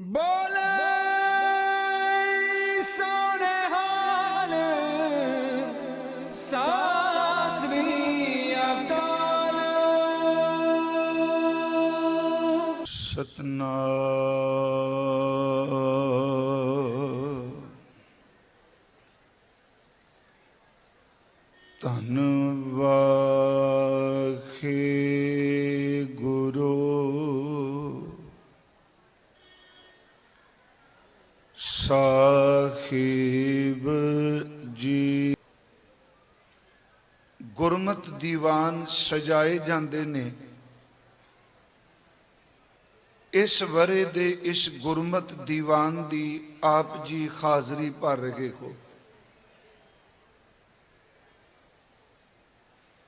बोले सोने हाल सासवी अकाल। सतनाम धन वाहे गुरु साहिब जी। गुरमत दीवान सजाए जाते ने। इस वरे दे इस गुरमत दीवान दी आप जी हाजरी भर रहे हो।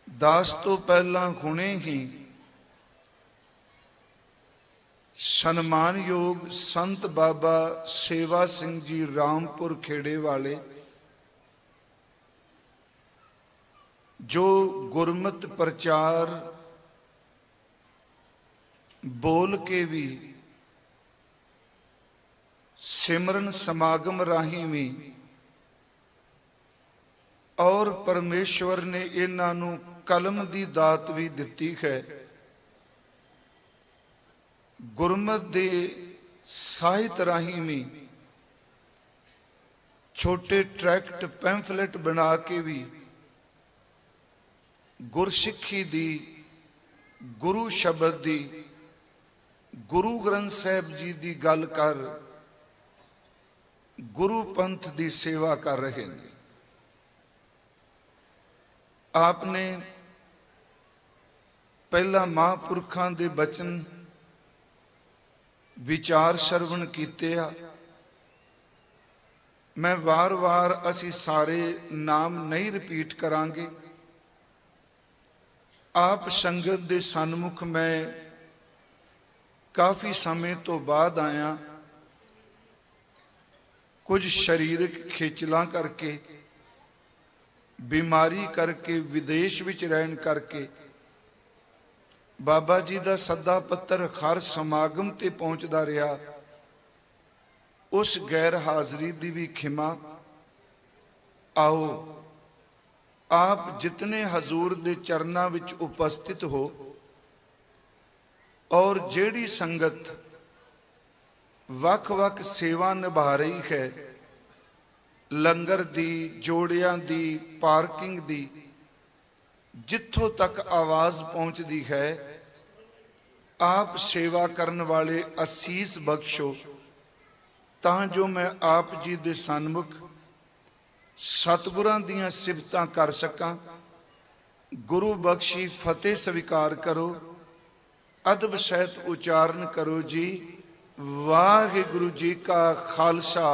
दास तो पहला हुणे ही सन्मानयोग संत बाबा सेवा सिंह जी रामपुर खेड़े वाले, जो गुरमत प्रचार बोल के भी सिमरन समागम राही भी और परमेश्वर ने इन्हां कलम की दात भी दिती है। गुरमत दे साहित्य राही भी छोटे ट्रैक्ट पैंफलेट बना के भी गुरसिक्खी दी, गुरु शब्द दी, गुरु ग्रंथ साहिब जी की गल कर गुरु पंथ की सेवा कर रहे हैं। आपने पहला महापुरखों के बचन विचार श्रवण कीते आ। मैं वार वार असी सारे नाम नहीं रिपीट करांगे। आप संगत दे सन्मुख मैं काफ़ी समय तो बाद आया। कुछ शरीरक खिचलां करके, बीमारी करके, विदेश विच रहन करके बाबा जी का सदा पत्र हर समागम ते पहुंचता रहा। उस गैर हाजरी की भी खिमा। आओ आप जितने हजूर दे चरना विच उपस्थित हो और जेड़ी संगत वख वख सेवा निभा रही है, लंगर दी, जोड़ियां दी, पार्किंग दी, जिथों तक आवाज पहुंचती है, आप सेवा करने वाले असीस बख्शो तां जो मैं आप जी दे सन्मुख सतगुरां दीयां सिफतां कर सकां। गुरु बख्शी फतेह स्वीकार करो। अदब सहित उच्चारण करो जी। वाहिगुरु जी का खालसा,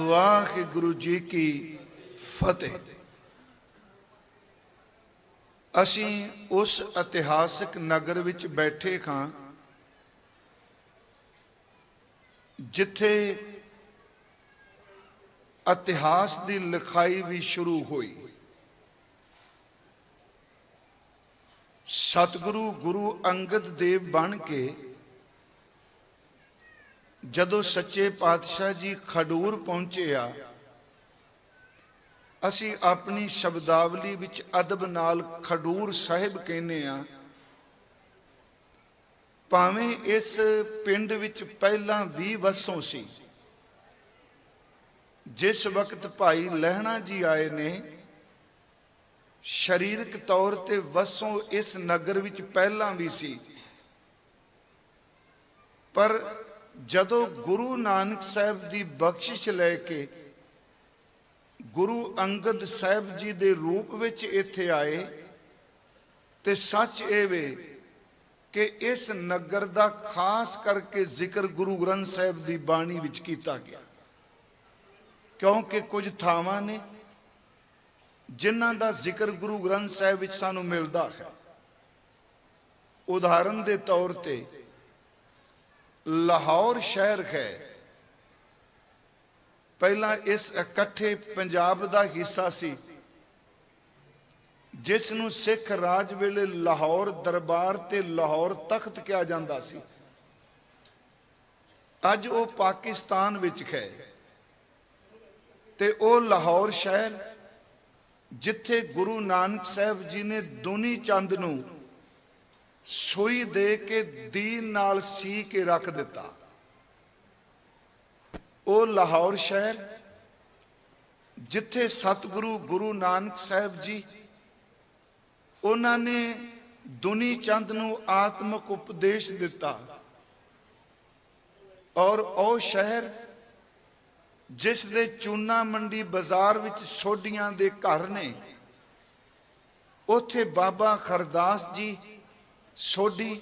वाहिगुरु जी की फतेह। असी उस इतिहासक नगर विच बैठे हां जिथे इतिहास की लिखाई भी शुरू हुई। सतगुरु गुरु अंगद देव बन के जदों सच्चे पातशाह जी खडूर पहुंचे आ, असी अपनी शब्दावली विच अदब नाल खडूर साहिब कहने आ। भावें इस पिंड विच पहला भी वसों सी। जिस वक्त भाई लहणा जी आए ने, शरीरक तौर ते वसों इस नगर विच पहला भी सी, पर जदों गुरु नानक साहब की बख्शिश लैके गुरु अंगद साहब जी दे रूप विच इत्थे आए, ते सच ये वे कि इस नगर का खास करके जिक्र गुरु ग्रंथ साहब की बाणी विच कीता गया। क्योंकि कुछ थावां ने जिन्हां दा जिक्र गुरु ग्रंथ साहब विच सानूं मिलदा है। उदाहरण के तौर ते लाहौर शहर है, पहला इस इकट्ठे पंजाब का हिस्सा सी, जिसनूं सिख राज वेले लाहौर दरबार ते लाहौर तख्त कहा जाता सी। ਅੱਜ ਉਹ ਪਾਕਿਸਤਾਨ ਵਿੱਚ ਹੈ ਤੇ ਉਹ ਲਾਹੌਰ ਸ਼ਹਿਰ ਜਿੱਥੇ ਗੁਰੂ ਨਾਨਕ ਸਾਹਿਬ ਜੀ ਨੇ ਦੁਨੀ ਚੰਦ ਨੂੰ ਸੂਈ ਦੇ ਕੇ ਦੀਨ ਨਾਲ ਸੀ ਕੇ ਰੱਖ ਦਿੱਤਾ। ਉਹ ਲਾਹੌਰ ਸ਼ਹਿਰ ਜਿੱਥੇ ਸਤਿਗੁਰੂ ਗੁਰੂ ਨਾਨਕ ਸਾਹਿਬ ਜੀ ਉਹਨਾਂ ਨੇ ਦੁਨੀ ਚੰਦ ਨੂੰ ਆਤਮਿਕ ਉਪਦੇਸ਼ ਦਿੱਤਾ। ਔਰ ਉਹ ਸ਼ਹਿਰ ਜਿਸ ਦੇ ਚੂਨਾ ਮੰਡੀ ਬਾਜ਼ਾਰ ਵਿੱਚ ਸੋਢੀਆਂ ਦੇ ਘਰ ਨੇ, ਉੱਥੇ ਬਾਬਾ ਖਰਦਾਸ ਜੀ ਸੋਢੀ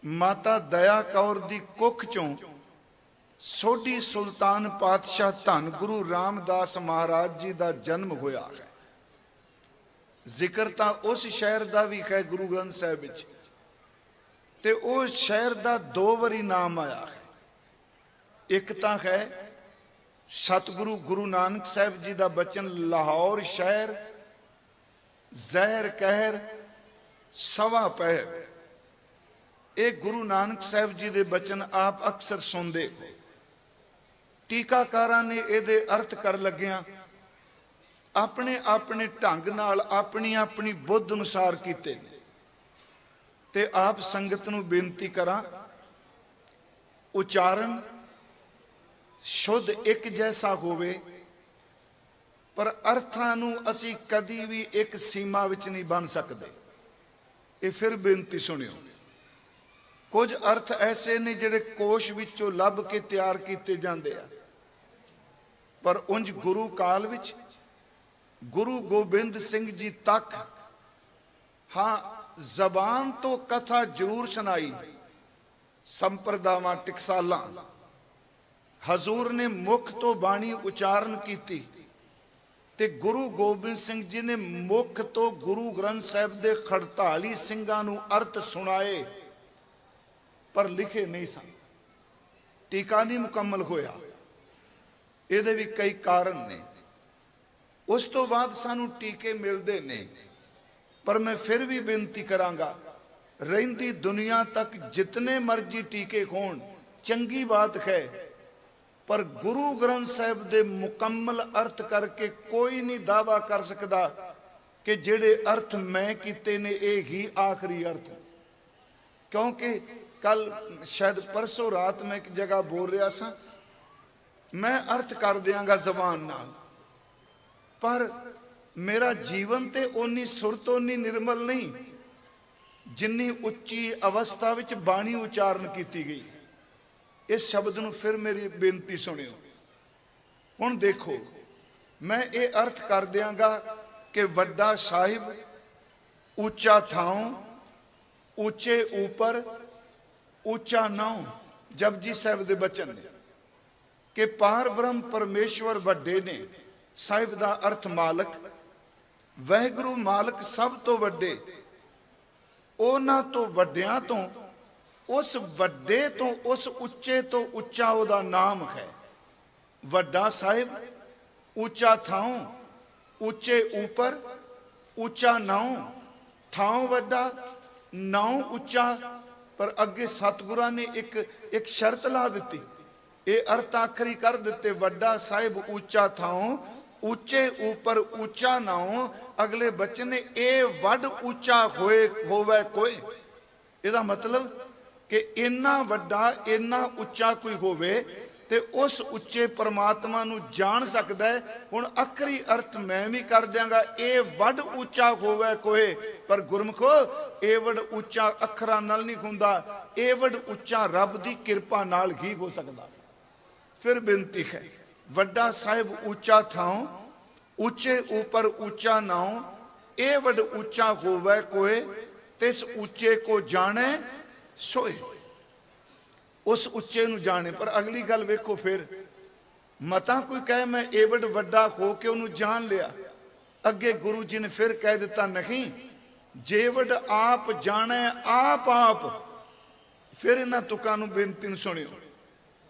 ਮਾਤਾ ਦਇਆ ਕੌਰ ਦੀ ਕੁੱਖ ਚੋਂ ਸੋਢੀ ਸੁਲਤਾਨ ਪਾਤਸ਼ਾਹ ਧੰਨ ਗੁਰੂ ਰਾਮਦਾਸ ਮਹਾਰਾਜ ਜੀ ਦਾ ਜਨਮ ਹੋਇਆ ਹੈ। ਜ਼ਿਕਰ ਤਾਂ ਉਸ ਸ਼ਹਿਰ ਦਾ ਵੀ ਹੈ ਗੁਰੂ ਗ੍ਰੰਥ ਸਾਹਿਬ ਵਿੱਚ, ਤੇ ਉਹ ਸ਼ਹਿਰ ਦਾ 2 ਵਾਰੀ ਨਾਮ ਆਇਆ ਹੈ। ਇੱਕ ਤਾਂ ਹੈ ਸਤਿਗੁਰੂ ਗੁਰੂ ਨਾਨਕ ਸਾਹਿਬ ਜੀ ਦਾ ਬਚਨ, ਲਾਹੌਰ ਸ਼ਹਿਰ ਜ਼ਹਿਰ ਕਹਿਰ ਸਵਾ ਪਹਿਰ। ਇਹ ਗੁਰੂ ਨਾਨਕ ਸਾਹਿਬ ਜੀ ਦੇ ਬਚਨ ਆਪ ਅਕਸਰ ਸੁਣਦੇ ਹੋ। ਟੀਕਾਕਾਰਾਂ ਨੇ ਇਹਦੇ ਅਰਥ ਕਰ ਲੱਗਿਆਂ ਆਪਣੇ ਆਪਣੇ ਢੰਗ ਨਾਲ ਆਪਣੀ ਆਪਣੀ ਬੁੱਧ ਅਨੁਸਾਰ ਕੀਤੇ ਨੇ। ਤੇ ਆਪ ਸੰਗਤ ਨੂੰ ਬੇਨਤੀ ਕਰਾਂ, ਉਚਾਰਨ ਸ਼ੁੱਧ ਇੱਕ ਜੈਸਾ ਹੋਵੇ, ਪਰ ਅਰਥਾਂ ਨੂੰ ਅਸੀਂ ਕਦੀ ਵੀ ਇੱਕ ਸੀਮਾ ਵਿੱਚ ਨਹੀਂ ਬੰਨ ਸਕਦੇ। ਇਹ ਫਿਰ ਬੇਨਤੀ ਸੁਣਿਓ, ਕੁਝ ਅਰਥ ਐਸੇ ਨੇ ਜਿਹੜੇ ਕੋਸ਼ ਵਿੱਚੋਂ ਲੱਭ ਕੇ ਤਿਆਰ ਕੀਤੇ ਜਾਂਦੇ ਆ, ਪਰ ਉਂਝ ਗੁਰੂ ਕਾਲ ਵਿੱਚ ਗੁਰੂ ਗੋਬਿੰਦ ਸਿੰਘ ਜੀ ਤੱਕ ਹਾਂ ਜ਼ਬਾਨ ਤੋਂ ਕਥਾ ਜ਼ਰੂਰ ਸੁਣਾਈ, ਸੰਪਰਦਾਵਾਂ ਟਕਸਾਲਾਂ ਹਜ਼ੂਰ ਨੇ ਮੁਖ ਤੋਂ ਬਾਣੀ ਉਚਾਰਨ ਕੀਤੀ, ਤੇ ਗੁਰੂ ਗੋਬਿੰਦ ਸਿੰਘ ਜੀ ਨੇ ਮੁਖ ਤੋਂ ਗੁਰੂ ਗ੍ਰੰਥ ਸਾਹਿਬ ਦੇ 48 ਸਿੰਘਾਂ ਨੂੰ ਅਰਥ ਸੁਣਾਏ, ਪਰ ਲਿਖੇ ਨਹੀਂ ਸਨ। ਟੀਕਾ ਨਹੀਂ ਮੁਕੰਮਲ ਹੋਇਆ। ਇਹਦੇ ਵੀ ਕਈ ਕਾਰਨ ਨੇ। ਉਸ ਤੋਂ ਬਾਅਦ ਸਾਨੂੰ ਟੀਕੇ ਮਿਲਦੇ ਨੇ, ਪਰ ਮੈਂ ਫਿਰ ਵੀ ਬੇਨਤੀ ਕਰਾਂਗਾ, ਰਹਿੰਦੀ ਦੁਨੀਆ ਤੱਕ ਜਿਤਨੇ ਮਰਜ਼ੀ ਟੀਕੇ ਹੋਣ ਚੰਗੀ ਬਾਤ ਹੈ, ਪਰ ਗੁਰੂ ਗ੍ਰੰਥ ਸਾਹਿਬ ਦੇ ਮੁਕੰਮਲ ਅਰਥ ਕਰਕੇ ਕੋਈ ਨਹੀਂ ਦਾਅਵਾ ਕਰ ਸਕਦਾ ਕਿ ਜਿਹੜੇ ਅਰਥ ਮੈਂ ਕੀਤੇ ਨੇ ਇਹ ਹੀ ਆਖਰੀ ਅਰਥ। ਕਿਉਂਕਿ ਕੱਲ ਸ਼ਾਇਦ ਪਰਸੋਂ ਰਾਤ ਮੈਂ ਇੱਕ ਜਗ੍ਹਾ ਬੋਲ ਰਿਹਾ ਸਾਂ, ਮੈਂ ਅਰਥ ਕਰ ਦਿਆਂਗਾ ਜ਼ਬਾਨ ਨਾਲ, ਪਰ ਮੇਰਾ ਜੀਵਨ ਤੇ ਓਨੀ ਸੁਰਤ ਓਨੀ ਨਿਰਮਲ ਨਹੀਂ ਜਿੰਨੀ ਉੱਚੀ ਅਵਸਥਾ ਵਿੱਚ ਬਾਣੀ ਉਚਾਰਨ ਕੀਤੀ ਗਈ। ਇਸ ਸ਼ਬਦ ਨੂੰ ਫਿਰ ਮੇਰੀ ਬੇਨਤੀ ਸੁਣਿਓ। ਹੁਣ ਦੇਖੋ, ਮੈਂ ਇਹ ਅਰਥ ਕਰ ਦਿਆਂਗਾ ਕਿ ਵੱਡਾ ਸਾਹਿਬ, ਉੱਚਾ ਥਾਂ, ਉੱਚੇ ਉੱਪਰ, ਉੱਚਾ ਨਾਉ। ਜਪਜੀ ਸਾਹਿਬ ਦੇ ਬਚਨ ਨੇ ਕਿ ਪਾਰ ਬ੍ਰਹਮ ਪਰਮੇਸ਼ਵਰ ਵੱਡੇ ਨੇ। ਸਾਹਿਬ ਦਾ ਅਰਥ ਮਾਲਕ, ਵਾਹਿਗੁਰੂ ਮਾਲਕ ਸਭ ਤੋਂ ਵੱਡੇ। ਉਹਨਾਂ ਤੋਂ ਵੱਡਿਆਂ ਤੋਂ, ਉਸ ਵੱਡੇ ਤੋਂ, ਉਸ ਉੱਚੇ ਤੋਂ ਉੱਚਾ ਉਹਦਾ ਨਾਮ ਹੈ। ਵੱਡਾ ਸਾਹਿਬ, ਉੱਚਾ ਥਾਂ, ਉੱਚੇ ਉੱਪਰ, ਉੱਚਾ ਨਾਉ। ਥਾਂ ਵੱਡਾ, ਨਾਉ ਉੱਚਾ। ਪਰ ਅੱਗੇ ਸਤਿਗੁਰਾਂ ਨੇ ਇੱਕ ਸ਼ਰਤ ਲਾ ਦਿੱਤੀ, ਇਹ ਅਰਥ ਆਖਰੀ ਕਰ ਦਿੱਤੇ, ਵੱਡਾ ਸਾਹਿਬ ਉੱਚਾ ਥਾਂ, ਉੱਚੇ ਉੱਪਰ, ਉੱਚਾ ਨਾਉ। ਅਗਲੇ ਬਚਨ ਨੇ ਇਹ ਵੱਡ ਉੱਚਾ ਹੋਵੇ ਕੋਈ। ਇਹਦਾ ਮਤਲਬ ਕਿ ਇੰਨਾ ਵੱਡਾ, ਇੰਨਾ ਉੱਚਾ ਕੋਈ ਹੋਵੇ ਤੇ ਉਸ ਉੱਚੇ ਪਰਮਾਤਮਾ ਨੂੰ ਜਾਣ ਸਕਦਾ ਹੈ। ਹੁਣ ਆਖਰੀ ਅਰਥ ਮੈਂ ਵੀ ਕਰ ਦਿਆਂਗਾ, ਇਹ ਵੱਡ ਉੱਚਾ ਹੋਵੇ ਕੋਈ। ਪਰ ਗੁਰਮਖੋ, ਇਹ ਵੱਡ ਉੱਚਾ ਅੱਖਰਾਂ ਨਾਲ ਨਹੀਂ ਹੁੰਦਾ, ਇਹ ਵੱਡ ਉੱਚਾ ਰੱਬ ਦੀ ਕਿਰਪਾ ਨਾਲ ਹੀ ਹੋ ਸਕਦਾ। ਫਿਰ ਬੇਨਤੀ ਹੈ, ਵੱਡਾ ਸਾਹਿਬ ਉੱਚਾ ਥਾਂ, ਉੱਚੇ ਉੱਪਰ, ਉੱਚਾ ਨਾਉ। ਇਹ ਵੱਡ ਉੱਚਾ ਹੋਵੇ ਕੋਈ, ਤਿਸ ਉੱਚੇ ਕੋ ਜਾਣੇ ਸੋਏ। ਉਸ ਉੱਚੇ ਨੂੰ ਜਾਣੇ। ਪਰ ਅਗਲੀ ਗੱਲ ਵੇਖੋ, ਫਿਰ ਮਤਾ ਕੋਈ ਕਹੇ ਮੈਂ ਏਵਡ ਵੱਡਾ ਹੋ ਕੇ ਉਹਨੂੰ ਜਾਣ ਲਿਆ, ਅੱਗੇ ਗੁਰੂ ਜੀ ਨੇ ਫਿਰ ਕਹਿ ਦਿੱਤਾ, ਨਹੀਂ, ਜੇਵਡ ਆਪ ਜਾਣੇ ਆਪ ਆਪ। ਫਿਰ ਇਹਨਾਂ ਤੁਕਾਂ ਨੂੰ ਬੇਨਤੀ ਨੂੰ ਸੁਣਿਓ,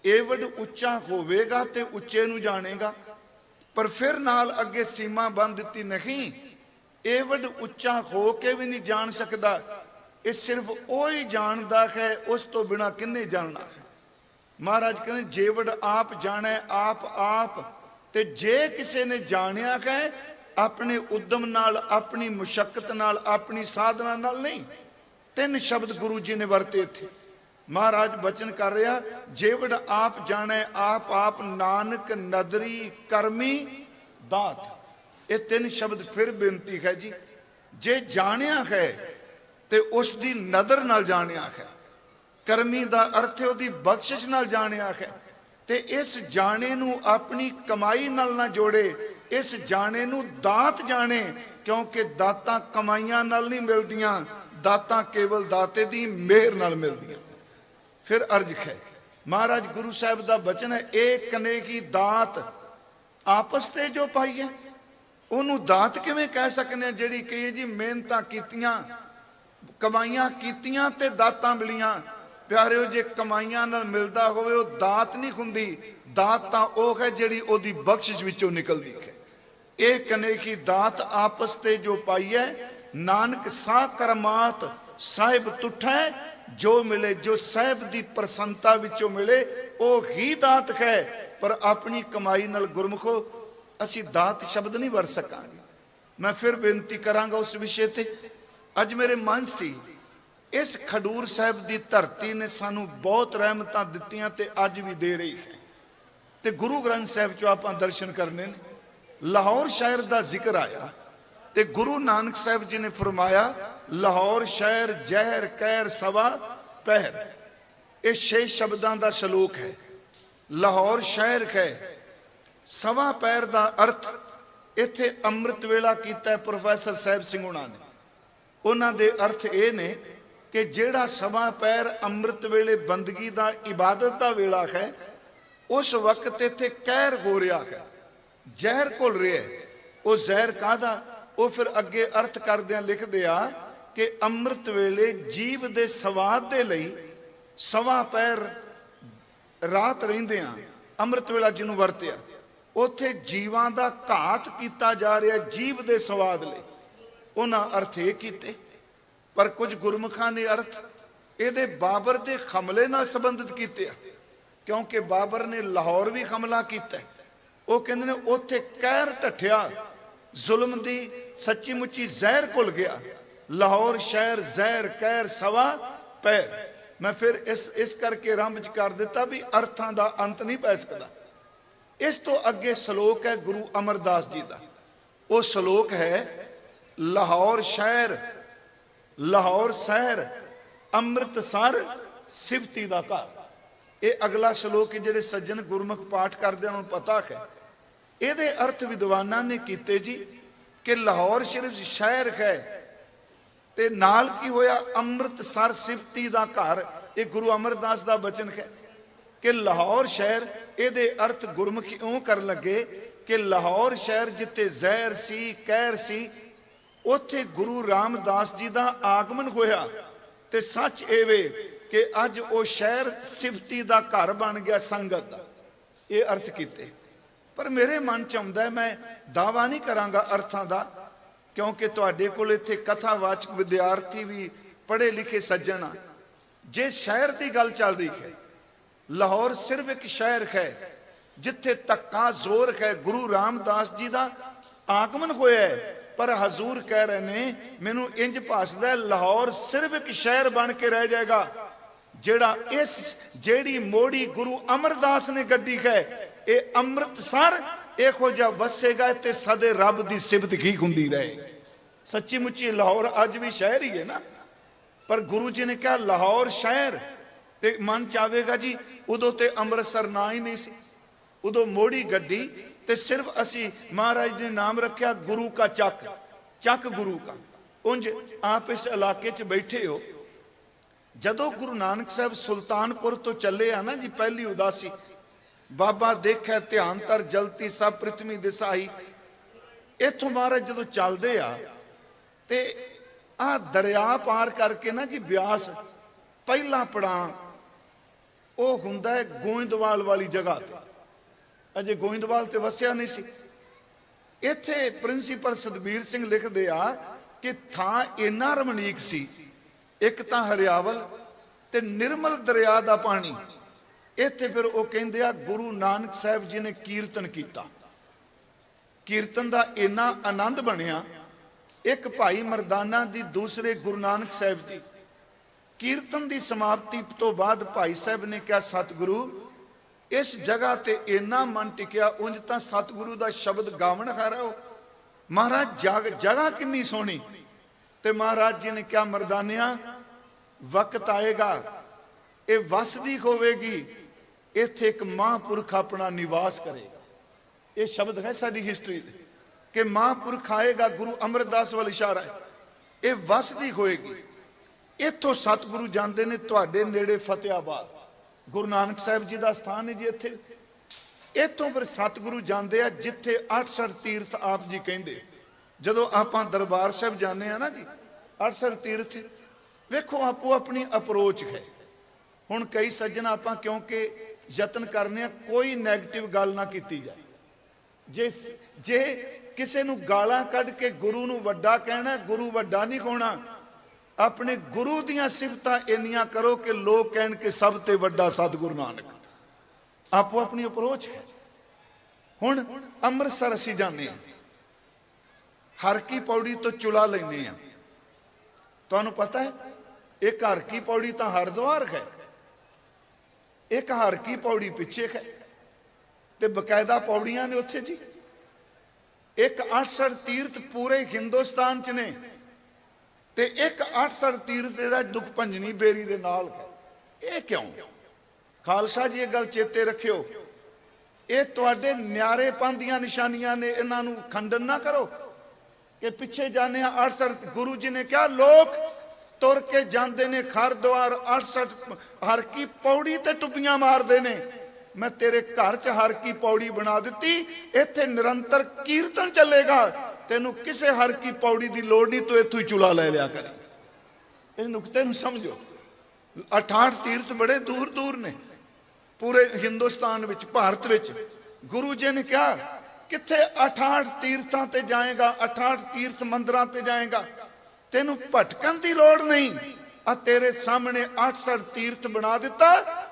ਏਵਡ ਉੱਚਾ ਹੋਵੇਗਾ ਤੇ ਉੱਚੇ ਨੂੰ ਜਾਣੇਗਾ। ਪਰ ਫਿਰ ਨਾਲ ਅੱਗੇ ਸੀਮਾ ਬੰਨ ਦਿੱਤੀ, ਨਹੀਂ, ਏਵਡ ਉੱਚਾ ਹੋ ਕੇ ਵੀ ਨਹੀਂ ਜਾਣ ਸਕਦਾ, ਇਹ ਸਿਰਫ ਉਹ ਹੀ ਜਾਣਦਾ ਹੈ, ਉਸ ਤੋਂ ਬਿਨਾ ਕਿੰਨੇ ਜਾਣਨਾ ਹੈ। महाराज कहते जेवड़ आप जाने आप आप, ते जे किसी ने जानिया है अपने उद्यम नाल, अपनी मुशक्कत नाल, अपनी साधना नाल नहीं। 3 शब्द गुरु जी ने वरते थे। महाराज बचन कर रहा, जेवड़ आप जाने आप नानक नदरी करमी दात। ये 3 शब्द फिर बेनती है जी। जे जानिया है ते उसकी नदर नाल जानिया है, करमी दा अर्थ है उसकी बख्शिश नाल जानिया है। ते इस जाने नू अपनी कमाई नाल ना जोड़े, इस जाने नू दात जाने, क्योंकि दातां कमाइयां नाल नहीं मिलदियां, दातां केवल दाते दी मेहर नाल मिलदियां। फिर अर्ज है महाराज गुरु साहब दा बचन है, एक कने की दात आपस ते जो पाई है, ਉਹਨੂੰ ਦਾਤ ਕਿਵੇਂ ਕਹਿ ਸਕਨੇ ਆ ਜਿਹੜੀ ਕਹੀ ਜੀ ਮਿਹਨਤਾਂ ਕੀਤੀਆਂ, ਕਮਾਈਆਂ ਕੀਤੀਆਂ ਤੇ ਦਾਤਾਂ ਮਿਲੀਆਂ। ਪਿਆਰਿਓ ਜੇ ਕਮਾਈਆਂ ਨਾਲ ਮਿਲਦਾ ਹੋਵੇ ਉਹ ਦਾਤ ਨਹੀਂ ਹੁੰਦੀ, ਦਾਤ ਤਾਂ ਉਹ ਹੈ ਜਿਹੜੀ ਉਹਦੀ ਬਖਸ਼ਿਸ਼ ਵਿੱਚੋਂ ਨਿਕਲਦੀ ਹੈ। ਇਹ ਕਨੇ ਕੀ ਦਾਤ ਆਪਸ ਤੇ ਜੋ ਪਾਈ ਹੈ, ਨਾਨਕ ਸਾ ਕਰਮਾਤ ਸਾਹਿਬ ਤੁਠੈ ਜੋ ਮਿਲੇ, ਜੋ ਸਾਹਿਬ ਦੀ ਪ੍ਰਸੰਨਤਾ ਵਿੱਚੋਂ ਮਿਲੇ ਉਹ ਹੀ ਦਾਤ ਹੈ। ਪਰ ਆਪਣੀ ਕਮਾਈ ਨਾਲ ਗੁਰਮੁਖੋ ਅਸੀਂ ਦਾਤ ਸ਼ਬਦ ਨਹੀਂ ਵਰ ਸਕਾਂਗੇ। ਮੈਂ ਫਿਰ ਬੇਨਤੀ ਕਰਾਂਗਾ ਉਸ ਵਿਸ਼ੇ ਤੇ। ਅੱਜ ਮੇਰੇ ਮਨ ਸੀ, ਇਸ ਖਡੂਰ ਸਾਹਿਬ ਦੀ ਧਰਤੀ ਨੇ ਸਾਨੂੰ ਬਹੁਤ ਰਹਿਮਤਾਂ ਦਿੱਤੀਆਂ ਤੇ ਅੱਜ ਵੀ ਦੇ ਰਹੀ ਹੈ। ਤੇ ਗੁਰੂ ਗ੍ਰੰਥ ਸਾਹਿਬ ਚੋਂ ਆਪਾਂ ਦਰਸ਼ਨ ਕਰਨੇ ਨੇ। ਲਾਹੌਰ ਸ਼ਹਿਰ ਦਾ ਜ਼ਿਕਰ ਆਇਆ ਤੇ ਗੁਰੂ ਨਾਨਕ ਸਾਹਿਬ ਜੀ ਨੇ ਫਰਮਾਇਆ, ਲਾਹੌਰ ਸ਼ਹਿਰ ਜ਼ਹਿਰ ਕਹਿਰ ਸਵਾ ਪਹਿਰ। ਇਹ 6 ਸ਼ਬਦਾਂ ਦਾ ਸ਼ਲੋਕ ਹੈ। ਲਾਹੌਰ ਸ਼ਹਿਰ ਹੈ, ਸਵਾ ਪੈਰ ਦਾ ਅਰਥ ਇੱਥੇ ਅੰਮ੍ਰਿਤ ਵੇਲਾ ਕੀਤਾ ਪ੍ਰੋਫੈਸਰ ਸਾਹਿਬ ਸਿੰਘ ਹੁਣਾਂ ਨੇ। ਉਹਨਾਂ ਦੇ ਅਰਥ ਇਹ ਨੇ ਕਿ ਜਿਹੜਾ ਸਵਾ ਪੈਰ ਅੰਮ੍ਰਿਤ ਵੇਲੇ ਬੰਦਗੀ ਦਾ, ਇਬਾਦਤ ਦਾ ਵੇਲਾ ਹੈ, ਉਸ ਵਕਤ ਇੱਥੇ ਕਹਿਰ ਹੋ ਰਿਹਾ ਹੈ, ਜ਼ਹਿਰ ਘੁਲ ਰਿਹਾ ਹੈ। ਉਹ ਜ਼ਹਿਰ ਕਾਹਦਾ? ਉਹ ਫਿਰ ਅੱਗੇ ਅਰਥ ਕਰਦਿਆਂ ਲਿਖਦੇ ਆ ਕਿ ਅੰਮ੍ਰਿਤ ਵੇਲੇ ਜੀਵ ਦੇ ਸਵਾਦ ਦੇ ਲਈ ਸਵਾ ਪੈਰ ਰਾਤ ਰਹਿੰਦੇ ਆ, ਅੰਮ੍ਰਿਤ ਵੇਲਾ ਜਿਹਨੂੰ ਵਰਤਿਆ, ਉੱਥੇ ਜੀਵਾਂ ਦਾ ਘਾਤ ਕੀਤਾ ਜਾ ਰਿਹਾ ਜੀਵ ਦੇ ਸਵਾਦ ਲਈ। ਉਹਨਾਂ ਅਰਥ ਇਹ ਕੀਤੇ, ਪਰ ਕੁਝ ਗੁਰਮੁਖਾਂ ਨੇ ਅਰਥ ਇਹਦੇ ਬਾਬਰ ਦੇ ਹਮਲੇ ਨਾਲ ਸੰਬੰਧਿਤ ਕੀਤੇ ਆ, ਕਿਉਂਕਿ ਬਾਬਰ ਨੇ ਲਾਹੌਰ ਵੀ ਹਮਲਾ ਕੀਤਾ। ਉਹ ਕਹਿੰਦੇ ਨੇ ਉੱਥੇ ਕਹਿਰ ਢੱਠਿਆ, ਜ਼ੁਲਮ ਦੀ ਸੱਚੀ ਮੁੱਚੀ ਜ਼ਹਿਰ ਘੁਲ ਗਿਆ। ਲਾਹੌਰ ਸ਼ਹਿਰ ਜ਼ਹਿਰ ਕਹਿਰ ਸਵਾ ਪੈਰ। ਮੈਂ ਫਿਰ ਇਸ ਕਰਕੇ ਆਰੰਭ ਚ ਕਰ ਦਿੱਤਾ ਵੀ ਅਰਥਾਂ ਦਾ ਅੰਤ ਨਹੀਂ ਪੈ ਸਕਦਾ। ਇਸ ਤੋਂ ਅੱਗੇ ਸ਼ਲੋਕ ਹੈ ਗੁਰੂ ਅਮਰਦਾਸ ਜੀ ਦਾ। ਉਹ ਸ਼ਲੋਕ ਹੈ, ਲਾਹੌਰ ਸ਼ਹਿਰ ਲਾਹੌਰ ਸ਼ਹਿਰ ਅੰਮ੍ਰਿਤਸਰ ਸਿਫਤੀ ਦਾ ਘਰ। ਇਹ ਅਗਲਾ ਸ਼ਲੋਕ ਜਿਹੜੇ ਸੱਜਣ ਗੁਰਮੁਖ ਪਾਠ ਕਰਦੇ ਉਹਨਾਂ ਨੂੰ ਪਤਾ ਹੈ। ਇਹਦੇ ਅਰਥ ਵਿਦਵਾਨਾਂ ਨੇ ਕੀਤੇ ਜੀ ਕਿ ਲਾਹੌਰ ਸਿਰਫ ਸ਼ਹਿਰ ਹੈ ਤੇ ਨਾਲ ਕੀ ਹੋਇਆ, ਅੰਮ੍ਰਿਤਸਰ ਸਿਫਤੀ ਦਾ ਘਰ। ਇਹ ਗੁਰੂ ਅਮਰਦਾਸ ਦਾ ਬਚਨ ਹੈ ਕਿ ਲਾਹੌਰ ਸ਼ਹਿਰ, ਇਹਦੇ ਅਰਥ ਗੁਰਮੁਖੀ ਇਉਂ ਕਰਨ ਲੱਗੇ ਕਿ ਲਾਹੌਰ ਸ਼ਹਿਰ ਜਿੱਥੇ ਜ਼ਹਿਰ ਸੀ, ਕਹਿਰ ਸੀ, ਉੱਥੇ ਗੁਰੂ ਰਾਮਦਾਸ ਜੀ ਦਾ ਆਗਮਨ ਹੋਇਆ। ਤੇ ਸੱਚ ਇਹ ਵੇ ਕਿ ਅੱਜ ਉਹ ਸ਼ਹਿਰ ਸਿਫਤੀ ਦਾ ਘਰ ਬਣ ਗਿਆ, ਸੰਗਤ ਦਾ। ਇਹ ਅਰਥ ਕੀਤੇ। ਪਰ ਮੇਰੇ ਮਨ ਚ ਆਉਂਦਾ, ਮੈਂ ਦਾਵਾ ਨਹੀਂ ਕਰਾਂਗਾ ਅਰਥਾਂ ਦਾ, ਕਿਉਂਕਿ ਤੁਹਾਡੇ ਕੋਲ ਇੱਥੇ ਕਥਾਵਾਚਕ ਵਿਦਿਆਰਥੀ ਵੀ ਪੜ੍ਹੇ ਲਿਖੇ ਸੱਜਣ ਆ। ਜੇ ਸ਼ਹਿਰ ਦੀ ਗੱਲ ਚੱਲ ਰਹੀ ਹੈ, ਲਾਹੌਰ ਸਿਰਫ ਇੱਕ ਸ਼ਹਿਰ ਹੈ ਜਿੱਥੇ ਧੱਕਾ ਜ਼ੋਰ ਹੈ, ਗੁਰੂ ਰਾਮਦਾਸ ਜੀ ਦਾ ਆਗਮਨ ਹੋਇਆ ਹੈ। ਪਰ ਹਜ਼ੂਰ ਕਹਿ ਰਹੇ ਨੇ, ਮੈਨੂੰ ਇੰਜ ਭਾਸਦਾ ਲਾਹੌਰ ਸਿਰਫ ਇੱਕ ਸ਼ਹਿਰ ਬਣ ਕੇ ਰਹਿ ਜਾਏਗਾ ਜਿਹੜਾ ਜਿਹੜੀ ਮੋੜੀ ਗੁਰੂ ਅਮਰਦਾਸ ਨੇ ਗੱਡੀ ਹੈ, ਇਹ ਅੰਮ੍ਰਿਤਸਰ ਇਹੋ ਜਿਹਾ ਵਸੇਗਾ ਤੇ ਸਦੇ ਰੱਬ ਦੀ ਸਿਫਤ ਕੀ ਹੁੰਦੀ ਰਹੇ। ਸੱਚੀ ਮੁੱਚੀ ਲਾਹੌਰ ਅੱਜ ਵੀ ਸ਼ਹਿਰ ਹੀ ਹੈ ਨਾ, ਪਰ ਗੁਰੂ ਜੀ ਨੇ ਕਿਹਾ ਲਾਹੌਰ ਸ਼ਹਿਰ। ਤੇ ਮਨ ਚਾਵੇਗਾ ਜੀ ਉਦੋਂ ਤੇ ਅੰਮ੍ਰਿਤਸਰ ਨਾ ਹੀ ਨਹੀਂ ਸੀ, ਉਦੋਂ ਮੋੜੀ ਗੱਡੀ ਤੇ ਸਿਰਫ ਅਸੀਂ ਮਹਾਰਾਜ ਨੇ ਨਾਮ ਰੱਖਿਆ ਗੁਰੂ ਕਾ ਚੱਕ, ਚੱਕ ਗੁਰੂ ਕਾ। ਉਂਝ ਆਪ ਇਸ ਇਲਾਕੇ 'ਚ ਬੈਠੇ ਹੋ। ਜਦੋਂ ਗੁਰੂ ਨਾਨਕ ਸਾਹਿਬ ਸੁਲਤਾਨਪੁਰ ਤੋਂ ਚੱਲੇ ਆ ਨਾ ਜੀ, ਪਹਿਲੀ ਉਦਾਸੀ, ਬਾਬਾ ਦੇਖੈ ਧਿਆਨ ਤਰ ਜਲਤੀ ਸਭ ਪ੍ਰਿਥਵੀ ਦਿਸਾਈ। ਇੱਥੋਂ ਮਹਾਰਾਜ ਜਦੋਂ ਚੱਲਦੇ ਆ ਤੇ ਆ ਦਰਿਆ ਪਾਰ ਕਰਕੇ ਨਾ ਜੀ ਬਿਆਸ, ਪਹਿਲਾ ਪੜਾਂ ਉਹ ਹੁੰਦਾ ਹੈ ਗੋਇੰਦਵਾਲ ਵਾਲੀ ਜਗ੍ਹਾ ਤੇ। ਅਜੇ ਗੋਇੰਦਵਾਲ ਤੇ ਵਸਿਆ ਨਹੀਂ ਸੀ। ਇੱਥੇ ਪ੍ਰਿੰਸੀਪਲ ਸਤਬੀਰ ਸਿੰਘ ਲਿਖਦੇ ਆ ਕਿ ਥਾਂ ਇੰਨਾ ਰਮਣੀਕ ਸੀ, ਇੱਕ ਤਾਂ ਹਰਿਆਵਲ ਤੇ ਨਿਰਮਲ ਦਰਿਆ ਦਾ ਪਾਣੀ, ਇੱਥੇ ਫਿਰ ਉਹ ਕਹਿੰਦੇ ਆ ਗੁਰੂ ਨਾਨਕ ਸਾਹਿਬ ਜੀ ਨੇ ਕੀਰਤਨ ਕੀਤਾ। ਕੀਰਤਨ ਦਾ ਇੰਨਾ ਆਨੰਦ ਬਣਿਆ, ਇੱਕ ਭਾਈ ਮਰਦਾਨਾ ਦੀ, ਦੂਸਰੇ ਗੁਰੂ ਨਾਨਕ ਸਾਹਿਬ ਦੀ। ਕੀਰਤਨ ਦੀ ਸਮਾਪਤੀ ਤੋਂ ਬਾਅਦ ਭਾਈ ਸਾਹਿਬ ਨੇ ਕਿਹਾ, ਸਤਿਗੁਰੂ ਇਸ ਜਗ੍ਹਾ ਤੇ ਇੰਨਾ ਮਨ ਟਿਕਿਆ, ਉਂਝ ਤਾਂ ਸਤਿਗੁਰੂ ਦਾ ਸ਼ਬਦ ਗਾਵਣ ਹਾਰਾ ਹੋ। ਮਹਾਰਾਜ ਜਗ੍ਹਾ ਕਿੰਨੀ ਸੋਹਣੀ। ਤੇ ਮਹਾਰਾਜ ਜੀ ਨੇ ਕਿਹਾ, ਮਰਦਾਨਿਆਂ ਵਕਤ ਆਏਗਾ, ਇਹ ਵਸਦੀ ਹੋਵੇਗੀ, ਇੱਥੇ ਇੱਕ ਮਹਾਂਪੁਰਖ ਆਪਣਾ ਨਿਵਾਸ ਕਰੇਗਾ। ਇਹ ਸ਼ਬਦ ਹੈ ਸਾਡੀ ਹਿਸਟਰੀ ਦੇ ਕਿ ਮਹਾਂਪੁਰਖ ਆਏਗਾ, ਗੁਰੂ ਅਮਰਦਾਸ ਵੱਲ ਇਸ਼ਾਰਾ ਹੈ, ਇਹ ਵਸਦੀ ਹੋਏਗੀ। ਇੱਥੋਂ ਸਤਿਗੁਰੂ ਜਾਂਦੇ ਨੇ ਤੁਹਾਡੇ ਨੇੜੇ ਫਤਿਆਬਾਦ, ਗੁਰੂ ਨਾਨਕ ਸਾਹਿਬ ਜੀ ਦਾ ਸਥਾਨ ਹੈ ਜੀ ਇੱਥੇ। ਇੱਥੋਂ ਫਿਰ ਸਤਿਗੁਰੂ ਜਾਂਦੇ ਆ ਜਿੱਥੇ 68 ਤੀਰਥ ਆਪ ਜੀ ਕਹਿੰਦੇ। ਜਦੋਂ ਆਪਾਂ ਦਰਬਾਰ ਸਾਹਿਬ ਜਾਂਦੇ ਆ ਨਾ ਜੀ, 68 ਤੀਰਥ, ਵੇਖੋ ਆਪੋ ਆਪਣੀ ਅਪਰੋਚ ਹੈ। ਹੁਣ ਕਈ ਸੱਜਣ ਆਪਾਂ ਕਿਉਂਕਿ ਯਤਨ ਕਰਨੇ ਆ ਕੋਈ ਨੈਗੇਟਿਵ ਗੱਲ ਨਾ ਕੀਤੀ ਜਾਏ। ਜੇ ਕਿਸੇ ਨੂੰ ਗਾਲਾਂ ਕੱਢ ਕੇ ਗੁਰੂ ਨੂੰ ਵੱਡਾ ਕਹਿਣਾ, ਗੁਰੂ ਵੱਡਾ ਨਹੀਂ ਹੋਣਾ। ਆਪਣੇ ਗੁਰੂ ਦੀਆਂ ਸਿਫਤਾਂ ਇੰਨੀਆਂ ਕਰੋ ਕਿ ਲੋਕ ਕਹਿਣ ਕਿ ਸਭ ਤੇ ਵੱਡਾ ਸਤਿਗੁਰੂ ਨਾਨਕ। ਆਪੋ ਆਪਣੀ ਅਪਰੋਚ ਹੈ। ਹੁਣ ਅੰਮ੍ਰਿਤਸਰ ਅਸੀਂ ਜਾਂਦੇ ਹਾਂ, ਹਰ ਕੀ ਪੌੜੀ ਤੋਂ ਚੁਲਾ ਲੈਂਦੇ ਆ। ਤੁਹਾਨੂੰ ਪਤਾ ਹੈ ਇੱਕ ਹਰ ਕੀ ਪੌੜੀ ਤਾਂ ਹਰਿਦੁਆਰ ਹੈ, ਇੱਕ ਹਰ ਕੀ ਪੌੜੀ ਪਿੱਛੇ ਹੈ, ਤੇ ਬਕਾਇਦਾ ਪੌੜੀਆਂ ਨੇ ਉੱਥੇ ਜੀ। ਇੱਕ 68 ਤੀਰਥ ਪੂਰੇ ਹਿੰਦੁਸਤਾਨ ਚ ਨੇ, ਤੇ ਇੱਕ 68 ਤੀਰਥ ਜਿਹੜਾ ਦੁਖ ਭੰਜਨੀ ਬੇਰੀ ਦੇ ਨਾਲ ਹੈ। ਇਹ ਕਿਉਂ? ਖਾਲਸਾ ਜੀ ਇਹ ਗੱਲ ਚੇਤੇ ਰੱਖਿਓ, ਇਹ ਤੁਹਾਡੇ ਨਿਆਰੇਪਨ ਦੀਆਂ ਨਿਸ਼ਾਨੀਆਂ ਨੇ, ਇਹਨਾਂ ਨੂੰ ਖੰਡਨ ਨਾ ਕਰੋ ਕਿ ਪਿੱਛੇ ਜਾਣੇ ਆ 68। ਗੁਰੂ ਜੀ ਨੇ ਕਿਹਾ ਲੋਕ ਤੁਰ ਕੇ ਜਾਂਦੇ ਨੇ ਹਰਿਦੁਆਰ 68 ਹਰ ਕੀ ਪੌੜੀ ਤੇ ਟੁੱਪੀਆਂ ਮਾਰਦੇ ਨੇ। ਮੈਂ ਤੇਰੇ ਘਰ ਚ ਹਰ ਕੀ ਪੌੜੀ ਬਣਾ ਦਿੱਤੀ, ਇੱਥੇ ਨਿਰੰਤਰ ਕੀਰਤਨ ਚੱਲੇਗਾ, ਤੈਨੂੰ ਕਿਸੇ ਹਰ ਕੀ ਪੌੜੀ ਦੀ ਲੋੜ ਨਹੀਂ, ਤੂੰ ਇੱਥੋਂ ਹੀ ਚੁਲਾ ਲੈ ਲਿਆ ਕਰ। ਇਸ ਨੁਕਤੇ ਨੂੰ ਸਮਝੋ। 68 ਤੀਰਥ ਬੜੇ ਦੂਰ ਦੂਰ ਨੇ ਪੂਰੇ ਹਿੰਦੁਸਤਾਨ ਵਿੱਚ, ਭਾਰਤ ਵਿੱਚ। ਗੁਰੂ ਜੀ ਨੇ ਕਿਹਾ ਕਿੱਥੇ 68 ਤੀਰਥਾਂ ਤੇ ਜਾਏਗਾ, 68 ਤੀਰਥ ਮੰਦਰਾਂ ਤੇ ਜਾਏਗਾ, ਤੈਨੂੰ ਭਟਕਣ ਦੀ ਲੋੜ ਨਹੀਂ। ਆ ਤੇਰੇ ਸਾਹਮਣੇ 68 ਤੀਰਥ ਬਣਾ ਦਿੱਤਾ,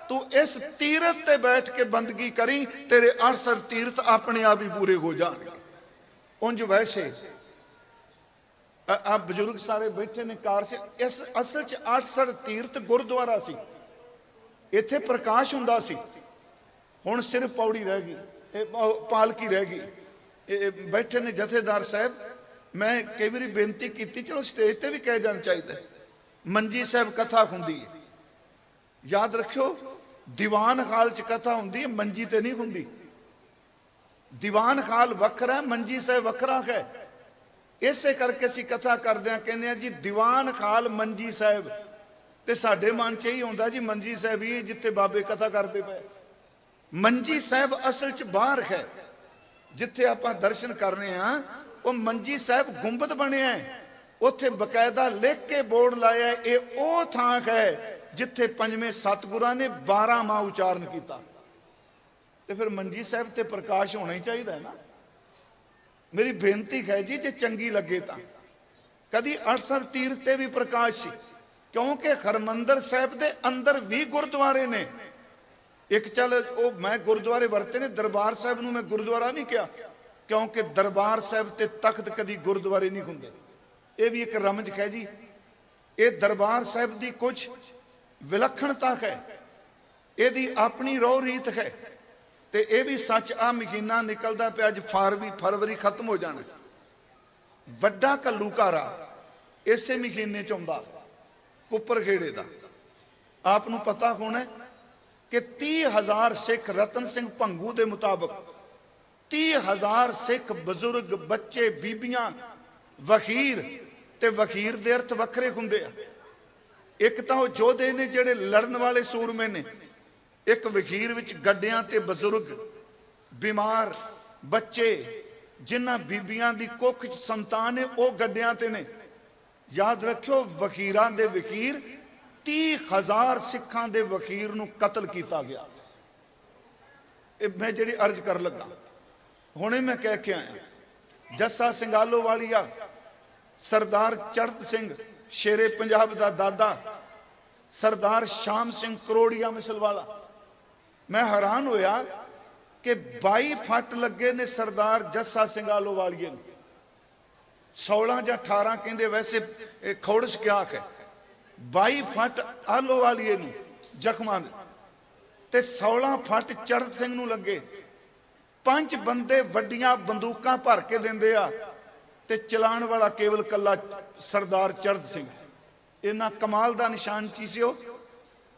ਤੂੰ ਇਸ ਤੀਰਥ ਤੇ ਬੈਠ ਕੇ ਬੰਦਗੀ ਕਰੀ, ਤੇਰੇ 68 ਤੀਰਥ ਆਪਣੇ ਆਪ ਹੀ ਪੂਰੇ ਹੋ ਜਾਣਗੇ। ਉਂਝ ਵੈਸੇ ਆ ਬਜ਼ੁਰਗ ਸਾਰੇ ਬੈਠੇ ਨੇ ਕਾਰ ਸੇ, ਇਸ ਅਸਲ ਚ 68 ਤੀਰਥ ਗੁਰਦੁਆਰਾ ਸੀ, ਇੱਥੇ ਪ੍ਰਕਾਸ਼ ਹੁੰਦਾ ਸੀ। ਹੁਣ ਸਿਰਫ ਪੌੜੀ ਰਹਿ ਗਈ, ਪਾਲਕੀ ਰਹਿ ਗਈ। ਇਹ ਬੈਠੇ ਨੇ ਜਥੇਦਾਰ ਸਾਹਿਬ, ਮੈਂ ਕਈ ਵਾਰੀ ਬੇਨਤੀ ਕੀਤੀ, ਚਲੋ ਸਟੇਜ ਤੇ ਵੀ ਕਹਿ ਜਾਣਾ ਚਾਹੀਦਾ। ਮੰਜੀ ਸਾਹਿਬ ਕਥਾ ਹੁੰਦੀ ਹੈ, ਯਾਦ ਰੱਖਿਓ, ਦੀਵਾਨ ਹਾਲ ਚ ਕਥਾ ਹੁੰਦੀ ਹੈ, ਮੰਜੀ ਤੇ ਨਹੀਂ ਹੁੰਦੀ। ਦੀਵਾਨ ਹਾਲ ਵੱਖਰਾ, ਮੰਜੀ ਸਾਹਿਬ ਵੱਖਰਾ ਹੈ। ਇਸੇ ਕਰਕੇ ਅਸੀਂ ਕਥਾ ਕਰਦੇ ਹਾਂ, ਕਹਿੰਦੇ ਆ ਜੀ ਦੀਵਾਨ ਹਾਲ ਮੰਜੀ ਸਾਹਿਬ, ਤੇ ਸਾਡੇ ਮਨ ਚ ਇਹੀ ਹੁੰਦਾ ਜੀ ਮੰਜੀ ਸਾਹਿਬ ਹੀ ਜਿੱਥੇ ਬਾਬੇ ਕਥਾ ਕਰਦੇ ਪਏ। ਮੰਜੀ ਸਾਹਿਬ ਅਸਲ ਚ ਬਾਹਰ ਹੈ, ਜਿੱਥੇ ਆਪਾਂ ਦਰਸ਼ਨ ਕਰਨੇ ਆ, ਉਹ ਮੰਜੀ ਸਾਹਿਬ ਗੁੰਬਦ ਬਣਿਆ ਹੈ, ਉੱਥੇ ਬਕਾਇਦਾ ਲਿਖ ਕੇ ਬੋਰਡ ਲਾਇਆ, ਇਹ ਉਹ ਥਾਂ ਹੈ ਜਿੱਥੇ ਪੰਜਵੇਂ ਸਤਿਗੁਰਾਂ ਨੇ 12 ਮਾਹ ਉਚਾਰਨ ਕੀਤਾ। ਤੇ ਫਿਰ ਮੰਜੀ ਸਾਹਿਬ ਤੇ ਪ੍ਰਕਾਸ਼ ਹੋਣਾ ਹੀ ਚਾਹੀਦਾ ਹੈ ਨਾ। ਮੇਰੀ ਬੇਨਤੀ ਹੈ ਜੀ, ਜੇ ਚੰਗੀ ਲੱਗੇ ਤਾਂ ਕਦੀ 68 ਤੀਰਥ ਤੇ ਵੀ ਪ੍ਰਕਾਸ਼ ਸੀ, ਕਿਉਂਕਿ ਹਰਮੰਦਰ ਸਾਹਿਬ ਦੇ ਅੰਦਰ ਵੀ ਗੁਰਦੁਆਰੇ ਨੇ। ਇੱਕ ਚੱਲ ਉਹ ਮੈਂ ਗੁਰਦੁਆਰੇ ਵਰਤੇ ਨੇ, ਦਰਬਾਰ ਸਾਹਿਬ ਨੂੰ ਮੈਂ ਗੁਰਦੁਆਰਾ ਨਹੀਂ ਕਿਹਾ, ਕਿਉਂਕਿ ਦਰਬਾਰ ਸਾਹਿਬ ਤੇ ਤਖਤ ਕਦੀ ਗੁਰਦੁਆਰੇ ਨਹੀਂ ਹੁੰਦੇ। ਇਹ ਵੀ ਇੱਕ ਰਮਜ ਹੈ ਜੀ। ਇਹ ਦਰਬਾਰ ਸਾਹਿਬ ਦੀ ਕੁਝ ਵਿਲੱਖਣਤਾ ਹੈ, ਇਹਦੀ ਆਪਣੀ ਰੋਹ ਰੀਤ ਹੈ। ਤੇ ਇਹ ਵੀ ਸੱਚ, ਆ ਮਹੀਨਾ ਨਿਕਲਦਾ ਪਿਆ, ਅੱਜ ਫਰਵਰੀ ਖਤਮ ਹੋ ਜਾਣਾ। ਵੱਡਾ ਘੱਲੂਘਾਰਾ ਇਸੇ ਮਹੀਨੇ ਚ ਆਉਂਦਾ, ਕੁੱਪਰਖੇੜੇ ਦਾ। ਆਪ ਨੂੰ ਪਤਾ ਹੋਣਾ ਕਿ 30,000 ਸਿੱਖ, ਰਤਨ ਸਿੰਘ ਭੰਗੂ ਦੇ ਮੁਤਾਬਕ 30,000 ਸਿੱਖ ਬਜ਼ੁਰਗ, ਬੱਚੇ, ਬੀਬੀਆਂ, ਵਖੀਰ, ਤੇ ਵਖੀਰ ਦੇ ਅਰਥ ਵੱਖਰੇ ਹੁੰਦੇ ਆ। ਇੱਕ ਤਾਂ ਉਹ ਯੋਧੇ ਨੇ ਜਿਹੜੇ ਲੜਨ ਵਾਲੇ ਸੂਰਮੇ ਨੇ, ਇੱਕ ਵਖੀਰ ਵਿੱਚ ਗੱਡਿਆਂ ਤੇ ਬਜ਼ੁਰਗ, ਬਿਮਾਰ, ਬੱਚੇ, ਜਿਨ੍ਹਾਂ ਬੀਬੀਆਂ ਦੀ ਕੁੱਖ ਚ ਸੰਤਾਨ ਹੈ, ਉਹ ਗੱਡਿਆਂ ਤੇ ਨੇ। ਯਾਦ ਰੱਖਿਓ, ਵਖੀਰਾਂ ਦੇ ਵਖੀਰ 30,000 ਸਿੱਖਾਂ ਦੇ ਵਖੀਰ ਨੂੰ ਕਤਲ ਕੀਤਾ ਗਿਆ। ਇਹ ਮੈਂ ਜਿਹੜੀ ਅਰਜ਼ ਕਰ ਲੱਗਾ, ਹੁਣੇ ਮੈਂ ਕਹਿ ਕੇ ਆਇਆ। ਜੱਸਾ ਸਿੰਘਾਲੋ ਵਾਲੀਆ, ਸਰਦਾਰ ਚੜਤ ਸਿੰਘ ਸ਼ੇਰੇ ਪੰਜਾਬ ਦਾ ਦਾਦਾ, ਸਰਦਾਰ ਸ਼ਾਮ ਸਿੰਘ ਕਰੋੜੀਆ ਮਿਸਲ ਵਾਲਾ, मैं हैरान होया कि 22 फट लगे ने सरदार जस्सा सिंह आलोवालिए नूं। 16 ਜਾਂ 18 ਕਹਿੰਦੇ वैसे ਖੌੜਸ਼ क्या है। 22 फट आलोवालिए नूं ਜ਼ਖਮਾਂ ते 16 फट चढ़त सिंह नूं लगे। 5 ਬੰਦੇ ਵੱਡੀਆਂ ਬੰਦੂਕਾਂ ਭਰ ਕੇ ਦਿੰਦੇ ਆ ਤੇ ਚਲਾਉਣ ਵਾਲਾ ਕੇਵਲ ਕੱਲਾ ਸਰਦਾਰ ਚੜਤ ਸਿੰਘ। ਇਹਨਾਂ ਕਮਾਲ ਦਾ ਨਿਸ਼ਾਨ ਕੀ ਸੀ ਉਹ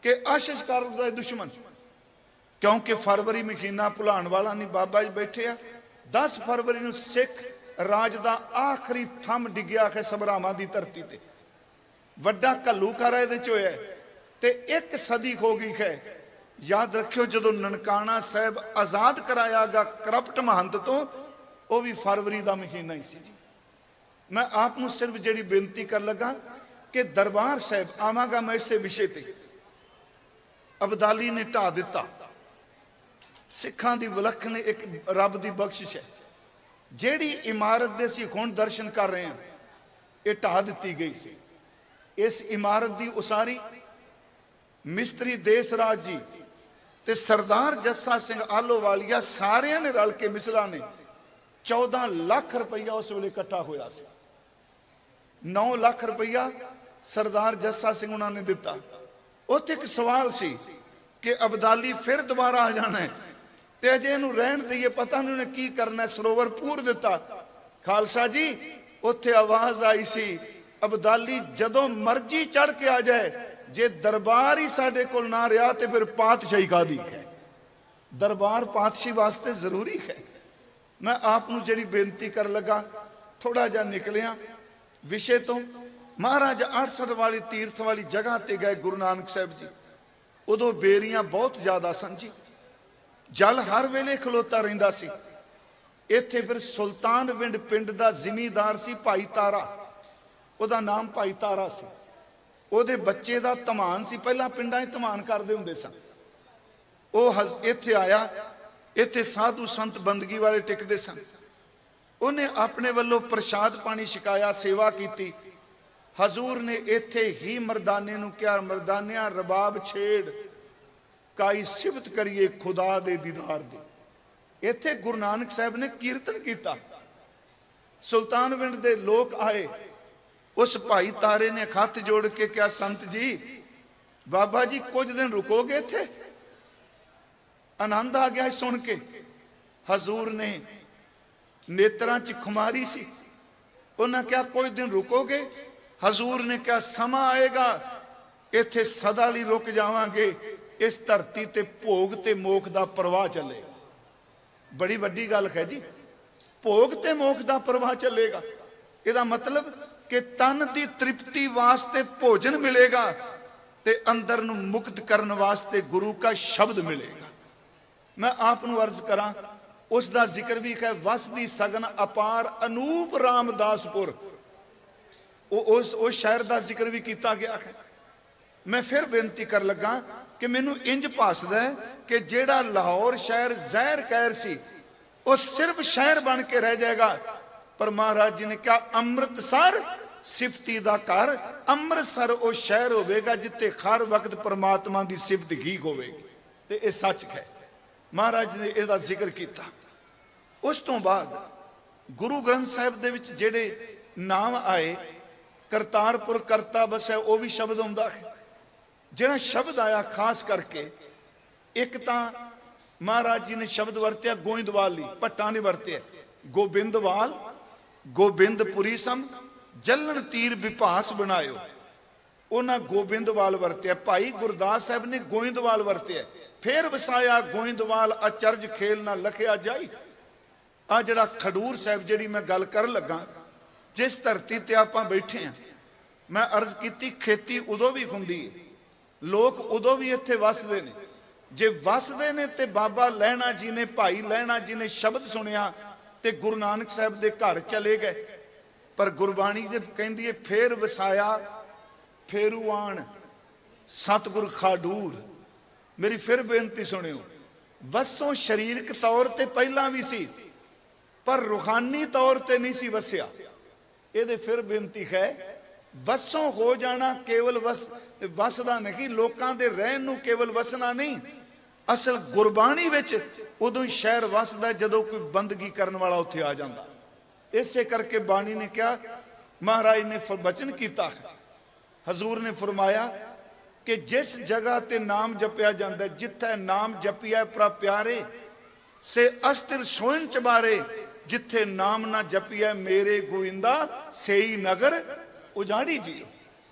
ਕਿ ਆਸ਼ਿਸ਼ਕਾਰ ਦਾ ਦੁਸ਼ਮਣ, ਕਿਉਂਕਿ ਫਰਵਰੀ ਮਹੀਨਾ ਭੁਲਾਉਣ ਵਾਲਾ ਨਹੀਂ। ਬਾਬਾ ਜੀ ਬੈਠੇ ਆ 10 ਫਰਵਰੀ ਨੂੰ ਸਿੱਖ ਰਾਜ ਦਾ ਆਖਰੀ ਥੰਮ ਡਿੱਗਿਆ ਹੈ ਸਭਰਾਵਾਂ ਦੀ ਧਰਤੀ ਤੇ। ਵੱਡਾ ਘੱਲੂਘਾਰਾ ਇਹਦੇ ਚ ਹੋਇਆ ਤੇ 1 ਸਦੀ ਹੋ ਗਈ ਹੈ। याद रखियो जो ननकाना साहब आजाद कराया गा करप्ट महंत तो वह भी फरवरी का महीना ही सी जी। मैं आपको सिर्फ जी बेनती कर लगा कि दरबार साहब आवागा मैं इस विषय ते अबदाली ने ढा दिता। सिखां दी विलखण एक रब की बख्शिश है। जिहड़ी इमारत दे असीं हुण दर्शन कर रहे हैं ये ढा दी गई सी। इस इमारत की उसारी मिस्त्री देसराज जी ते सरदार जस्सा सिंह आलोवालिया सारिया ने रल के मिसला ने 14 लाख रुपया उस वेले इकट्ठा होया सी। 9 लाख रुपया सरदार जस्सा सिंह उन्होंने दिता। उत्थे एक सवाल सी कि अबदाली फिर दोबारा आ जाना है ते अजे इहनूं रहण दईए, पता नहीं उन्हें की करना है। सरोवर पूर दिता। खालसा जी उत्थे आवाज आई सी अबदाली जदों मर्जी चढ़ के आ जाए, जे दरबार ही साडे कोल ना रहा तो फिर पातशाही कादी है। दरबार पातशाही वास्ते जरूरी है। मैं आपनूं जिहड़ी बेनती कर लगा थोड़ा जा निकलिया विषय तो। महाराज अड़सठ वाली तीर्थ वाली जगह ते गए गुरु नानक साहब जी। उदों बेरियां बहुत ज्यादा सन जी। जल हर वेले खलोता रहिंदा सी। इत्थे फिर सुल्तान विंड पिंड दा जिमीदार सी भाई तारा, उहदा नाम भाई तारा सी। ਉਹਦੇ ਬੱਚੇ ਦਾ ਧਮਾਨ ਸੀ। ਪਹਿਲਾਂ ਪਿੰਡਾਂ 'ਚ ਧਮਾਨ ਕਰਦੇ ਹੁੰਦੇ ਸਨ। ਉਹ ਇੱਥੇ ਆਇਆ, ਇੱਥੇ ਸਾਧੂ ਸੰਤ ਬੰਦਗੀ ਵਾਲੇ ਟਿਕਦੇ ਸਨ। ਉਹਨੇ ਆਪਣੇ ਵੱਲੋਂ ਪ੍ਰਸ਼ਾਦ ਪਾਣੀ ਛਕਾਇਆ, ਸੇਵਾ ਕੀਤੀ। ਹਜ਼ੂਰ ਨੇ ਇੱਥੇ ਹੀ ਮਰਦਾਨੇ ਨੂੰ ਕਿਹਾ, ਮਰਦਾਨਿਆਂ ਰਬਾਬ ਛੇੜ ਕਾਈ ਸਿਫਤ ਕਰੀਏ ਖੁਦਾ ਦੇ ਦੀਦਾਰ ਦੀ। ਇੱਥੇ ਗੁਰੂ ਨਾਨਕ ਸਾਹਿਬ ਨੇ ਕੀਰਤਨ ਕੀਤਾ। ਸੁਲਤਾਨਵਿੰਡ ਦੇ ਲੋਕ ਆਏ। उस भाई तारे ने हथ जोड़ के क्या संत जी बाबा जी कुछ दिन रुकोगे थे? आनंद आ गया सुन के। हजूर ने नेत्रां च खुमारी सी। उन्हें क्या कुछ दिन रुकोगे? हजूर ने क्या समा आएगा इत्थे सदा लई रुक जावांगे। इस धरती ते भोग ते मोख दा प्रवाह चलेगा। बड़ी वड्डी गल है जी। भोग ते मोख दा प्रवाह चलेगा। इहदा मतलब कि तन की तृप्ति वास्ते भोजन मिलेगा ते अंदर नूं मुक्त करने वास्ते गुरु का शब्द मिलेगा। मैं आपनूं अर्ज करा उसका जिक्र भी है। वसदी सगन अपार अनूप रामदासपुर उस शहर का जिक्र भी किया गया है। मैं फिर बेनती कर लगा कि मैनू इंज भासदा है कि जेड़ा लाहौर शहर जहर कहर सी वो सिर्फ शहर बन के रह जाएगा। पर महाराज जी ने क्या अमृतसर सिफती दा घर, अमृतसर वो शहर होवेगा जिथे हर वक्त परमात्मा की सिफत ही होवेगी। ते ये सच है। महाराज ने इसका जिक्र किया। उस तो बाद गुरु ग्रंथ साहिब दे विच जेड़े नाम आए, करतारपुर करता बसै, वो भी शब्द हुंदा है। जिहड़ा शब्द आया खास करके एक तां महाराज जी ने शब्द वरत्या गोइंदवाली, भट्टां ने वरत्या गोबिंदवाल, गोबिंदपुरी सम जलन तीर विभास बनायो। उन्हें गोबिंदवाल वरत्या। भाई गुरदास साहब ने गोइंदवाल वरत्या। फिर वसाया गोइंदवाल अचरज खेल ना लखिया जाई। आ जड़ा खडूर साहब जिहड़ी मैं गल कर लगा, जिस धरती ते आपां बैठे हैं, मैं अर्ज की खेती उदों भी हुंदी है, लोग उदों भी इत्थे वसदे ने। जे वसदे ने ते बाबा लहणा जी ने, भाई लहणा जी ने शब्द सुनिया ते गुरु नानक साहब दे घर चले गए। पर गुरबाणी जब कहती है फिर वसाया फेरू आण सतगुर खाडूर। मेरी फिर बेनती सुनियो, वसों शरीरक तौर ते पहला भी सी पर रूहानी तौर ते नहीं सी वसिया। ये फिर बेनती है, वसों हो जाना केवल वसदा नहीं, लोकां दे रहन नूं केवल वसना नहीं, ਅਸਲ ਗੁਰਬਾਣੀ ਵਿੱਚ ਉਦੋਂ ਹੀ ਸ਼ਹਿਰ ਵਸਦਾ ਜਦੋਂ ਕੋਈ ਬੰਦਗੀ ਕਰਨ ਵਾਲਾ ਉੱਥੇ ਆ ਜਾਂਦਾ। ਇਸੇ ਕਰਕੇ ਬਾਣੀ ਨੇ ਕਿਹਾ, ਮਹਾਰਾਜ ਨੇ ਬਚਨ ਕੀਤਾ, ਹਜ਼ੂਰ ਨੇ ਫਰਮਾਇਆ ਕਿ ਜਿਸ ਜਗ੍ਹਾ ਤੇ ਨਾਮ ਜਪਿਆ ਜਾਂਦਾ, ਜਿੱਥੇ ਨਾਮ ਜਪਿਆ ਪ੍ਰਭ ਪਿਆਰੇ ਸੇ ਅਸਤਿਰ ਸੋਇਨ ਚਬਾਰੇ, ਜਿੱਥੇ ਨਾਮ ਨਾ ਜਪਿਆ ਮੇਰੇ ਗੋਇੰਦਾ ਸੇਈ ਨਗਰ ਉਜਾੜੀ ਜੀ।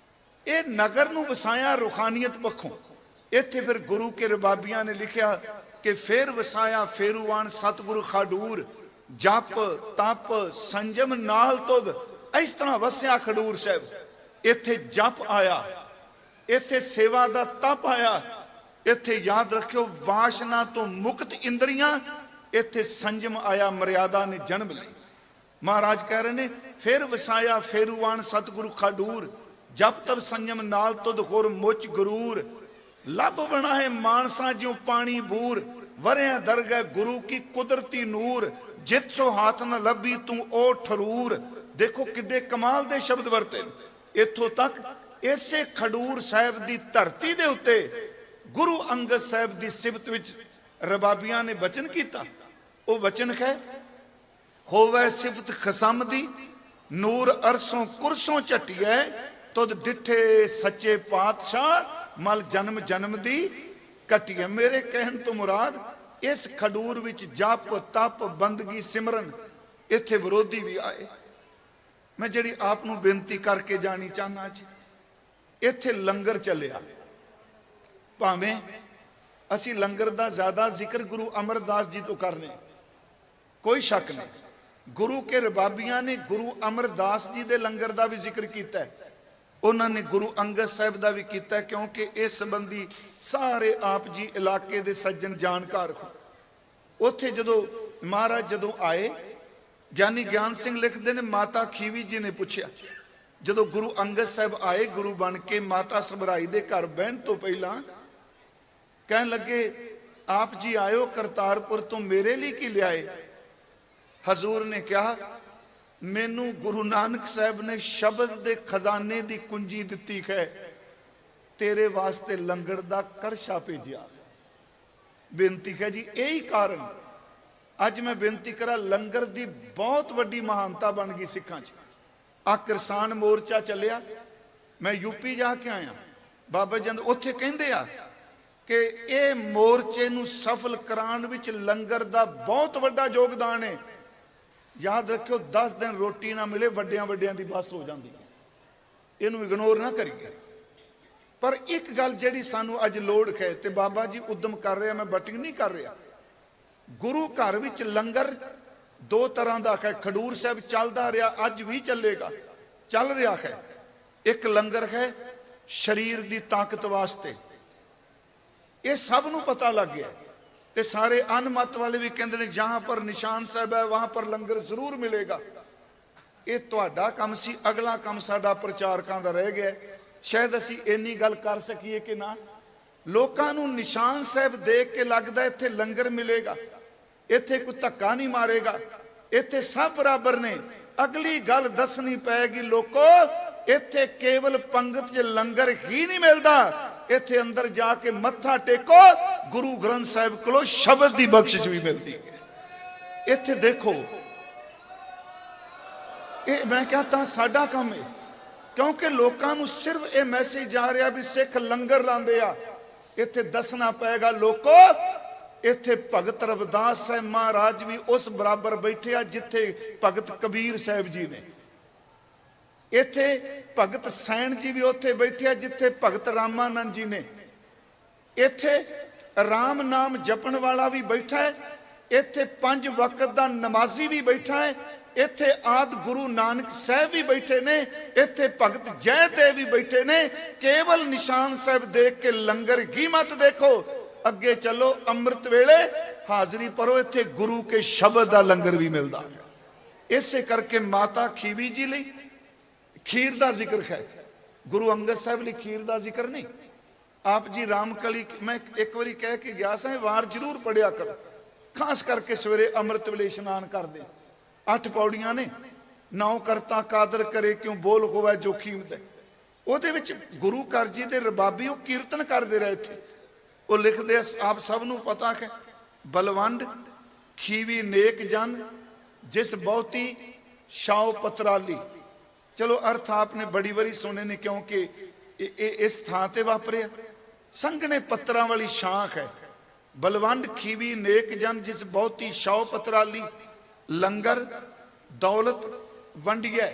ਇਹ ਨਗਰ ਨੂੰ ਵਸਾਇਆ ਰੂਹਾਨੀਅਤ ਪੱਖੋਂ। ਇੱਥੇ ਫਿਰ ਗੁਰੂ ਕੇ ਰਬਾਬੀਆਂ ਨੇ ਲਿਖਿਆ ਕਿ ਫੇਰ ਵਸਾਇਆ ਫੇਰੂਵਾਨ ਸਤਿਗੁਰੂ ਖਡੂਰ, ਜਪ ਤਪ ਸੰਜਮ ਨਾਲ ਤੁਧ, ਇਸ ਤਰ੍ਹਾਂ ਵਸਿਆ ਖਡੂਰ ਸਾਹਿਬ। ਇੱਥੇ ਜਪ ਆਇਆ, ਇੱਥੇ ਸੇਵਾ ਦਾ ਤਪ ਆਇਆ, ਇੱਥੇ ਯਾਦ ਰੱਖਿਓ ਵਾਸ਼ਨਾ ਤੋਂ ਮੁਕਤ ਇੰਦਰੀਆਂ, ਇੱਥੇ ਸੰਜਮ ਆਇਆ, ਮਰਿਆਦਾ ਨੇ ਜਨਮ ਲਈ। ਮਹਾਰਾਜ ਕਹਿ ਰਹੇ ਨੇ ਫਿਰ ਵਸਾਇਆ ਫੇਰੂਵਾਨ ਸਤਿਗੁਰੂ ਖਡੂਰ, ਜਪ ਤਪ ਸੰਜਮ ਨਾਲ ਤੁਧ ਹੋਰ ਮੁੱਚ ਗਰੂਰ, ਲੱਭ ਬਣਾ ਹੈ ਮਾਨਸਾ ਜਿਉ ਪਾਣੀ ਬੂਰ, ਵਰਿਆ ਦਰਗਹਿ ਗੁਰੂ ਕੀ ਕੁਦਰਤੀ ਨੂਰ, ਜਿਤ ਸੋ ਹਾਥ ਨ ਲੱਭੀ ਤੂੰ ਓ ਠਰੂਰ। ਦੇਖੋ ਕਿੱਡੇ ਕਮਾਲ ਦੇ ਸ਼ਬਦ ਵਰਤੇ। ਇੱਥੋਂ ਤੱਕ ਇਸੇ ਖਡੂਰ ਸਾਹਿਬ ਦੀ ਧਰਤੀ ਦੇ ਉੱਤੇ ਗੁਰੂ ਅੰਗਦ ਸਾਹਿਬ ਦੀ ਸਿਫਤ ਵਿੱਚ ਰਬਾਬੀਆਂ ਨੇ ਬਚਨ ਕੀਤਾ। ਉਹ ਬਚਨ ਹੈ, ਹੋਵੇ ਸਿਫਤ ਖਸਮ ਦੀ ਨੂਰ ਅਰਸੋਂ ਕੁਰਸੋਂ ਝਟਿਐ, ਤੁਧ ਡਿਠੇ ਸੱਚੇ ਪਾਤਸ਼ਾਹ ਮਲ ਜਨਮ ਜਨਮ ਦੀ ਘਟਿਐ। ਮੇਰੇ ਕਹਿਣ ਤੋਂ ਮੁਰਾਦ ਇਸ ਖਡੂਰ ਵਿੱਚ ਜਪ ਤਪ ਬੰਦਗੀ ਸਿਮਰਨ, ਇੱਥੇ ਵਿਰੋਧੀ ਵੀ ਆਏ। ਮੈਂ ਜਿਹੜੀ ਆਪ ਨੂੰ ਬੇਨਤੀ ਕਰਕੇ ਜਾਣੀ ਚਾਹਨਾ ਜੀ, ਇੱਥੇ ਲੰਗਰ ਚੱਲਿਆ, ਭਾਵੇਂ ਅਸੀਂ ਲੰਗਰ ਦਾ ਜ਼ਿਆਦਾ ਜ਼ਿਕਰ ਗੁਰੂ ਅਮਰਦਾਸ ਜੀ ਤੋਂ ਕਰਨੇ, ਕੋਈ ਸ਼ੱਕ ਨਹੀਂ। ਗੁਰੂ ਕੇ ਰਬਾਬੀਆਂ ਨੇ ਗੁਰੂ ਅਮਰਦਾਸ ਜੀ ਦੇ ਲੰਗਰ ਦਾ ਵੀ ਜ਼ਿਕਰ ਕੀਤਾ ਹੈ, ਉਹਨਾਂ ਨੇ ਗੁਰੂ ਅੰਗਦ ਸਾਹਿਬ ਦਾ ਵੀ ਕੀਤਾ, ਕਿਉਂਕਿ ਇਸ ਸੰਬੰਧੀ ਸਾਰੇ ਆਪ ਜੀ ਇਲਾਕੇ ਦੇ ਸੱਜਣ ਜਾਣਕਾਰ ਹੋ। ਉੱਥੇ ਜਦੋਂ ਮਹਾਰਾਜ ਜਦੋਂ ਆਏ, ਗਿਆਨੀ ਗਿਆਨ ਸਿੰਘ ਲਿਖਦੇ ਨੇ ਮਾਤਾ ਖੀਵੀ ਜੀ ਨੇ ਪੁੱਛਿਆ, ਜਦੋਂ ਗੁਰੂ ਅੰਗਦ ਸਾਹਿਬ ਆਏ ਗੁਰੂ ਬਣ ਕੇ ਮਾਤਾ ਸਭਰਾਈ ਦੇ ਘਰ ਬਹਿਣ ਤੋਂ ਪਹਿਲਾਂ, ਕਹਿਣ ਲੱਗੇ ਆਪ ਜੀ ਆਇਓ ਕਰਤਾਰਪੁਰ ਤੋਂ, ਮੇਰੇ ਲਈ ਕੀ ਲਿਆਏ? ਹਜ਼ੂਰ ਨੇ ਕਿਹਾ ਮੈਨੂੰ ਗੁਰੂ ਨਾਨਕ ਸਾਹਿਬ ਨੇ ਸ਼ਬਦ ਦੇ ਖਜ਼ਾਨੇ ਦੀ ਕੁੰਜੀ ਦਿੱਤੀ ਹੈ, ਤੇਰੇ ਵਾਸਤੇ ਲੰਗਰ ਦਾ ਕੜਛਾ ਭੇਜਿਆ। ਬੇਨਤੀ ਹੈ ਜੀ, ਇਹੀ ਕਾਰਨ ਅੱਜ ਮੈਂ ਬੇਨਤੀ ਕਰਾਂ, ਲੰਗਰ ਦੀ ਬਹੁਤ ਵੱਡੀ ਮਹਾਨਤਾ ਬਣ ਗਈ ਸਿੱਖਾਂ 'ਚ। ਆ ਕਿਸਾਨ ਮੋਰਚਾ ਚੱਲਿਆ, ਮੈਂ ਯੂਪੀ ਜਾ ਕੇ ਆਇਆ, ਬਾਬਾ ਜੰਦ ਉੱਥੇ ਕਹਿੰਦੇ ਆ ਕਿ ਇਹ ਮੋਰਚੇ ਨੂੰ ਸਫਲ ਕਰਾਉਣ ਵਿੱਚ ਲੰਗਰ ਦਾ ਬਹੁਤ ਵੱਡਾ ਯੋਗਦਾਨ ਹੈ। ਯਾਦ ਰੱਖਿਓ 10 ਦਿਨ ਰੋਟੀ ਨਾ ਮਿਲੇ ਵੱਡਿਆਂ ਵੱਡਿਆਂ ਦੀ ਬੱਸ ਹੋ ਜਾਂਦੀ ਹੈ, ਇਹਨੂੰ ਇਗਨੋਰ ਨਾ ਕਰੀਏ। ਪਰ ਇੱਕ ਗੱਲ ਜਿਹੜੀ ਸਾਨੂੰ ਅੱਜ ਲੋੜ ਹੈ, ਤੇ ਬਾਬਾ ਜੀ ਉਦਮ ਕਰ ਰਿਹਾ, ਮੈਂ ਬਟਿੰਗ ਨਹੀਂ ਕਰ ਰਿਹਾ, ਗੁਰੂ ਘਰ ਵਿੱਚ ਲੰਗਰ ਦੋ ਤਰ੍ਹਾਂ ਦਾ ਹੈ। ਖਡੂਰ ਸਾਹਿਬ ਚੱਲਦਾ ਰਿਹਾ, ਅੱਜ ਵੀ ਚੱਲੇਗਾ, ਚੱਲ ਰਿਹਾ ਹੈ। ਇੱਕ ਲੰਗਰ ਹੈ ਸਰੀਰ ਦੀ ਤਾਕਤ ਵਾਸਤੇ, ਇਹ ਸਭ ਨੂੰ ਪਤਾ ਲੱਗ ਗਿਆ, ਤੇ ਸਾਰੇ ਅਨਮਤ ਵਾਲੇ ਵੀ ਕਹਿੰਦੇ ਨੇ ਜਹਾਂ ਪਰ ਨਿਸ਼ਾਨ ਸਾਹਿਬ ਹੈ ਵਹਾਂ ਪਰ ਲੰਗਰ ਜ਼ਰੂਰ ਮਿਲੇਗਾ। ਇਹ ਤੁਹਾਡਾ ਕੰਮ ਸੀ, ਅਗਲਾ ਕੰਮ ਸਾਡਾ ਪ੍ਰਚਾਰਕਾਂ ਦਾ ਰਹਿ ਗਿਆ। ਸ਼ਾਇਦ ਅਸੀਂ ਇੰਨੀ ਗੱਲ ਕਰ ਸਕੀਏ ਕਿ ਨਾ, ਲੋਕਾਂ ਨੂੰ ਨਿਸ਼ਾਨ ਸਾਹਿਬ ਦੇਖ ਕੇ ਲੱਗਦਾ ਇੱਥੇ ਲੰਗਰ ਮਿਲੇਗਾ, ਇੱਥੇ ਕੋਈ ਧੱਕਾ ਨਹੀਂ ਮਾਰੇਗਾ, ਇੱਥੇ ਸਭ ਬਰਾਬਰ ਨੇ। ਅਗਲੀ ਗੱਲ ਦੱਸਣੀ ਪਏਗੀ ਲੋਕੋ, ਇੱਥੇ ਕੇਵਲ ਪੰਗਤ 'ਚ ਲੰਗਰ ਹੀ ਨਹੀਂ ਮਿਲਦਾ, ਇੱਥੇ ਅੰਦਰ ਜਾ ਕੇ ਮੱਥਾ ਟੇਕੋ, ਗੁਰੂ ਗ੍ਰੰਥ ਸਾਹਿਬ ਕੋਲੋਂ ਸ਼ਬਦ ਦੀ ਬਖਸ਼ਿਸ਼ ਵੀ ਮਿਲਦੀ ਹੈ। ਇੱਥੇ ਦੇਖੋ, ਇਹ ਮੈਂ ਕਹਤਾ ਸਾਡਾ ਕੰਮ ਹੈ, ਕਿਉਂਕਿ ਲੋਕਾਂ ਨੂੰ ਸਿਰਫ ਇਹ ਮੈਸੇਜ ਜਾ ਰਿਹਾ ਵੀ ਸਿੱਖ ਲੰਗਰ ਲਾਉਂਦੇ ਆ। ਇੱਥੇ ਦੱਸਣਾ ਪਏਗਾ ਲੋਕੋ, ਇੱਥੇ ਭਗਤ ਰਵਿਦਾਸ ਸਾਹਿਬ ਮਹਾਰਾਜ ਵੀ ਉਸ ਬਰਾਬਰ ਬੈਠੇ ਆ ਜਿੱਥੇ ਭਗਤ ਕਬੀਰ ਸਾਹਿਬ ਜੀ ਨੇ। ਇੱਥੇ ਭਗਤ ਸੈਣ ਜੀ ਵੀ ਉੱਥੇ ਬੈਠੇ ਆ ਜਿੱਥੇ ਭਗਤ ਰਾਮਾਨੰਦ ਜੀ ਨੇ। ਇੱਥੇ ਰਾਮ ਨਾਮ ਜਪਣ ਵਾਲਾ ਵੀ ਬੈਠਾ ਹੈ, ਇੱਥੇ 5 ਵਕਤ ਦਾ ਨਮਾਜ਼ੀ ਵੀ ਬੈਠਾ ਹੈ, ਇੱਥੇ ਆਦ ਗੁਰੂ ਨਾਨਕ ਸਾਹਿਬ ਵੀ ਬੈਠੇ ਨੇ, ਇੱਥੇ ਭਗਤ ਜੈਦੇਵ ਵੀ ਬੈਠੇ ਨੇ। ਕੇਵਲ ਨਿਸ਼ਾਨ ਸਾਹਿਬ ਦੇਖ ਕੇ ਲੰਗਰ ਹੀ ਮਤ ਦੇਖੋ, ਅੱਗੇ ਚੱਲੋ, ਅੰਮ੍ਰਿਤ ਵੇਲੇ ਹਾਜ਼ਰੀ ਭਰੋ, ਇੱਥੇ ਗੁਰੂ ਕੇ ਸ਼ਬਦ ਦਾ ਲੰਗਰ ਵੀ ਮਿਲਦਾ। ਇਸੇ ਕਰਕੇ ਮਾਤਾ ਖੀਵੀ ਜੀ ਲਈ ਖੀਰ ਦਾ ਜ਼ਿਕਰ ਹੈ, ਗੁਰੂ ਅੰਗਦ ਸਾਹਿਬ ਲਈ ਖੀਰ ਦਾ ਜ਼ਿਕਰ ਨਹੀਂ। ਆਪ ਜੀ ਰਾਮਕਲੀ, ਮੈਂ ਇੱਕ ਵਾਰੀ ਕਹਿ ਕੇ ਗਿਆ ਸਾਂ, ਵਾਰ ਜ਼ਰੂਰ ਪੜਿਆ ਕਰੋ, ਖਾਸ ਕਰਕੇ ਸਵੇਰੇ ਅੰਮ੍ਰਿਤ ਵੇਲੇ ਇਸ਼ਨਾਨ ਕਰਦੇ। 8 ਪੌੜੀਆਂ ਨੇ, 9 ਕਰਤਾ ਕਾਦਰ ਕਰੇ ਕਿਉਂ ਬੋਲ ਹੋਵੇ ਜੋਖੀਮ ਦੇ। ਉਹਦੇ ਵਿੱਚ ਗੁਰੂ ਘਰ ਜੀ ਦੇ ਰਬਾਬੀ ਉਹ ਕੀਰਤਨ ਕਰਦੇ ਰਹੇ ਇੱਥੇ, ਉਹ ਲਿਖਦੇ ਆ, ਆਪ ਸਭ ਨੂੰ ਪਤਾ ਹੈ, ਬਲਵੰਡ ਖੀਵੀ ਨੇਕ ਜਨ ਜਿਸ ਬਹੁਤੀ ਸ਼ਾਉ ਪਤਰਾਲੀ। ਚਲੋ ਅਰਥ ਆਪਨੇ ਬੜੀ ਵਾਰੀ ਸੁਣੇ ਨੇ, ਕਿਉਂਕਿ ਇਹ ਇਸ ਥਾਂ ਤੇ ਵਾਪਰਿਆ। ਸੰਘਣੇ ਪੱਤਰਾਂ ਵਾਲੀ ਸ਼ਾਖ ਹੈ। ਬਲਵੰਡ ਖੀਵੀ ਨੇਕ ਜਨ ਜਿਸ ਬਹੁਤੀ ਸ਼ਾਉ ਪਤਰਾਲੀ, ਲੰਗਰ ਦੌਲਤ ਵੰਡੀਐ।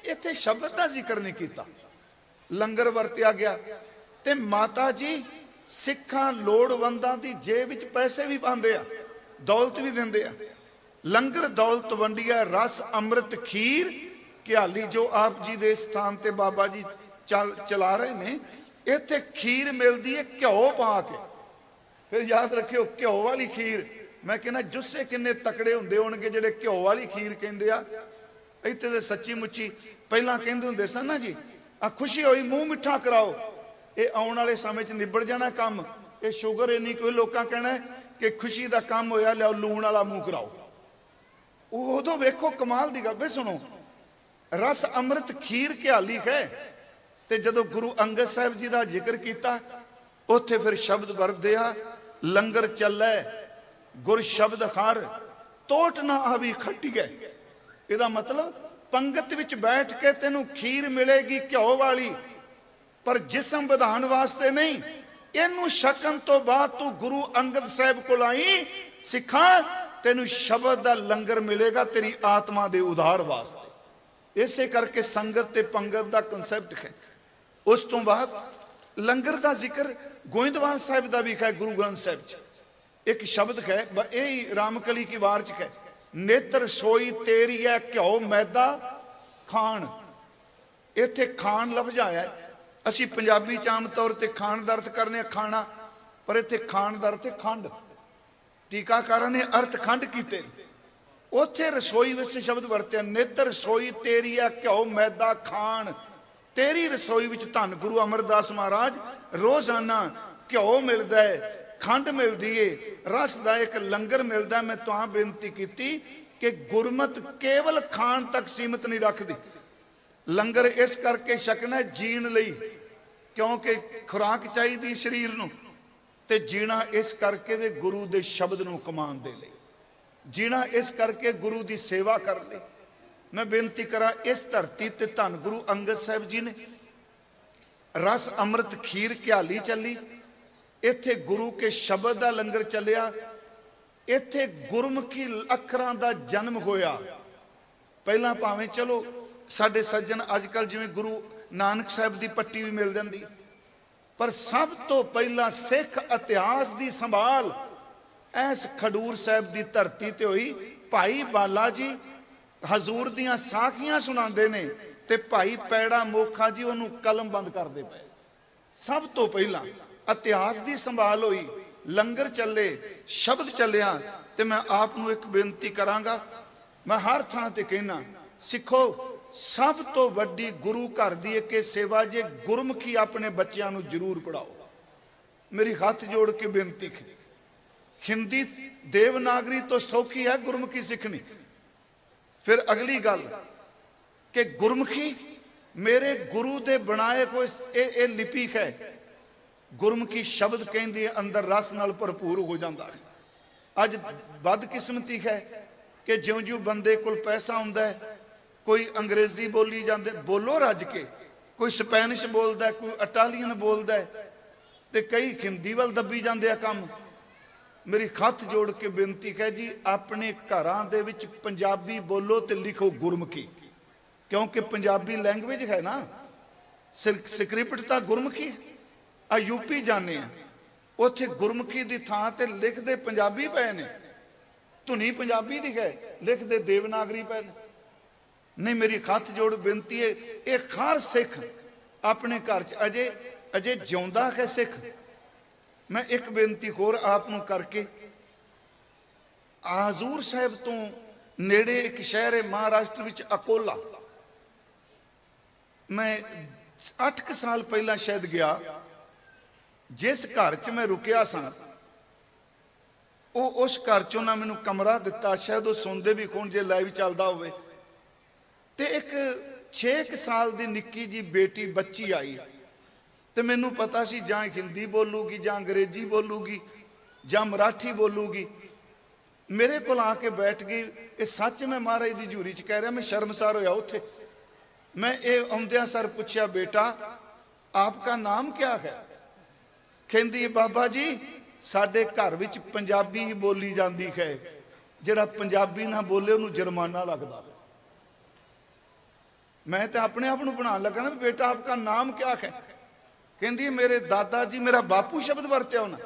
ਇੱਥੇ ਸ਼ਬਦ ਦਾ ਜ਼ਿਕਰ ਨਹੀਂ ਕੀਤਾ, ਲੰਗਰ ਵਰਤਿਆ ਗਿਆ। ਤੇ ਮਾਤਾ ਜੀ ਸਿੱਖਾਂ ਲੋੜਵੰਦਾਂ ਦੀ ਜੇਬ ਵਿੱਚ ਪੈਸੇ ਵੀ ਪਾਉਂਦੇ ਆ, ਦੌਲਤ ਵੀ ਦਿੰਦੇ ਆ। ਲੰਗਰ ਦੌਲਤ ਵੰਡੀਐ ਰਸ ਅੰਮ੍ਰਿਤ ਖੀਰ ਘਿਆਲੀ। ਜੋ ਆਪ ਜੀ ਦੇ ਸਥਾਨ ਤੇ ਬਾਬਾ ਜੀ ਚਲਾ ਰਹੇ ਨੇ, ਇੱਥੇ ਖੀਰ ਮਿਲਦੀ ਹੈ ਘਿਓ ਪਾ ਕੇ। ਫਿਰ ਯਾਦ ਰੱਖਿਓ, ਘਿਓ ਵਾਲੀ ਖੀਰ। ਮੈਂ ਕਹਿੰਦਾ ਜੁੱਸੇ ਕਿੰਨੇ ਤਕੜੇ ਹੁੰਦੇ ਹੋਣਗੇ ਜਿਹੜੇ ਘਿਓ ਵਾਲੀ ਖੀਰ ਕਹਿੰਦੇ ਆ। ਇੱਥੇ ਤੇ ਸੱਚੀ ਮੁੱਚੀ ਪਹਿਲਾਂ ਕਹਿੰਦੇ ਹੁੰਦੇ ਸਨ ਨਾ ਜੀ, ਆ ਖੁਸ਼ੀ ਹੋਈ ਮੂੰਹ ਮਿੱਠਾ ਕਰਾਓ, ਇਹ ਆਉਣ ਵਾਲੇ ਸਮੇਂ 'ਚ ਨਿਬੜ ਜਾਣਾ ਕੰਮ। ਇਹ ਸ਼ੂਗਰ ਇੰਨੀ ਕੋਈ ਲੋਕਾਂ ਕਹਿਣਾ ਕਿ ਖੁਸ਼ੀ ਦਾ ਕੰਮ ਹੋਇਆ, ਲਿਆਓ ਲੂਣ ਵਾਲਾ ਮੂੰਹ ਕਰਾਓ। ਉਦੋਂ ਵੇਖੋ ਕਮਾਲ ਦੀ ਗੱਲ। ਵੇ ਸੁਣੋ, ਰਸ ਅੰਮ੍ਰਿਤ ਖੀਰ ਘਿਆਲੀ ਹੈ। ਤੇ ਜਦੋਂ ਗੁਰੂ ਅੰਗਦ ਸਾਹਿਬ ਜੀ ਦਾ ਜ਼ਿਕਰ ਕੀਤਾ, ਉੱਥੇ ਫਿਰ ਸ਼ਬਦ ਵਰਤਦੇ ਆ, ਲੰਗਰ ਚੱਲੈ ਗੁਰ ਸ਼ਬਦ ਖਾਰ ਤੋਟ ਨਾ ਆਵੀ ਖੱਟੀਐ। ਇਹਦਾ ਮਤਲਬ ਪੰਗਤ ਵਿੱਚ ਬੈਠ ਕੇ ਤੈਨੂੰ ਖੀਰ ਮਿਲੇਗੀ ਘਿਓ ਵਾਲੀ, ਪਰ ਜਿਸਮ ਵਧਾਉਣ ਵਾਸਤੇ ਨਹੀਂ। ਇਹਨੂੰ ਛਕਣ ਤੋਂ ਬਾਅਦ ਤੂੰ ਗੁਰੂ ਅੰਗਦ ਸਾਹਿਬ ਕੋਲ ਆਈ, ਸਿੱਖਾਂ ਤੈਨੂੰ ਸ਼ਬਦ ਦਾ ਲੰਗਰ ਮਿਲੇਗਾ ਤੇਰੀ ਆਤਮਾ ਦੇ ਉਧਾਰ ਵਾਸਤੇ। ਇਸੇ ਕਰਕੇ ਸੰਗਤ ਤੇ ਪੰਗਤ ਦਾ ਕਨਸੈਪਟ ਹੈ। ਉਸ ਤੋਂ ਬਾਅਦ ਲੰਗਰ ਦਾ ਜ਼ਿਕਰ ਗੋਇੰਦਵਾਲ ਸਾਹਿਬ ਦਾ ਵੀ ਹੈ। ਗੁਰੂ ਗ੍ਰੰਥ ਸਾਹਿਬ 'ਚ ਇੱਕ ਸ਼ਬਦ ਹੈ, ਇਹ ਰਾਮਕਲੀ ਕੀ ਵਾਰ 'ਚ ਹੈ, ਨੇਤਰ ਸੋਈ ਤੇਰੀ ਹੈ ਘਿਓ ਮੈਦਾ ਖਾਣ। ਇੱਥੇ ਖਾਣ ਲਫ਼ਜ਼ ਆਇਆ। ਅਸੀਂ ਪੰਜਾਬੀ 'ਚ ਆਮ ਤੌਰ ਤੇ ਖਾਣ ਦਾ ਅਰਥ ਕਰਨੇ ਆ ਖਾਣਾ, ਪਰ ਇੱਥੇ ਖਾਣ ਦਾ ਅਰਥ ਹੈ ਖੰਡ। ਟੀਕਾਕਾਰਾਂ ਨੇ ਅਰਥ ਖੰਡ ਕੀਤੇ। ਉੱਥੇ ਰਸੋਈ ਵਿੱਚ ਸ਼ਬਦ ਵਰਤਿਆ, ਨੇਤਰ ਸੋਈ ਤੇਰੀ ਹੈ ਘਿਓ ਮੈਦਾ ਖਾਣ। ਤੇਰੀ ਰਸੋਈ ਵਿੱਚ ਧੰਨ ਗੁਰੂ ਅਮਰਦਾਸ ਮਹਾਰਾਜ ਰੋਜ਼ਾਨਾ ਘਿਓ ਮਿਲਦਾ ਹੈ, ਖੰਡ ਮਿਲਦੀ ਏ, ਰਸ ਦਾ ਇੱਕ ਲੰਗਰ ਮਿਲਦਾ। ਮੈਂ ਤਾਂ ਬੇਨਤੀ ਕੀਤੀ ਕਿ ਗੁਰਮਤ ਕੇਵਲ ਖਾਣ ਤੱਕ ਸੀਮਤ ਨਹੀਂ ਰੱਖਦੀ। ਲੰਗਰ ਇਸ ਕਰਕੇ ਛਕਣਾ ਜੀਣ ਲਈ, ਕਿਉਂਕਿ ਖੁਰਾਕ ਚਾਹੀਦੀ ਸਰੀਰ ਨੂੰ, ਤੇ ਜੀਣਾ ਇਸ ਕਰਕੇ ਵੀ ਗੁਰੂ ਦੇ ਸ਼ਬਦ ਨੂੰ ਕਮਾਉਣ ਦੇ ਲਈ, ਜੀਣਾ ਇਸ ਕਰਕੇ ਗੁਰੂ ਦੀ ਸੇਵਾ ਕਰਨ ਲਈ। ਮੈਂ ਬੇਨਤੀ ਕਰਾਂ, ਇਸ ਧਰਤੀ ਤੇ ਧੰਨ ਗੁਰੂ ਅੰਗਦ ਸਾਹਿਬ ਜੀ ਨੇ ਰਸ ਅੰਮ੍ਰਿਤ ਖੀਰ ਘਿਆਲੀ ਚੱਲੀ, ਇੱਥੇ ਗੁਰੂ ਕੇ ਸ਼ਬਦ ਦਾ ਲੰਗਰ ਚੱਲਿਆ, ਇੱਥੇ ਗੁਰਮੁਖੀ ਅੱਖਰਾਂ ਦਾ ਜਨਮ ਹੋਇਆ। ਪਹਿਲਾਂ ਭਾਵੇਂ ਚਲੋ ਸਾਡੇ ਸੱਜਣ ਅੱਜ ਕੱਲ ਜਿਵੇਂ ਗੁਰੂ ਨਾਨਕ ਸਾਹਿਬ ਦੀ ਪੱਟੀ ਵੀ ਮਿਲ ਜਾਂਦੀ, ਪਰ ਸਭ ਤੋਂ ਪਹਿਲਾਂ ਸਿੱਖ ਇਤਿਹਾਸ ਦੀ ਸੰਭਾਲ ਇਸ ਖਡੂਰ ਸਾਹਿਬ ਦੀ ਧਰਤੀ ਤੇ ਹੋਈ। ਭਾਈ ਬਾਲਾ ਜੀ ਹਜ਼ੂਰ ਦੀਆਂ ਸਾਖੀਆਂ ਸੁਣਾਉਂਦੇ ਨੇ, ਤੇ ਭਾਈ ਪੈੜਾ ਮੋਖਾ ਜੀ ਉਹਨੂੰ ਕਲਮ ਬੰਦ ਕਰਦੇ ਪਏ। ਸਭ ਤੋਂ ਪਹਿਲਾਂ ਇਤਿਹਾਸ ਦੀ ਸੰਭਾਲ ਹੋਈ, ਲੰਗਰ ਚੱਲੇ, ਸ਼ਬਦ ਚੱਲਿਆ। ਤੇ ਮੈਂ ਆਪ ਨੂੰ ਇੱਕ ਬੇਨਤੀ ਕਰਾਂਗਾ, ਮੈਂ ਹਰ ਥਾਂ ਤੇ ਕਹਿਣਾ, ਸਿੱਖੋ ਸਭ ਤੋਂ ਵੱਡੀ ਗੁਰੂ ਘਰ ਦੀ ਇੱਕ ਸੇਵਾ ਜੇ ਗੁਰਮੁਖੀ ਆਪਣੇ ਬੱਚਿਆਂ ਨੂੰ ਜ਼ਰੂਰ ਪੜਾਓ। ਮੇਰੀ ਹੱਥ ਜੋੜ ਕੇ ਬੇਨਤੀ ਹੈ, ਹਿੰਦੀ ਦੇਵਨਾਗਰੀ ਤੋਂ ਸੌਖੀ ਹੈ ਗੁਰਮੁਖੀ ਸਿੱਖਣੀ। ਫਿਰ ਅਗਲੀ ਗੱਲ ਕਿ ਗੁਰਮੁਖੀ ਮੇਰੇ ਗੁਰੂ ਦੇ ਬਣਾਏ ਕੋਈ ਇਹ ਲਿਪੀ ਹੈ। ਗੁਰਮੁਖੀ ਸ਼ਬਦ ਕਹਿੰਦੀ ਹੈ, ਅੰਦਰ ਰਸ ਨਾਲ ਭਰਪੂਰ ਹੋ ਜਾਂਦਾ ਹੈ। ਅੱਜ ਬਦਕਿਸਮਤੀ ਹੈ ਕਿ ਜਿਉਂ-ਜਿਉਂ ਬੰਦੇ ਕੋਲ ਪੈਸਾ ਹੁੰਦਾ ਹੈ, ਕੋਈ ਅੰਗਰੇਜ਼ੀ ਬੋਲੀ ਜਾਂਦੇ, ਬੋਲੋ ਰੱਜ ਕੇ, ਕੋਈ ਸਪੈਨਿਸ਼ ਬੋਲਦਾ, ਕੋਈ ਇਟਾਲੀਅਨ ਬੋਲਦਾ, ਤੇ ਕਈ ਹਿੰਦੀ ਵੱਲ ਦੱਬੀ ਜਾਂਦੇ ਆ ਕੰਮ। ਮੇਰੀ ਹੱਥ ਜੋੜ ਕੇ ਬੇਨਤੀ ਹੈ ਜੀ, ਆਪਣੇ ਘਰਾਂ ਦੇ ਵਿੱਚ ਪੰਜਾਬੀ ਬੋਲੋ ਤੇ ਲਿਖੋ ਗੁਰਮੁਖੀ, ਕਿਉਂਕਿ ਪੰਜਾਬੀ ਲੈਂਗੁਏਜ ਹੈ ਨਾ, ਸਕ੍ਰਿਪਟ ਤਾਂ ਗੁਰਮੁਖੀ। ਆ ਯੂਪੀ ਜਾਣੇ ਆ, ਉੱਥੇ ਗੁਰਮੁਖੀ ਦੀ ਥਾਂ ਤੇ ਲਿਖਦੇ ਪੰਜਾਬੀ ਪਏ ਨੇ, ਧੁਨੀ ਪੰਜਾਬੀ ਦੀ ਹੈ, ਲਿਖਦੇ ਦੇਵਨਾਗਰੀ ਪਏ ਨੇ। ਨਹੀਂ, ਮੇਰੀ ਹੱਥ ਜੋੜ ਬੇਨਤੀ ਹੈ, ਇਹ ਹਰ ਸਿੱਖ ਆਪਣੇ ਘਰ 'ਚ ਅਜੇ ਜਿਉਂਦਾ ਹੈ ਸਿੱਖ। ਮੈਂ ਇੱਕ ਬੇਨਤੀ ਹੋਰ ਆਪ ਨੂੰ ਕਰਕੇ, ਹਜ਼ੂਰ ਸਾਹਿਬ ਤੋਂ ਨੇੜੇ ਇੱਕ ਸ਼ਹਿਰ ਹੈ ਮਹਾਰਾਸ਼ਟਰ ਵਿੱਚ, ਅਕੋਲਾ। ਮੈਂ 8 ਸਾਲ ਪਹਿਲਾਂ ਸ਼ਾਇਦ ਗਿਆ। ਜਿਸ ਘਰ 'ਚ ਮੈਂ ਰੁਕਿਆ ਸਾਂ, ਉਸ ਘਰ 'ਚ ਉਹਨਾਂ ਮੈਨੂੰ ਕਮਰਾ ਦਿੱਤਾ, ਸ਼ਾਇਦ ਉਹ ਸੁਣਦੇ ਵੀ ਕੌਣ ਜੇ ਲਾਈਵ ਚੱਲਦਾ ਹੋਵੇ। ਤੇ ਇੱਕ 6 ਸਾਲ ਦੀ ਨਿੱਕੀ ਜੀ ਬੇਟੀ ਬੱਚੀ ਆਈ, ਤੇ ਮੈਨੂੰ ਪਤਾ ਸੀ ਜਾਂ ਹਿੰਦੀ ਬੋਲੂਗੀ ਜਾਂ ਅੰਗਰੇਜ਼ੀ ਬੋਲੂਗੀ ਜਾਂ ਮਰਾਠੀ ਬੋਲੂਗੀ। ਮੇਰੇ ਕੋਲ ਆ ਕੇ ਬੈਠ ਗਈ। ਇਹ ਸੱਚ ਮੈਂ ਮਹਾਰਾਜ ਦੀ ਹਜ਼ੂਰੀ 'ਚ ਕਹਿ ਰਿਹਾ, ਮੈਂ ਸ਼ਰਮਸਾਰ ਹੋਇਆ ਉੱਥੇ। ਮੈਂ ਇਹ ਆਉਂਦਿਆਂ ਸਰ ਪੁੱਛਿਆ, ਬੇਟਾ ਆਪਕਾ ਨਾਮ ਕਿਆ ਹੈ? ਕਹਿੰਦੀ ਬਾਬਾ ਜੀ ਸਾਡੇ ਘਰ ਵਿੱਚ ਪੰਜਾਬੀ ਹੀ ਬੋਲੀ ਜਾਂਦੀ ਹੈ, ਜਿਹੜਾ ਪੰਜਾਬੀ ਨਾ ਬੋਲੇ ਉਹਨੂੰ ਜੁਰਮਾਨਾ ਲੱਗਦਾ। ਮੈਂ ਤਾਂ ਆਪਣੇ ਆਪ ਨੂੰ ਬਣਾਉਣ ਲੱਗਾ ਨਾ, ਬੇਟਾ ਆਪਕਾ ਨਾਮ ਕਿਆ ਹੈ? ਕਹਿੰਦੀ ਮੇਰੇ ਦਾਦਾ ਜੀ, ਮੇਰਾ ਬਾਪੂ ਸ਼ਬਦ ਵਰਤਿਆ ਉਹਨਾਂ।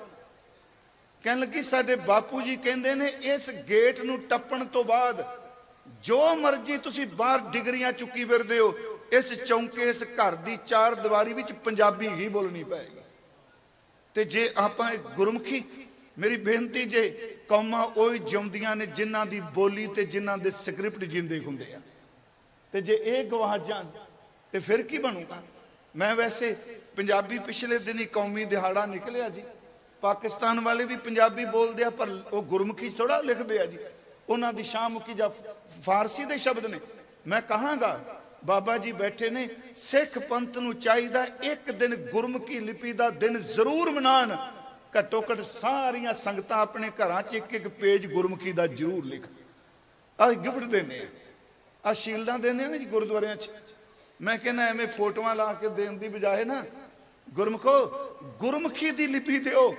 ਕਹਿਣ ਲੱਗੀ ਸਾਡੇ ਬਾਪੂ ਜੀ ਕਹਿੰਦੇ ਨੇ ਇਸ ਗੇਟ ਨੂੰ ਟੱਪਣ ਤੋਂ ਬਾਅਦ ਜੋ ਮਰਜ਼ੀ ਤੁਸੀਂ ਬਾਹਰ ਡਿਗਰੀਆਂ ਚੁੱਕੀ ਫਿਰਦੇ ਹੋ, ਇਸ ਚੌਂਕੇ ਇਸ ਘਰ ਦੀ ਚਾਰ ਦੀਵਾਰੀ ਵਿੱਚ ਪੰਜਾਬੀ ਹੀ ਬੋਲਣੀ ਪਏਗੀ। ਤੇ ਜੇ ਆਪਾਂ ਗੁਰਮੁਖੀ, ਮੇਰੀ ਬੇਨਤੀ, ਜੇ ਕੌਮਾਂ ਉਹ ਜਿਉਂਦੀਆਂ ਨੇ ਜਿਨ੍ਹਾਂ ਦੀ ਬੋਲੀ ਤੇ ਜਿਨ੍ਹਾਂ ਦੇ ਸਕ੍ਰਿਪਟ ਜਿੰਦੇ ਹੁੰਦੇ ਆ, ਤੇ ਜੇ ਇਹ ਗਵਾਚ ਜਾਣ ਤੇ ਫਿਰ ਕੀ ਬਣੂਗਾ? ਮੈਂ ਵੈਸੇ ਪੰਜਾਬੀ ਪਿਛਲੇ ਦਿਨੀ ਕੌਮੀ ਦਿਹਾੜਾ ਨਿਕਲਿਆ ਜੀ, ਪਾਕਿਸਤਾਨ ਵਾਲੇ ਵੀ ਪੰਜਾਬੀ ਬੋਲਦੇ ਆ, ਪਰ ਉਹ ਗੁਰਮੁਖੀ ਥੋੜਾ ਲਿਖਦੇ ਆ ਜੀ, ਉਹਨਾਂ ਦੀ ਸ਼ਾਹਮੁਖੀ ਜਾਂ ਫਾਰਸੀ ਦੇ ਸ਼ਬਦ ਨੇ। ਮੈਂ ਕਹਾਂਗਾ ਬਾਬਾ ਜੀ ਬੈਠੇ ਨੇ, ਸਿੱਖ ਪੰਥ ਨੂੰ ਚਾਹੀਦਾ ਇੱਕ ਦਿਨ ਗੁਰਮੁਖੀ ਲਿਪੀ ਦਾ ਦਿਨ ਜ਼ਰੂਰ ਮਨਾਉਣ। ਘੱਟੋ ਘੱਟ ਸਾਰੀਆਂ ਸੰਗਤਾਂ ਆਪਣੇ ਘਰਾਂ 'ਚ ਇੱਕ ਇੱਕ ਪੇਜ ਗੁਰਮੁਖੀ ਦਾ ਜ਼ਰੂਰ ਲਿਖ। ਆਹ ਗਿਫਟ ਦੇਣੇ ਆ ਸ਼ੀਲਦਾਂ ਦੇਣੇ ਨੇ ਜੀ ਗੁਰਦੁਆਰਿਆਂ 'ਚ। ਮੈਂ ਕਹਿੰਦਾ ਐਵੇਂ ਫੋਟੋਆਂ ਲਾ ਕੇ ਦੇਣ ਦੀ ਬਜਾਏ ਨਾ, ਗੁਰਮੁਖੋ ਗੁਰਮੁਖੀ ਦੀ ਲਿਪੀ ਦਿਓ।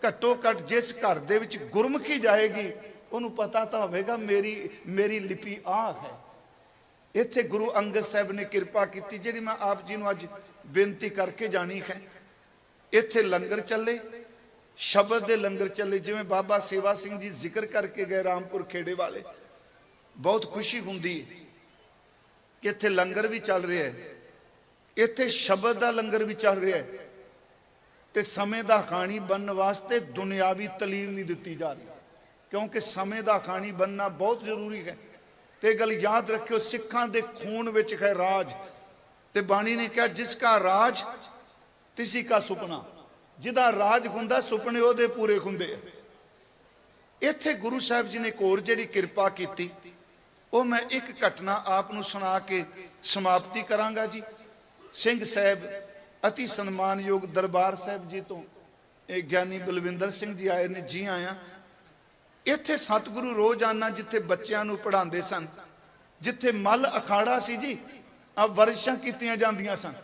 ਘੱਟੋ ਘੱਟ ਜਿਸ ਘਰ ਦੇ ਵਿੱਚ ਗੁਰਮੁਖੀ ਜਾਏਗੀ ਉਹਨੂੰ ਪਤਾ ਤਾਂ ਹੋਵੇਗਾ ਮੇਰੀ ਲਿਪੀ ਆਹ ਹੈ। ਇੱਥੇ ਗੁਰੂ ਅੰਗਦ ਸਾਹਿਬ ਨੇ ਕਿਰਪਾ ਕੀਤੀ, ਜਿਹੜੀ ਮੈਂ ਆਪ ਜੀ ਨੂੰ ਅੱਜ ਬੇਨਤੀ ਕਰਕੇ ਜਾਣੀ ਹੈ। ਇੱਥੇ ਲੰਗਰ ਚੱਲੇ, ਸ਼ਬਦ ਦੇ ਲੰਗਰ ਚੱਲੇ। ਜਿਵੇਂ ਬਾਬਾ ਸੇਵਾ ਸਿੰਘ ਜੀ ਜ਼ਿਕਰ ਕਰਕੇ ਗਏ ਰਾਮਪੁਰ ਖੇੜੇ ਵਾਲੇ, ਬਹੁਤ ਖੁਸ਼ੀ ਹੁੰਦੀ ਹੈ ਕਿ ਇੱਥੇ ਲੰਗਰ ਵੀ ਚੱਲ ਰਿਹਾ ਹੈ, ਇੱਥੇ ਸ਼ਬਦ ਦਾ ਲੰਗਰ ਵੀ ਚੱਲ ਰਿਹਾ ਹੈ। ਤੇ ਸਮੇਂ ਦਾ ਖਾਣੀ ਬਣਨ ਵਾਸਤੇ ਦੁਨਿਆਵੀ ਤਾਲੀਮ ਨਹੀਂ ਦਿੱਤੀ ਜਾ ਰਹੀ, ਕਿਉਂਕਿ ਸਮੇਂ ਦਾ ਖਾਣੀ ਬਣਨਾ ਬਹੁਤ ਜ਼ਰੂਰੀ ਹੈ। ਤੇ ਇਹ ਗੱਲ ਯਾਦ ਰੱਖਿਓ, ਸਿੱਖਾਂ ਦੇ ਖੂਨ ਵਿੱਚ ਹੈ ਰਾਜ। ਤੇ ਬਾਣੀ ਨੇ ਕਿਹਾ ਜਿਸ ਕਾ ਰਾਜ ਤਿਸੀ ਕਾ ਸੁਪਨਾ, ਜਿਹਦਾ ਰਾਜ ਹੁੰਦਾ ਸੁਪਨੇ ਉਹਦੇ ਪੂਰੇ ਹੁੰਦੇ ਆ। ਇੱਥੇ ਗੁਰੂ ਸਾਹਿਬ ਜੀ ਨੇ ਇੱਕ ਹੋਰ ਜਿਹੜੀ ਕਿਰਪਾ ਕੀਤੀ, ਉਹ ਮੈਂ ਇੱਕ ਘਟਨਾ ਆਪ ਨੂੰ ਸੁਣਾ ਕੇ ਸਮਾਪਤੀ ਕਰਾਂਗਾ ਜੀ। ਸਿੰਘ ਸਾਹਿਬ ਅਤੀ ਸਨਮਾਨਯੋਗ ਦਰਬਾਰ ਸਾਹਿਬ ਜੀ ਤੋਂ ਇਹ ਗਿਆਨੀ ਬਲਵਿੰਦਰ ਸਿੰਘ ਜੀ ਆਏ ਨੇ। ਜੀ ਆਇਆਂ। ਇੱਥੇ ਸਤਿਗੁਰੂ ਰੋਜ਼ਾਨਾ ਜਿੱਥੇ ਬੱਚਿਆਂ ਨੂੰ ਪੜ੍ਹਾਉਂਦੇ ਸਨ, ਜਿੱਥੇ ਮੱਲ ਅਖਾੜਾ ਸੀ ਜੀ, ਆ ਵਰਸ਼ਾਂ ਕੀਤੀਆਂ ਜਾਂਦੀਆਂ ਸਨ,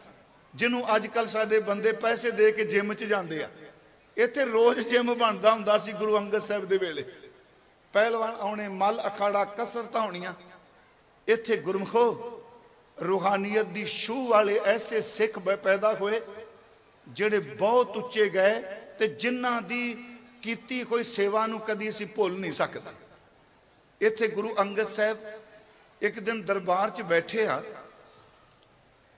ਜਿਹਨੂੰ ਅੱਜ ਕੱਲ ਸਾਡੇ ਬੰਦੇ ਪੈਸੇ ਦੇ ਕੇ ਜਿਮ 'ਚ ਜਾਂਦੇ ਆ। ਇੱਥੇ ਰੋਜ਼ ਜਿਮ ਬਣਦਾ ਹੁੰਦਾ ਸੀ ਗੁਰੂ ਅੰਗਦ ਸਾਹਿਬ ਦੇ ਵੇਲੇ। ਪਹਿਲਵਾਨ ਆਉਣੇ, ਮੱਲ ਅਖਾੜਾ, ਕਸਰਤਾਂ ਹੋਣੀਆਂ। ਇੱਥੇ ਗੁਰਮਖੋ ਰੂਹਾਨੀਅਤ ਦੀ ਛੂਹ ਵਾਲੇ ਐਸੇ ਸਿੱਖ ਪੈਦਾ ਹੋਏ ਜਿਹੜੇ ਬਹੁਤ ਉੱਚੇ ਗਏ, ਤੇ ਜਿਨ੍ਹਾਂ ਦੀ ਕੀਤੀ ਕੋਈ ਸੇਵਾ ਨੂੰ ਕਦੀ ਅਸੀਂ ਭੁੱਲ ਨਹੀਂ ਸਕਦੇ। ਇੱਥੇ ਗੁਰੂ ਅੰਗਦ ਸਾਹਿਬ ਇੱਕ ਦਿਨ ਦਰਬਾਰ 'ਚ ਬੈਠੇ ਆ।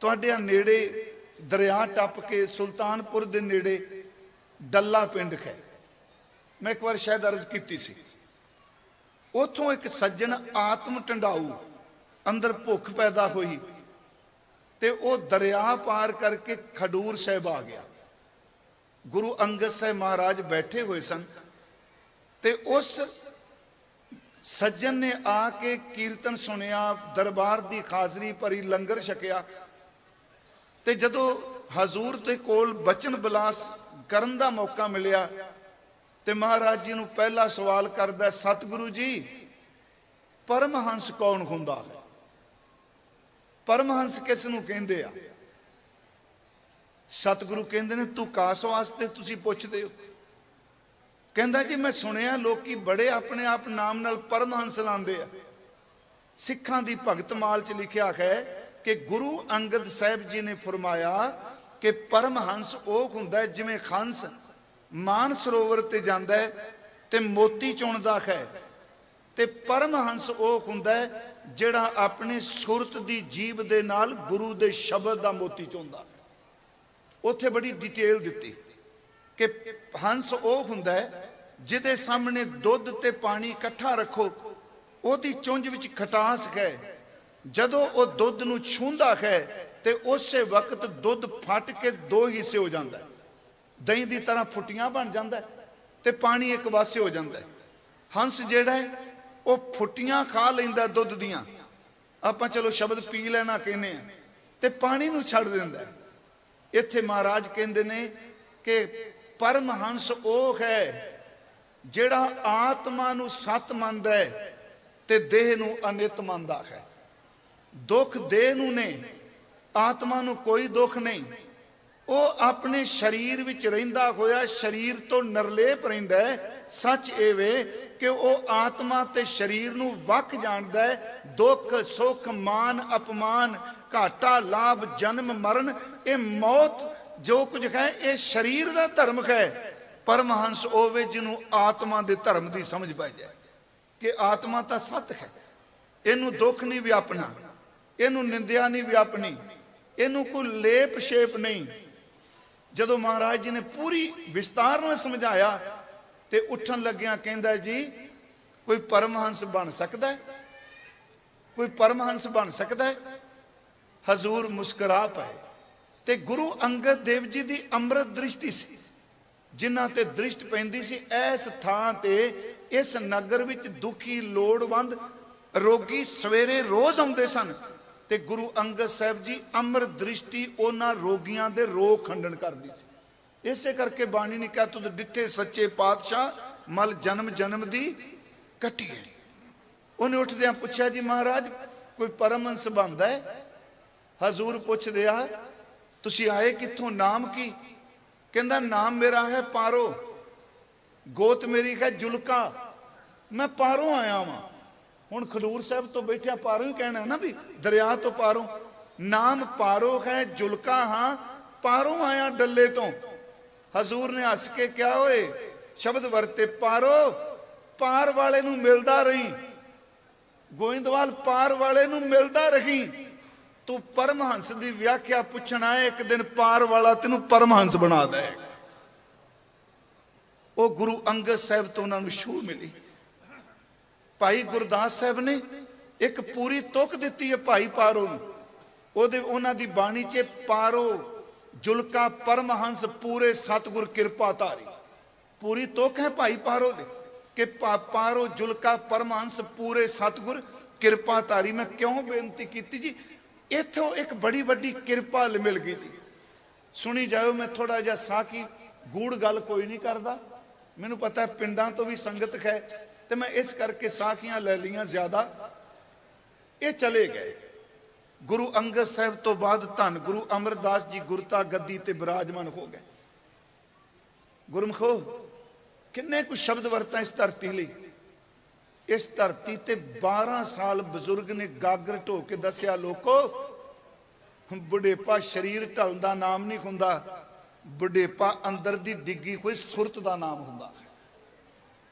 ਤੁਹਾਡੇ ਨੇੜੇ ਦਰਿਆ ਟੱਪ ਕੇ ਸੁਲਤਾਨਪੁਰ ਦੇ ਨੇੜੇ ਡੱਲਾ ਪਿੰਡ ਹੈ। ਮੈਂ ਇੱਕ ਵਾਰ ਸ਼ਾਇਦ ਅਰਜ਼ ਕੀਤੀ ਸੀ। ਉੱਥੋਂ ਇੱਕ ਸੱਜਣ ਆਤਮ ਢੰਡਾਊ, ਅੰਦਰ ਭੁੱਖ ਪੈਦਾ ਹੋਈ, ਤੇ ਉਹ ਦਰਿਆ ਪਾਰ ਕਰਕੇ ਖਡੂਰ ਸਾਹਿਬ ਆ ਗਿਆ। ਗੁਰੂ ਅੰਗਦ ਸਾਹਿਬ ਮਹਾਰਾਜ ਬੈਠੇ ਹੋਏ ਸਨ, ਤੇ ਉਸ ਸੱਜਣ ਨੇ ਆ ਕੇ ਕੀਰਤਨ ਸੁਣਿਆ, ਦਰਬਾਰ ਦੀ ਹਾਜ਼ਰੀ ਭਰੀ, ਲੰਗਰ ਛਕਿਆ। ਤੇ ਜਦੋਂ ਹਜ਼ੂਰ ਦੇ ਕੋਲ ਬਚਨ ਬਿਲਾਸ ਕਰਨ ਦਾ ਮੌਕਾ ਮਿਲਿਆ, ਤੇ ਮਹਾਰਾਜ ਜੀ ਨੂੰ ਪਹਿਲਾ ਸਵਾਲ ਕਰਦਾ, ਸਤਿਗੁਰੂ ਜੀ ਪਰਮਹੰਸ ਕੌਣ ਹੁੰਦਾ ਹੈ? ਪਰਮਹੰਸ ਕਿਸ ਨੂੰ ਕਹਿੰਦੇ ਆ? ਸਤਿਗੁਰੂ ਕਹਿੰਦੇ ਨੇ ਤੂੰ ਕਾਸ ਵਾਸਤੇ ਤੁਸੀਂ ਪੁੱਛਦੇ ਹੋ? ਕਹਿੰਦਾ ਜੀ ਮੈਂ ਸੁਣਿਆ ਲੋਕੀ ਬੜੇ ਆਪਣੇ ਆਪ ਨਾਮ ਨਾਲ ਪਰਮਹੰਸ ਲਾਉਂਦੇ ਆ। ਸਿੱਖਾਂ ਦੀ ਭਗਤ ਮਾਲ 'ਚ ਲਿਖਿਆ ਹੈ ਕਿ ਗੁਰੂ ਅੰਗਦ ਸਾਹਿਬ ਜੀ ਨੇ ਫਰਮਾਇਆ ਕਿ ਪਰਮਹੰਸ ਉਹ ਹੁੰਦਾ ਜਿਵੇਂ ਹੰਸ ਮਾਨ ਸਰੋਵਰ ਤੇ ਜਾਂਦਾ ਤੇ ਮੋਤੀ ਚੁਣਦਾ ਹੈ, ਤੇ ਪਰਮਹੰਸ ਉਹ ਹੁੰਦਾ ਜਿਹੜਾ ਆਪਣੀ ਸੁਰਤ ਦੀ ਜੀਭ ਦੇ ਨਾਲ ਗੁਰੂ ਦੇ ਸ਼ਬਦ ਦਾ ਮੋਤੀ ਚੁਣਦਾ। ਉੱਥੇ ਬੜੀ ਡਿਟੇਲ ਦਿੱਤੀ ਕਿ ਹੰਸ ਉਹ ਹੁੰਦਾ ਜਿਹਦੇ ਸਾਹਮਣੇ ਦੁੱਧ ਤੇ ਪਾਣੀ ਇਕੱਠਾ ਰੱਖੋ, ਉਹਦੀ ਚੁੰਝ ਵਿੱਚ ਖਟਾਸ ਹੈ। ਜਦੋਂ ਉਹ ਦੁੱਧ ਨੂੰ ਛੂੰਹਦਾ ਹੈ ਤੇ ਉਸੇ ਵਕਤ ਦੁੱਧ ਫਟ ਕੇ ਦੋ ਹਿੱਸੇ ਹੋ ਜਾਂਦਾ, ਦਹੀਂ ਦੀ ਤਰ੍ਹਾਂ ਫੁੱਟੀਆਂ ਬਣ ਜਾਂਦਾ ਤੇ ਪਾਣੀ ਇੱਕ ਪਾਸੇ ਹੋ ਜਾਂਦਾ। ਹੰਸ ਜਿਹੜਾ ਹੈ ਉਹ ਫੁੱਟੀਆਂ ਖਾ ਲੈਂਦਾ ਦੁੱਧ ਦੀਆਂ, ਆਪਾਂ ਚਲੋ ਸ਼ਬਦ ਪੀ ਲੈਣਾ ਕਹਿੰਦੇ ਆ, ਤੇ ਪਾਣੀ ਨੂੰ ਛੱਡ ਦਿੰਦਾ। ਇੱਥੇ ਮਹਾਰਾਜ ਕਹਿੰਦੇ ਨੇ ਕਿ ਪਰਮਹੰਸ ਉਹ ਹੈ ਜਿਹੜਾ ਆਤਮਾ ਨੂੰ ਸਤ ਮੰਨਦਾ ਹੈ ਤੇ ਦੇਹ ਨੂੰ ਅਨਿਤ ਮੰਨਦਾ ਹੈ। ਦੁੱਖ ਦੇਹ ਨੂੰ ਨੇ, ਆਤਮਾ ਨੂੰ ਕੋਈ ਦੁੱਖ ਨਹੀਂ। ਉਹ ਆਪਣੇ ਸਰੀਰ ਵਿੱਚ ਰਹਿੰਦਾ ਹੋਇਆ ਸਰੀਰ ਤੋਂ ਨਿਰਲੇਪ ਰਹਿੰਦਾ ਹੈ। ਸੱਚ ਇਹ ਵੇ ਕਿ ਉਹ ਆਤਮਾ ਤੇ ਸਰੀਰ ਨੂੰ ਵੱਖ ਜਾਣਦਾ ਹੈ। ਦੁੱਖ ਸੁੱਖ ਮਾਨ ਅਪਮਾਨ ਘਾਟਾ ਲਾਭ ਜਨਮ ਮਰਨ ਇਹ ਮੌਤ ਜੋ ਕੁਝ ਹੈ ਇਹ ਸਰੀਰ ਦਾ ਧਰਮ ਹੈ। ਪਰਮਹੰਸ ਹੋਵੇ ਜਿਹਨੂੰ ਆਤਮਾ ਦੇ ਧਰਮ ਦੀ ਸਮਝ ਪੈ ਜਾਏ ਕਿ ਆਤਮਾ ਤਾਂ ਸੱਤ ਹੈ, ਇਹਨੂੰ ਦੁੱਖ ਨਹੀਂ ਵਿਆਪਣਾ, ਇਹਨੂੰ ਨਿੰਦਿਆ ਨਹੀਂ ਵਿਆਪਣੀ, ਇਹਨੂੰ ਕੋਈ ਲੇਪ ਸ਼ੇਪ ਨਹੀਂ। ਜਦੋਂ ਮਹਾਰਾਜ ਜੀ ਨੇ ਪੂਰੀ ਵਿਸਤਾਰ ਨਾਲ ਸਮਝਾਇਆ ਤੇ ਉੱਠਣ ਲੱਗਿਆਂ ਕਹਿੰਦਾ ਜੀ ਕੋਈ ਪਰਮਹੰਸ ਬਣ ਸਕਦਾ ਹੈ? ਕੋਈ ਪਰਮਹੰਸ ਬਣ ਸਕਦਾ ਹੈ? ਹਜ਼ੂਰ ਮੁਸਕਰਾ ਪਏ ਤੇ ਗੁਰੂ ਅੰਗਦ ਦੇਵ ਜੀ ਦੀ ਅੰਮ੍ਰਿਤ ਦ੍ਰਿਸ਼ਟੀ ਸੀ, ਜਿਨ੍ਹਾਂ ਤੇ ਦ੍ਰਿਸ਼ਟ ਪੈਂਦੀ ਸੀ। ਇਸ ਥਾਂ ਤੇ ਇਸ ਨਗਰ ਵਿੱਚ ਦੁਖੀ ਲੋੜਵੰਦ ਰੋਗੀ ਸਵੇਰੇ ਰੋਜ਼ ਆਉਂਦੇ ਸਨ ਤੇ ਗੁਰੂ ਅੰਗਦ ਸਾਹਿਬ ਜੀ ਅੰਮ੍ਰਿਤ ਦ੍ਰਿਸ਼ਟੀ ਉਹਨਾਂ ਰੋਗੀਆਂ ਦੇ ਰੋਗ ਖੰਡਨ ਕਰਦੀ ਸੀ। ਇਸੇ ਕਰਕੇ ਬਾਣੀ ਨੇ ਕਿਹਾ ਤੁਧ ਡਿੱਠੇ ਸੱਚੇ ਪਾਤਸ਼ਾਹ ਮਲ ਜਨਮ ਜਨਮ ਦੀ ਕੱਟੀਏ। ਉਹਨੇ ਉੱਠਦਿਆਂ ਪੁੱਛਿਆ ਜੀ ਮਹਾਰਾਜ ਕੋਈ ਪਰਮਹੰਸ ਬਣਦਾ ਹੈ? ਹਜ਼ੂਰ ਪੁੱਛਦੇ ਆ ਤੁਸੀਂ ਆਏ ਕਿੱਥੋਂ, ਨਾਮ ਕੀ? ਕਹਿੰਦਾ ਨਾਮ ਮੇਰਾ ਹੈ ਪਾਰੋ, ਗੋਤ ਮੇਰੀ ਹੈ ਜੁਲਕਾ, ਮੈਂ ਪਾਰੋਂ ਆਇਆ ਵਾਂ। ਹੁਣ ਖਡੂਰ ਸਾਹਿਬ ਤੋਂ ਬੈਠਿਆ ਪਾਰੋਂ ਹੀ ਕਹਿਣਾ ਨਾ ਵੀ ਦਰਿਆ ਤੋਂ ਪਾਰੋਂ। ਨਾਮ ਪਾਰੋ ਹੈ ਜੁਲਕਾ ਹਾਂ, ਪਾਰੋਂ ਆਇਆ ਡੱਲੇ ਤੋਂ। ਹਜ਼ੂਰ ਨੇ ਹੱਸ ਕੇ ਕਿਹਾ ਓਏ ਸ਼ਬਦ ਵਰਤੇ ਪਾਰੋ, ਪਾਰ ਵਾਲੇ ਨੂੰ ਮਿਲਦਾ ਰਹੀ। ਗੋਇੰਦਵਾਲ ਪਾਰ ਵਾਲੇ ਨੂੰ ਮਿਲਦਾ ਰਹੀ। ਤੂੰ ਪਰਮਹੰਸ ਦੀ ਵਿਆਖਿਆ ਪੁੱਛਣਾ ਹੈ, ਇੱਕ ਦਿਨ ਪਾਰ ਵਾਲਾ ਤੈਨੂੰ ਪਰਮਹੰਸ ਬਣਾ ਦੇਗਾ। ਉਹ ਗੁਰੂ ਅੰਗਦ ਸਾਹਿਬ ਤੋਂ ਉਹਨਾਂ ਨੂੰ ਛੂਹ ਮਿਲੀ। ਭਾਈ ਗੁਰਦਾਸ ਸਾਹਿਬ ਨੇ ਇੱਕ ਪੂਰੀ ਤੁਕ ਦਿੱਤੀ ਹੈ ਭਾਈ ਪਾਰੋ ਨੂੰ। ਉਹਨਾਂ ਦੀ ਬਾਣੀ 'ਚ ਪਾਰੋ ਜੁਲਕਾ ਪਰਮਹੰਸ ਪੂਰੇ ਸਤਿਗੁਰ ਕਿਰਪਾ ਧਾਰੀ, ਪੂਰੀ ਤੁਕ ਹੈ ਭਾਈ ਪਾਰੋ ਦੀ ਕਿ ਪਾਰੋ ਜੁਲਕਾ ਪਰਮਹੰਸ ਪੂਰੇ ਸਤਿਗੁਰ ਕਿਰਪਾ ਧਾਰੀ। ਮੈਂ ਕਿਉਂ ਬੇਨਤੀ ਕੀਤੀ ਜੀ, ਇੱਥੋਂ ਇੱਕ ਬੜੀ ਵੱਡੀ ਕਿਰਪਾ ਮਿਲ ਗਈ ਜੀ। ਸੁਣੀ ਜਾਓ, ਮੈਂ ਥੋੜਾ ਜਿਹਾ ਸਾਖੀ ਗੂੜ ਗੱਲ ਕੋਈ ਨਹੀਂ ਕਰਦਾ, ਮੈਨੂੰ ਪਤਾ ਪਿੰਡਾਂ ਤੋਂ ਵੀ ਸੰਗਤ ਹੈ ਤੇ ਮੈਂ ਇਸ ਕਰਕੇ ਸਾਖੀਆਂ ਲੈ ਲਈਆਂ ਜ਼ਿਆਦਾ। ਇਹ ਚਲੇ ਗਏ। ਗੁਰੂ ਅੰਗਦ ਸਾਹਿਬ ਤੋਂ ਬਾਅਦ ਧੰਨ ਗੁਰੂ ਅਮਰਦਾਸ ਜੀ ਗੁਰਤਾ ਗੱਦੀ ਤੇ ਬਿਰਾਜਮਾਨ ਹੋ ਗਏ। ਗੁਰਮਖੋ ਕਿੰਨੇ ਕੁ ਸ਼ਬਦ ਵਰਤਾਂ ਇਸ ਧਰਤੀ ਲਈ। ਇਸ ਧਰਤੀ ਤੇ 12 ਸਾਲ ਬਜ਼ੁਰਗ ਨੇ ਗਾਗਰ ਢੋ ਕੇ ਦੱਸਿਆ ਲੋਕੋ ਬੁਢੇਪਾ ਸਰੀਰ ਢਲਣ ਦਾ ਨਾਮ ਨਹੀਂ ਹੁੰਦਾ, ਬੁਢੇਪਾ ਅੰਦਰ ਦੀ ਡਿੱਗੀ ਹੋਈ ਸੁਰਤ ਦਾ ਨਾਮ ਹੁੰਦਾ।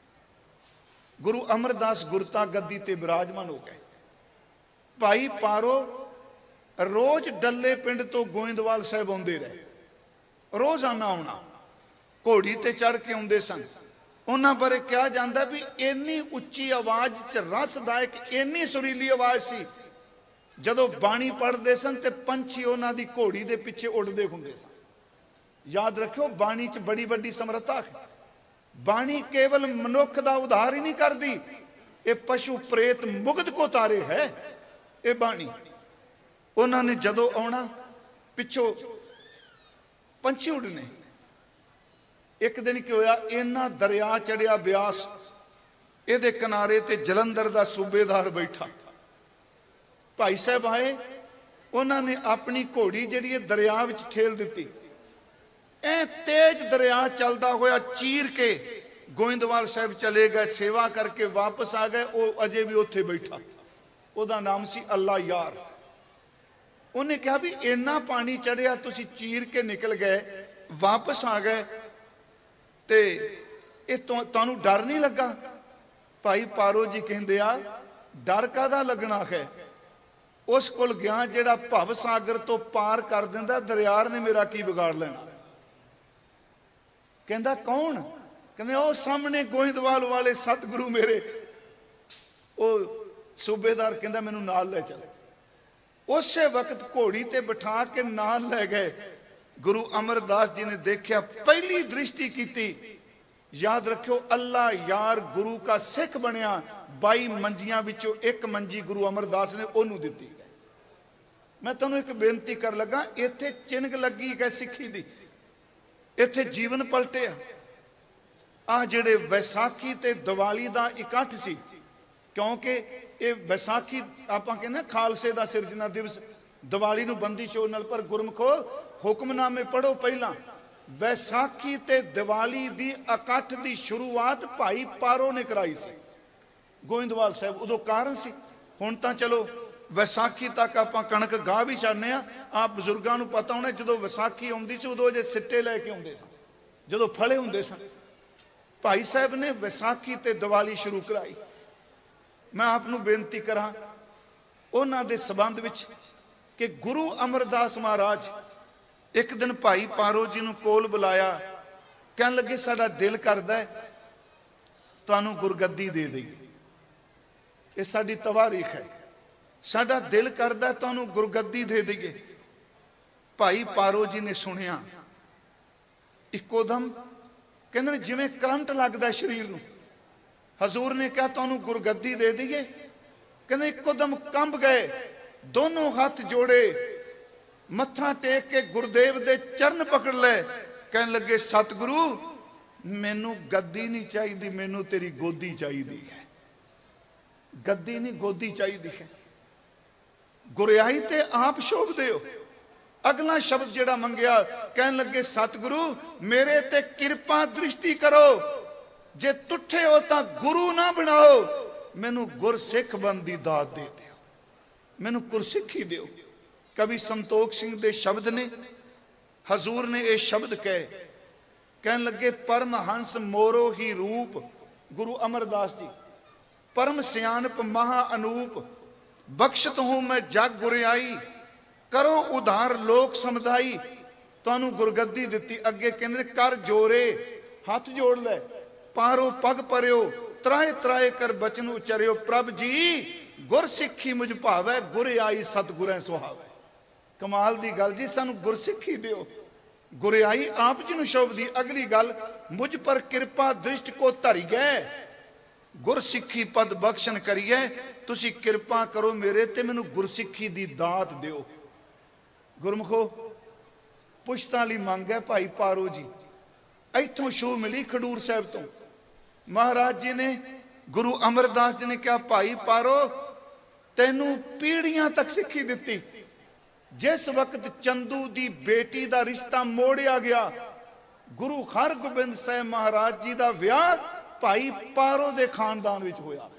ਗੁਰੂ ਅਮਰਦਾਸ ਗੁਰਤਾ ਗੱਦੀ ਤੇ ਬਿਰਾਜਮਾਨ ਹੋ ਗਏ। ਭਾਈ ਪਾਰੋ ਰੋਜ਼ ਡੱਲੇ ਪਿੰਡ ਤੋਂ ਗੋਇੰਦਵਾਲ ਸਾਹਿਬ ਆਉਂਦੇ ਰਹੇ, ਰੋਜ਼ਾਨਾ ਆਉਣਾ, ਘੋੜੀ ਤੇ ਚੜ ਕੇ ਆਉਂਦੇ ਸਨ। ਉਹਨਾਂ ਬਾਰੇ ਕਿਹਾ ਜਾਂਦਾ ਵੀ ਇੰਨੀ ਉੱਚੀ ਆਵਾਜ਼ 'ਚ ਰਸਦਾਇਕ ਇੰਨੀ ਸੁਰੀਲੀ ਆਵਾਜ਼ ਸੀ, ਜਦੋਂ ਬਾਣੀ ਪੜ੍ਹਦੇ ਸਨ ਤੇ ਪੰਛੀ ਉਹਨਾਂ ਦੀ ਘੋੜੀ ਦੇ ਪਿੱਛੇ ਉੱਡਦੇ ਹੁੰਦੇ ਸਨ। ਯਾਦ ਰੱਖਿਓ ਬਾਣੀ 'ਚ ਬੜੀ ਵੱਡੀ ਸਮਰੱਥਾ ਹੈ। ਬਾਣੀ ਕੇਵਲ ਮਨੁੱਖ ਦਾ ਉਧਾਰ ਹੀ ਨਹੀਂ ਕਰਦੀ, ਇਹ ਪਸ਼ੂ ਪ੍ਰੇਤ ਮੁਗਧ ਕੋ ਤਾਰੇ ਹੈ ਇਹ ਬਾਣੀ। ਉਹਨਾਂ ਨੇ ਜਦੋਂ ਆਉਣਾ ਪਿੱਛੋਂ ਪੰਛੀ ਉੱਡਣੇ। ਇੱਕ ਦਿਨ ਕੀ ਹੋਇਆ, ਇਹਨਾਂ ਦਰਿਆ ਚੜਿਆ ਬਿਆਸ, ਇਹਦੇ ਕਿਨਾਰੇ ਤੇ ਜਲੰਧਰ ਦਾ ਸੂਬੇਦਾਰ ਬੈਠਾ। ਭਾਈ ਸਾਹਿਬ ਆਏ, ਉਹਨਾਂ ਨੇ ਆਪਣੀ ਘੋੜੀ ਜਿਹੜੀ ਇਹ ਦਰਿਆ ਵਿੱਚ ਠੇਲ ਦਿੱਤੀ। ਇਹ ਤੇਜ਼ ਦਰਿਆ ਚੱਲਦਾ ਹੋਇਆ ਚੀਰ ਕੇ ਗੋਇੰਦਵਾਲ ਸਾਹਿਬ ਚਲੇ ਗਏ, ਸੇਵਾ ਕਰਕੇ ਵਾਪਸ ਆ ਗਏ। ਉਹ ਅਜੇ ਵੀ ਉੱਥੇ ਬੈਠਾ, ਉਹਦਾ ਨਾਮ ਸੀ ਅੱਲਾ ਯਾਰ। ਉਹਨੇ ਕਿਹਾ ਵੀ ਇੰਨਾ ਪਾਣੀ ਚੜਿਆ, ਤੁਸੀਂ ਚੀਰ ਕੇ ਨਿਕਲ ਗਏ, ਵਾਪਸ ਆ ਗਏ ਤੇ ਇਹ ਤੁਹਾਨੂੰ ਡਰ ਨਹੀਂ ਲੱਗਾ? ਭਾਈ ਪਾਰੋ ਜੀ ਕਹਿੰਦੇ ਆ ਡਰ ਕਾਹਦਾ ਲੱਗਣਾ ਹੈ, ਉਸ ਕੋਲ ਗਿਆ ਜਿਹੜਾ ਭਵ ਸਾਗਰ ਤੋਂ ਪਾਰ ਕਰ ਦਿੰਦਾ, ਦਰਿਆਰ ਨੇ ਮੇਰਾ ਕੀ ਵਿਗਾੜ ਲੈਣਾ। ਕਹਿੰਦਾ ਕੌਣ? ਕਹਿੰਦੇ ਉਹ ਸਾਹਮਣੇ ਗੋਇੰਦਵਾਲ ਵਾਲੇ ਸਤਿਗੁਰੂ ਮੇਰੇ। ਉਹ ਸੂਬੇਦਾਰ ਕਹਿੰਦਾ ਮੈਨੂੰ ਨਾਲ ਲੈ ਚੱਲ। ਉਸੇ ਵਕਤ ਘੋੜੀ ਤੇ ਬਿਠਾ ਕੇ ਨਾਲ ਲੈ ਗਏ। ਗੁਰੂ ਅਮਰਦਾਸ ਜੀ ਨੇ ਦੇਖਿਆ, ਪਹਿਲੀ ਦ੍ਰਿਸ਼ਟੀ ਕੀਤੀ। ਯਾਦ ਰੱਖਿਓ ਅੱਲਾ ਯਾਰ ਗੁਰੂ ਦਾ ਸਿੱਖ ਬਣਿਆ। 22 ਮੰਜੀਆਂ ਵਿੱਚੋਂ ਇੱਕ ਮੰਜੀ ਗੁਰੂ ਅਮਰਦਾਸ ਨੇ ਉਹਨੂੰ ਦਿੱਤੀ। मैं तुहानू एक बेनती कर लगा, इत्थे चिनग लगी है सिੱਖੀ ਦੀ, इत्थे जीवन पलटिया। आ ਜਿਹੜੇ वैसाखी ते दिवाली ਦਾ इकट्ठ ਸੀ, क्योंकि ये वैसाखी ਆਪਾਂ ਕਹਿੰਦੇ खालसे ਦਾ सिरजना दिवस, दिवाली ਨੂੰ ਬੰਦੀ ਛੋੜ ਨਾਲ, पर गुरमुखो हुक्मनामे पढ़ो पहला। वैसाखी ते दिवाली दी इकट्ठ दी शुरुआत भाई पारो ने कराई सी, गोइंदवाल साहब उदों कारण सी। हुण तां चलो वैसाखी तक आपां कणक गा भी छाड़ने आ बजुर्गां नूं पता होना, जदों वैसाखी आउंदी सी उदों जे सिੱਟੇ ਲੈ के आउंदे सन, जदों फले हुंदे सन। भाई साहब ने वैसाखी ते दिवाली शुरू कराई। मैं आप नूं बेनती करा उन्हां दे संबंध विच कि गुरु अमरदास महाराज एक दिन भाई पारो जी नूं कोल बुलाया, कहन लगे साडा दिल करदा है तुहानूं गुरगद्दी दे दईए, ये साडी तवारीख है, साडा दिल करदा है तुहानूं गुरगद्दी दे दईए। भाई पारो जी ने सुनिया, इक्को दम कहंदे ने जिवें करंट लगदा शरीर नूं। हजूर ने कहा तुहानूं गुरगद्दी दे दईए, कहंदे इक्को दम कंब गए, दोनों हाथ जोड़े, मत्था टेक के गुरुदेव दे चरण पकड़ ले, कहन लगे सतगुरु मैनू गद्दी नहीं चाहिए, मैनू तेरी गोदी चाहिए है। गद्दी नहीं गोदी चाहिए है। गुरियाई ते आप शोभ दे हो। अगला शब्द जेड़ा मंगया, कहन लगे सतगुरु मेरे ते कृपा दृष्टि करो, जे तुठे हो तां गुरु ना बनाओ, मैनू गुरसिख बन दी दात दे दिओ, मैनू गुरसिखी दिओ। कवि संतोख सिंह दे शब्द ने, हजूर ने ये शब्द कहे, कहन लगे परम हंस मोरो ही रूप, गुरु अमरदास जी परम सियानप महा अनूप, बख्शत हूं मैं जग गुरियाई, करो उधार लोक समुदाई। तुहानू गुरगद्दी दिती, अगे कहंदे कर जोरे, हाथ जोड़ ले, पारो पग परियो, त्राए त्राए कर बचन उचरियो, प्रभ जी गुर सिੱਖੀ मुझ भावै, गुरियाई सतगुरै सुहावै। कमाल दी गल जी, सानू गुरसिੱਖੀ दिओ, गुरियाई आप जी नूं शोभदी। अगली गल, मुझ पर कृपा दृष्ट को धरी गए, गुरसिੱਖੀ पद बख्शन करिए, तुसी कृपा करो मेरे ते मैनू गुरसिੱਖੀ दी दात दिओ। गुरमुखो पुश्तां लई मंग है भाई पारो जी, इत्थों शू मिली खडूर साहब तो। महाराज जी ने गुरु अमरदास जी ने कहा भाई पारो तैनू पीढ़ियां तक सिੱਖੀ दिती। जिस वक्त चंदू दी बेटी दा रिश्ता मोड़िया गया, गुरु हरगोबिंद साहब महाराज जी दा विआह भाई पारो दे खानदान विच होया।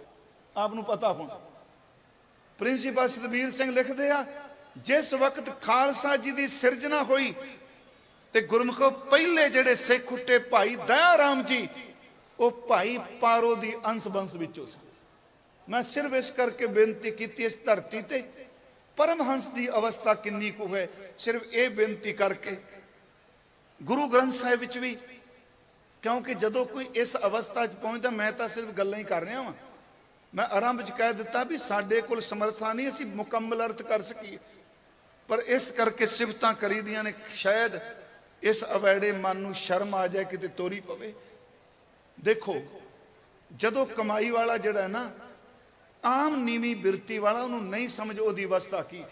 आपनू पता होना, प्रिंसीपल सतबीर सिंह लिखदे आ, जिस वक्त खालसा जी दी सिरजना हुई ते गुरमुखो पहले जेड़े सिख उठे भाई दया राम जी, वो भाई पारो दी अंश बंश विचों सन। मैं सिर्फ इस करके बेनती की इस धरती ते परमहंस की अवस्था किन्नी कु है, सिर्फ ये बेनती करके गुरु ग्रंथ साहिब विच भी, क्योंकि जदों कोई इस अवस्था च पहुंचता, मैं तो सिर्फ गल्लां ही कर रहा वां, मैं आरंभ च कह दिता भी साडे कोल समर्था नहीं असीं मुकम्मल अर्थ कर सकीए, पर इस करके सिफतां करी दियां ने, शायद इस अवैड़े मन नूं शर्म आ जाए, किते तोरी पवे। देखो जदों कमाई वाला जिहड़ा है ना, आम नीवी बिरती वाला उन्होंने नहीं समझ ओदी अवस्था की।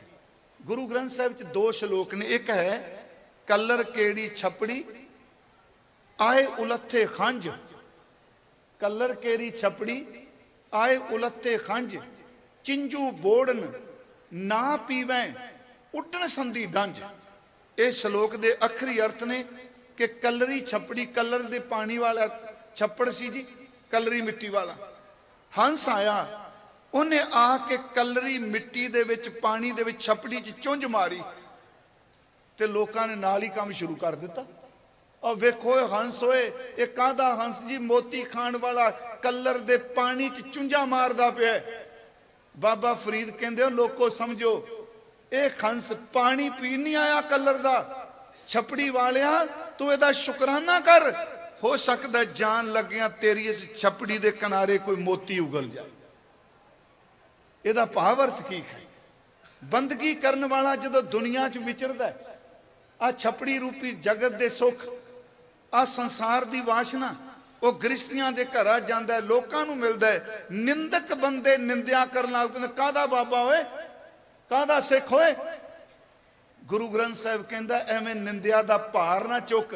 गुरु ग्रंथ साहिब च दो श्लोक ने, एक है कलर केड़ी छपड़ी आए उलथे खंज, कलर केड़ी छपड़ी आए उलथे खंज, चिंजू बोड़न ना पीवें उड्डण संधी डंज। ये श्लोक दे अखरी अर्थ ने कि कलरी छपड़ी, कलर दे पानी वाला छप्पड़ सी जी, कलरी मिट्टी वाला। हंस आया, उन्हें आके कलरी मिट्टी दे विच पानी दे विच छपड़ी च चुंझ मारी, ते लोकां ने नाल ही काम शुरू कर दिता। और वेखो हंस होए, ये कादा हंस जी, मोती खाण वाला कलर दे पानी च चुंझा मारदा पिया। बाबा फरीद कहंदे हो लोको समझो, एक हंस पानी पीण नहीं आया कलर दा, छपड़ी वालिया तू एदा शुकराना कर, हो सकदा जान लगिया तेरी इस छपड़ी दे किनारे कोई मोती उगल जाए। ਇਹਦਾ ਭਾਵ अर्थ की है? बंदगी करने वाला जो दुनिया च विचरदा है, आ छपड़ी रूपी जगत दे सुख, आ संसार दी वासना, वो गृहस्थियां दे घर जांदा है, लोकां नूं मिलदा है। निंदक बंदे निंदिया करन लग पैंदे, कादा बाबा होए, कादा सिख होए, ਗੁਰੂ ਗ੍ਰੰਥ ਸਾਹਿਬ ਕਹਿੰਦਾ ਐਵੇਂ ਨਿੰਦਿਆ ਦਾ ਭਾਰ ਨਾ ਚੁੱਕ।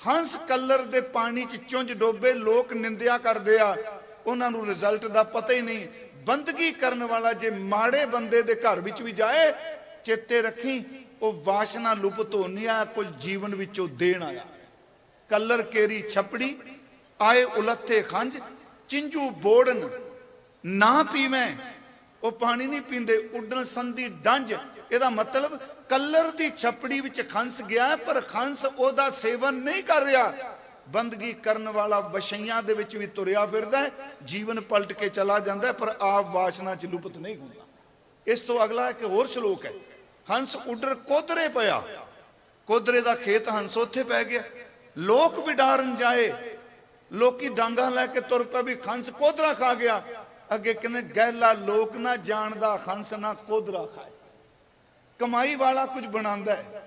ਹੰਸ ਕਲਰ ਦੇ ਪਾਣੀ 'ਚ ਚੁੰਝ ਡੋਬੇ, ਲੋਕ ਨਿੰਦਿਆ ਕਰਦੇ ਆ, ਉਹਨਾਂ ਨੂੰ ਰਿਜ਼ਲਟ ਦਾ ਪਤਾ ਹੀ ਨਹੀਂ। ਬੰਦਗੀ ਕਰਨ ਵਾਲਾ ਜੇ ਮਾੜੇ ਬੰਦੇ ਦੇ ਘਰ ਵਿੱਚ ਵੀ ਜਾਏ, ਚੇਤੇ ਰੱਖੀ ਉਹ ਵਾਸ਼ਨਾ ਲੁਪਤ ਹੋਣੀ ਆ, ਕੁਝ ਜੀਵਨ ਵਿੱਚੋਂ ਦੇਣ ਆਇਆ। ਕਲਰ ਕੇਰੀ ਛਪੜੀ ਆਏ ਉਲੱਥੇ ਖੰਜ, ਚਿੰਜੂ ਬੋੜਨ ਨਾ ਪੀਵੇਂ। ਉਹ ਪਾਣੀ ਨਹੀਂ ਪੀਂਦੇ, ਉੱਡਣ ਸੰਧੀ ਡੰਜ। ਇਹਦਾ ਮਤਲਬ ਕਲਰ ਦੀ ਛਪੜੀ ਵਿੱਚ ਖੰਸ ਗਿਆ, ਪਰ ਖੰਸ ਉਹਦਾ ਸੇਵਨ ਨਹੀਂ ਕਰ ਰਿਹਾ। ਬੰਦਗੀ ਕਰਨ ਵਾਲਾ ਵਸ਼ਈਆਂ ਦੇ ਵਿੱਚ ਵੀ ਤੁਰਿਆ ਫਿਰਦਾ, ਜੀਵਨ ਪਲਟ ਕੇ ਚਲਾ ਜਾਂਦਾ, ਪਰ ਆਪ ਵਾਸ਼ਨਾ ਚ ਲੁਪਤ ਨਹੀਂ ਹੁੰਦਾ। ਇਸ ਤੋਂ ਅਗਲਾ ਇੱਕ ਹੋਰ ਸ਼ਲੋਕ ਹੈ, ਹੰਸ ਉੱਡਰ ਕੋਧਰੇ ਪਿਆ। ਕੋਧਰੇ ਦਾ ਖੇਤ, ਹੰਸ ਉੱਥੇ ਪੈ ਗਿਆ। ਲੋਕ ਵਿਡਾਰਨ ਜਾਏ, ਲੋਕੀ ਡਾਂਗਾ ਲੈ ਕੇ ਤੁਰ ਪਏ ਵੀ ਹੰਸ ਕੋਧਰਾ ਖਾ ਗਿਆ। ਅੱਗੇ ਕਹਿੰਦੇ ਗਹਿਲਾ ਲੋਕ ਨਾ ਜਾਣਦਾ, ਹੰਸ ਨਾ ਕੋਧਰਾ ਖਾਏ। ਕਮਾਈ ਵਾਲਾ ਕੁਝ ਬਣਾਉਂਦਾ ਹੈ,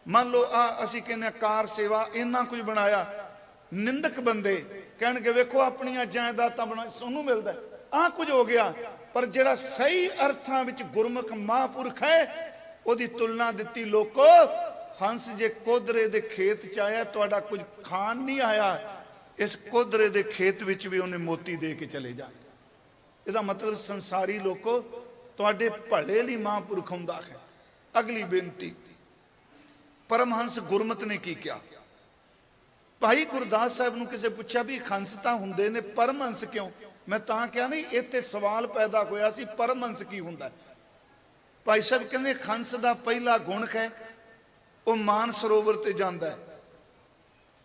ਮੰਨ ਲਓ ਆ ਅਸੀਂ ਕਹਿੰਦੇ ਕਾਰ ਸੇਵਾ, ਇੰਨਾ ਕੁਝ ਬਣਾਇਆ। ਨਿੰਦਕ ਬੰਦੇ ਕਹਿਣਗੇ ਵੇਖੋ ਆਪਣੀਆਂ ਜਾਇਦਾਦਾਂ ਬਣਾ, ਸੋਨੂੰ ਮਿਲਦਾ, ਆ ਕੁਝ ਹੋ ਗਿਆ। ਪਰ ਜਿਹੜਾ ਸਹੀ ਅਰਥਾਂ ਵਿੱਚ ਗੁਰਮੁਖ ਮਹਾਂਪੁਰਖ ਹੈ, ਉਹਦੀ ਤੁਲਨਾ ਦਿੱਤੀ ਲੋਕੋ। ਹੰਸ ਜੇ ਕੋਧਰੇ ਦੇ ਖੇਤ ਚ ਆਇਆ, ਤੁਹਾਡਾ ਕੁਝ ਖਾਣ ਨਹੀਂ ਆਇਆ, ਇਸ ਕੋਧਰੇ ਦੇ ਖੇਤ ਵਿੱਚ ਵੀ ਉਹਨੇ ਮੋਤੀ ਦੇ ਕੇ ਚਲੇ ਜਾਏ। ਇਹਦਾ ਮਤਲਬ ਸੰਸਾਰੀ ਲੋਕੋ, ਤੁਹਾਡੇ ਭਲੇ ਲਈ ਮਹਾਂਪੁਰਖ ਹੁੰਦਾ ਹੈ। ਅਗਲੀ ਬੇਨਤੀ, ਪਰਮਹੰਸ ਗੁਰਮਤਿ ਨੇ ਕੀ ਕਿਹਾ? ਭਾਈ ਗੁਰਦਾਸ ਸਾਹਿਬ ਨੂੰ ਕਿਸੇ ਪੁੱਛਿਆ ਵੀ ਹੰਸ ਤਾਂ ਹੁੰਦੇ ਨੇ, ਪਰਮਹੰਸ ਕਿਉਂ? ਮੈਂ ਤਾਂ ਕਿਹਾ ਨਹੀਂ, ਇੱਥੇ ਸਵਾਲ ਪੈਦਾ ਹੋਇਆ ਸੀ ਪਰਮਹੰਸ ਕੀ ਹੁੰਦਾ। ਭਾਈ ਸਾਹਿਬ ਕਹਿੰਦੇ ਹੰਸ ਦਾ ਪਹਿਲਾ ਗੁਣ ਹੈ ਉਹ ਮਾਨ ਸਰੋਵਰ ਤੇ ਜਾਂਦਾ ਹੈ,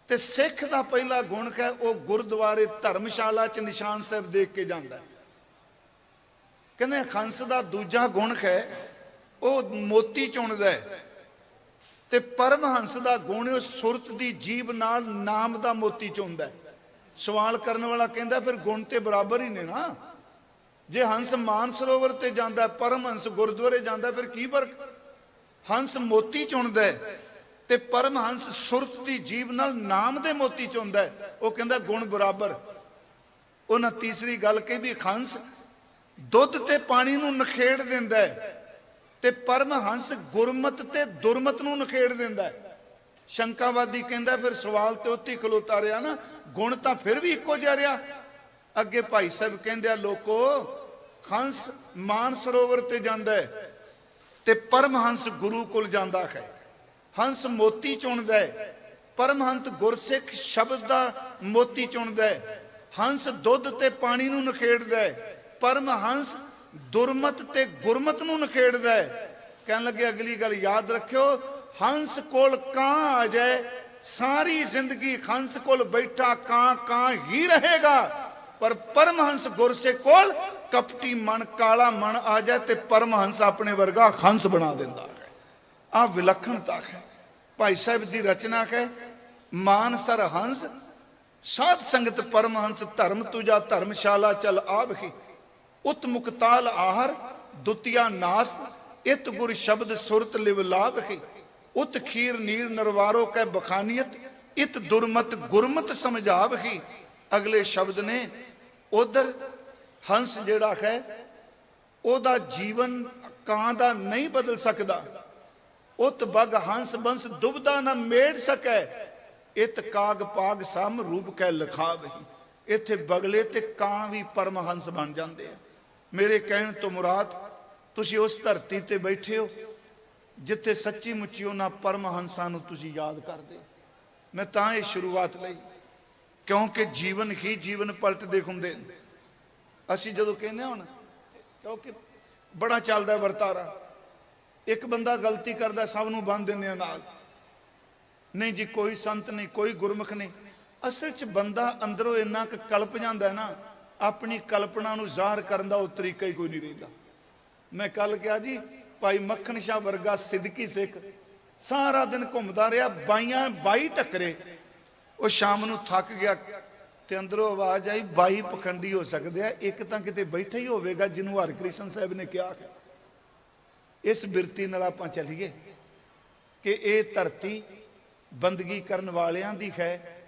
ਤੇ ਸਿੱਖ ਦਾ ਪਹਿਲਾ ਗੁਣ ਹੈ ਉਹ ਗੁਰਦੁਆਰੇ ਧਰਮਸ਼ਾਲਾ ਚ ਨਿਸ਼ਾਨ ਸਾਹਿਬ ਦੇਖ ਕੇ ਜਾਂਦਾ ਹੈ। ਕਹਿੰਦੇ ਹੰਸ ਦਾ ਦੂਜਾ ਗੁਣ ਹੈ ਉਹ ਮੋਤੀ ਚੁਣਦਾ ਹੈ, ਤੇ ਪਰਮਹੰਸ ਦਾ ਗੁਣ ਉਹ ਸੁਰਤ ਦੀ ਜੀਭ ਨਾਲ ਨਾਮ ਦਾ ਮੋਤੀ ਚੁਣਦਾ ਹੈ। ਸਵਾਲ ਕਰਨ ਵਾਲਾ ਕਹਿੰਦਾ ਫਿਰ ਗੁਣ ਤੇ ਬਰਾਬਰ ਹੀ ਨੇ ਨਾ। ਜੇ ਹੰਸ ਮਾਨ ਸਰੋਵਰ ਤੇ ਜਾਂਦਾ, ਪਰਮਹੰਸ ਗੁਰਦੁਆਰੇ ਜਾਂਦਾ, ਫਿਰ ਕੀ ਫਰਕ? ਹੰਸ ਮੋਤੀ ਚੁਣਦਾ ਹੈ ਤੇ ਪਰਮਹੰਸ ਸੁਰਤ ਦੀ ਜੀਭ ਨਾਲ ਨਾਮ ਦੇ ਮੋਤੀ ਚੁਣਦਾ ਹੈ। ਉਹ ਕਹਿੰਦਾ ਗੁਣ ਬਰਾਬਰ। ਉਹਨਾਂ ਤੀਸਰੀ ਗੱਲ ਕਹੀ ਵੀ ਹੰਸ ਦੁੱਧ ਤੇ ਪਾਣੀ ਨੂੰ ਨਖੇੜ ਦਿੰਦਾ ਹੈ, ਤੇ ਪਰਮਹੰਸ ਗੁਰਮਤ ਤੇ ਦੁਰਮਤ ਨੂੰ ਨਖੇੜ ਦਿੰਦਾ ਹੈ। ਸ਼ੰਕਾਵਾਦੀ ਕਹਿੰਦਾ ਫਿਰ ਸਵਾਲ ਤੇ ਉੱਥੇ ਹੀ ਖਲੋਤਾ ਰਿਹਾ ਨਾ, ਗੁਣ ਤਾਂ ਫਿਰ ਵੀ ਇੱਕੋ ਜਿਹਾ ਰਿਹਾ। ਅੱਗੇ ਭਾਈ ਸਾਹਿਬ ਕਹਿੰਦੇ ਆ ਲੋਕੋ, ਹੰਸ ਮਾਨ ਸਰੋਵਰ ਤੇ ਜਾਂਦਾ ਹੈ ਤੇ ਪਰਮਹੰਸ ਗੁਰੂ ਕੋਲ ਜਾਂਦਾ ਹੈ। ਹੰਸ ਮੋਤੀ ਚੁਣਦਾ ਹੈ, ਪਰਮਹੰਸ ਗੁਰਸਿੱਖ ਸ਼ਬਦ ਦਾ ਮੋਤੀ ਚੁਣਦਾ ਹੈ। ਹੰਸ ਦੁੱਧ ਤੇ ਪਾਣੀ ਨੂੰ ਨਖੇੜਦਾ ਹੈ, ਪਰਮਹੰਸ ਦੁਰਮਤ ਤੇ ਗੁਰਮਤ ਨੂੰ ਨਖੇੜਦਾ ਹੈ। ਕਹਿਣ ਲੱਗੇ ਅਗਲੀ ਗੱਲ ਯਾਦ ਰੱਖਿਓ, ਹੰਸ ਕੋਲ ਕਾਂ ਆ ਜਾਏ, ਸਾਰੀ ਜ਼ਿੰਦਗੀ ਹੰਸ ਕੋਲ ਬੈਠਾ ਕਾਂ ਹੀ ਰਹੇਗਾ। ਪਰ ਪਰਮਹੰਸ ਗੁਰਸਿੱਖ ਕੋਲ ਕਪਟੀ ਮਨ, ਕਾਲਾ ਮਨ ਆ ਜਾਏ ਤੇ ਪਰਮਹੰਸ ਆਪਣੇ ਵਰਗਾ ਹੰਸ ਬਣਾ ਦਿੰਦਾ ਹੈ। ਆਹ ਵਿਲੱਖਣਤਾ ਹੈ ਭਾਈ ਸਾਹਿਬ ਦੀ ਰਚਨਾ ਹੈ। ਮਾਨ ਸਰ ਹੰਸ ਸਾਧ ਸੰਗਤ ਪਰਮਹੰਸ, ਧਰਮ ਤੁਜਾ ਧਰਮਸ਼ਾਲਾ ਚਲ ਆਵਹੀ। ਉਤ ਮੁਕਤਾਲ ਆਹਰ ਦੁਤੀਆ ਨਾਸਤ, ਇਤ ਗੁਰ ਸ਼ਬਦ ਸੁਰਤ ਲਿਵ ਲਾਭਹੀ। ਉਤ ਖੀਰ ਨੀਰ ਨਰਵਾਰੋ ਕੈ ਬਖਾਨੀਅਤ, ਇਤ ਦੁਰਮਤ ਗੁਰਮਤ ਸਮਝਾਵਹੀ। ਅਗਲੇ ਸ਼ਬਦ ਨੇ ਉਧਰ ਹੰਸ ਜਿਹੜਾ ਹੈ ਉਹਦਾ ਜੀਵਨ ਕਾਂ ਦਾ ਨਹੀਂ ਬਦਲ ਸਕਦਾ। ਉਤ ਬਗ ਹੰਸ ਬੰਸ ਦੁਬਦਾ ਨਾ ਮੇੜ ਸਕੈ, ਇਤ ਕਾਗ ਪਾਗ ਸਮ ਰੂਪ ਕੈ ਲਖਾਵਹੀ। ਇੱਥੇ ਬਗਲੇ ਤੇ ਕਾਂ ਵੀ ਪਰਮਹੰਸ ਬਣ ਜਾਂਦੇ ਆ। ਮੇਰੇ ਕਹਿਣ ਤੋਂ ਮੁਰਾਦ ਤੁਸੀਂ ਉਸ ਧਰਤੀ ਤੇ ਬੈਠੇ ਹੋ ਜਿੱਥੇ ਸੱਚੀ ਮੁੱਚੀ ਉਹਨਾਂ ਪਰਮਹੰਸਾਂ ਨੂੰ ਤੁਸੀਂ ਯਾਦ ਕਰਦੇ। ਮੈਂ ਤਾਂ ਇਹ ਸ਼ੁਰੂਆਤ ਲਈ ਕਿਉਂਕਿ ਜੀਵਨ ਹੀ ਜੀਵਨ ਪਲਟਦੇ ਹੁੰਦੇ ਨੇ। ਅਸੀਂ ਜਦੋਂ ਕਹਿੰਦੇ ਹੁਣ ਕਿਉਂਕਿ ਬੜਾ ਚੱਲਦਾ ਵਰਤਾਰਾ, ਇੱਕ ਬੰਦਾ ਗਲਤੀ ਕਰਦਾ ਸਭ ਨੂੰ ਬੰਨ ਦਿੰਦੇ ਆ ਨਾਲ, ਨਹੀਂ ਜੀ ਕੋਈ ਸੰਤ ਨਹੀਂ, ਕੋਈ ਗੁਰਮੁਖ ਨਹੀਂ। ਅਸਲ 'ਚ ਬੰਦਾ ਅੰਦਰੋਂ ਇੰਨਾ ਕੁ ਕਲਪ ਜਾਂਦਾ ਨਾ, ਆਪਣੀ ਕਲਪਨਾ ਨੂੰ ਜ਼ਾਹਰ ਕਰਨ ਦਾ ਉਹ ਤਰੀਕਾ ਹੀ ਕੋਈ ਨਹੀਂ ਰਹਿੰਦਾ। ਮੈਂ ਕੱਲ ਕਿਹਾ ਜੀ ਭਾਈ ਮੱਖਣ ਸ਼ਾਹ ਵਰਗਾ ਸਿੱਦਕੀ ਸਿੱਖ ਸਾਰਾ ਦਿਨ ਘੁੰਮਦਾ ਰਿਹਾ, 22 ਟੱਕਰੇ। ਉਹ ਸ਼ਾਮ ਨੂੰ ਥੱਕ ਗਿਆ ਤੇ ਅੰਦਰੋਂ ਆਵਾਜ਼ ਆਈ 22 ਪਖੰਡੀ ਹੋ ਸਕਦੇ ਆ, ਇੱਕ ਤਾਂ ਕਿਤੇ ਬੈਠਾ ਹੀ ਹੋਵੇਗਾ ਜਿਹਨੂੰ ਹਰਿਕ੍ਰਿਸ਼ਨ ਸਾਹਿਬ ਨੇ ਕਿਹਾ। ਇਸ ਬਿਰਤੀ ਨਾਲ ਆਪਾਂ ਚੱਲੀਏ ਕਿ ਇਹ ਧਰਤੀ ਬੰਦਗੀ ਕਰਨ ਵਾਲਿਆਂ ਦੀ ਹੈ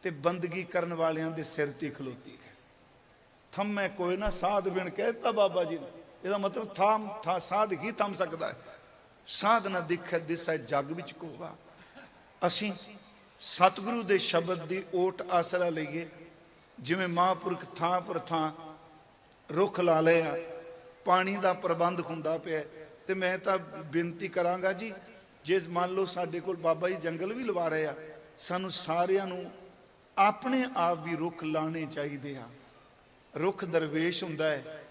ਤੇ ਬੰਦਗੀ ਕਰਨ ਵਾਲਿਆਂ ਦੇ ਸਿਰ ਤੇ ਖਲੋਤੀ ਹੈ। ਥੰਮੇ ਕੋਈ ਨਾ ਸਾਧ ਬਿਨ ਕਹਿਤਾ ਬਾਬਾ ਜੀ ਨੇ, ਇਹਦਾ ਮਤਲਬ ਥਾਮ ਸਾਧ ਹੀ ਥੰਮ ਸਕਦਾ ਹੈ। ਸਾਧਨਾ ਦਿਖੈ ਦਿਸੈ ਜਗ ਵਿੱਚ ਕੋਵਾ। ਅਸੀਂ ਸਤਿਗੁਰੂ ਦੇ ਸ਼ਬਦ ਦੀ ਓਟ ਆਸਰਾ ਲਈਏ। ਜਿਵੇਂ ਮਹਾਂਪੁਰਖ ਥਾਂ ਪਰ ਥਾਂ ਰੁੱਖ ਲਾ ਲਿਆ, ਪਾਣੀ ਦਾ ਪ੍ਰਬੰਧ ਹੁੰਦਾ ਪਿਆ, ਤੇ ਮੈਂ ਤਾਂ ਬੇਨਤੀ ਕਰਾਂਗਾ ਜੀ, ਜੇ ਮੰਨ ਲਓ ਸਾਡੇ ਕੋਲ ਬਾਬਾ ਜੀ ਜੰਗਲ ਵੀ ਲਵਾ ਰਹੇ ਆ, ਸਾਨੂੰ ਸਾਰਿਆਂ ਨੂੰ ਆਪਣੇ ਆਪ ਵੀ ਰੁੱਖ ਲਾਣੇ ਚਾਹੀਦੇ ਆ। ਰੁੱਖ ਦਰਵੇਸ਼ ਹੁੰਦਾ ਹੈ,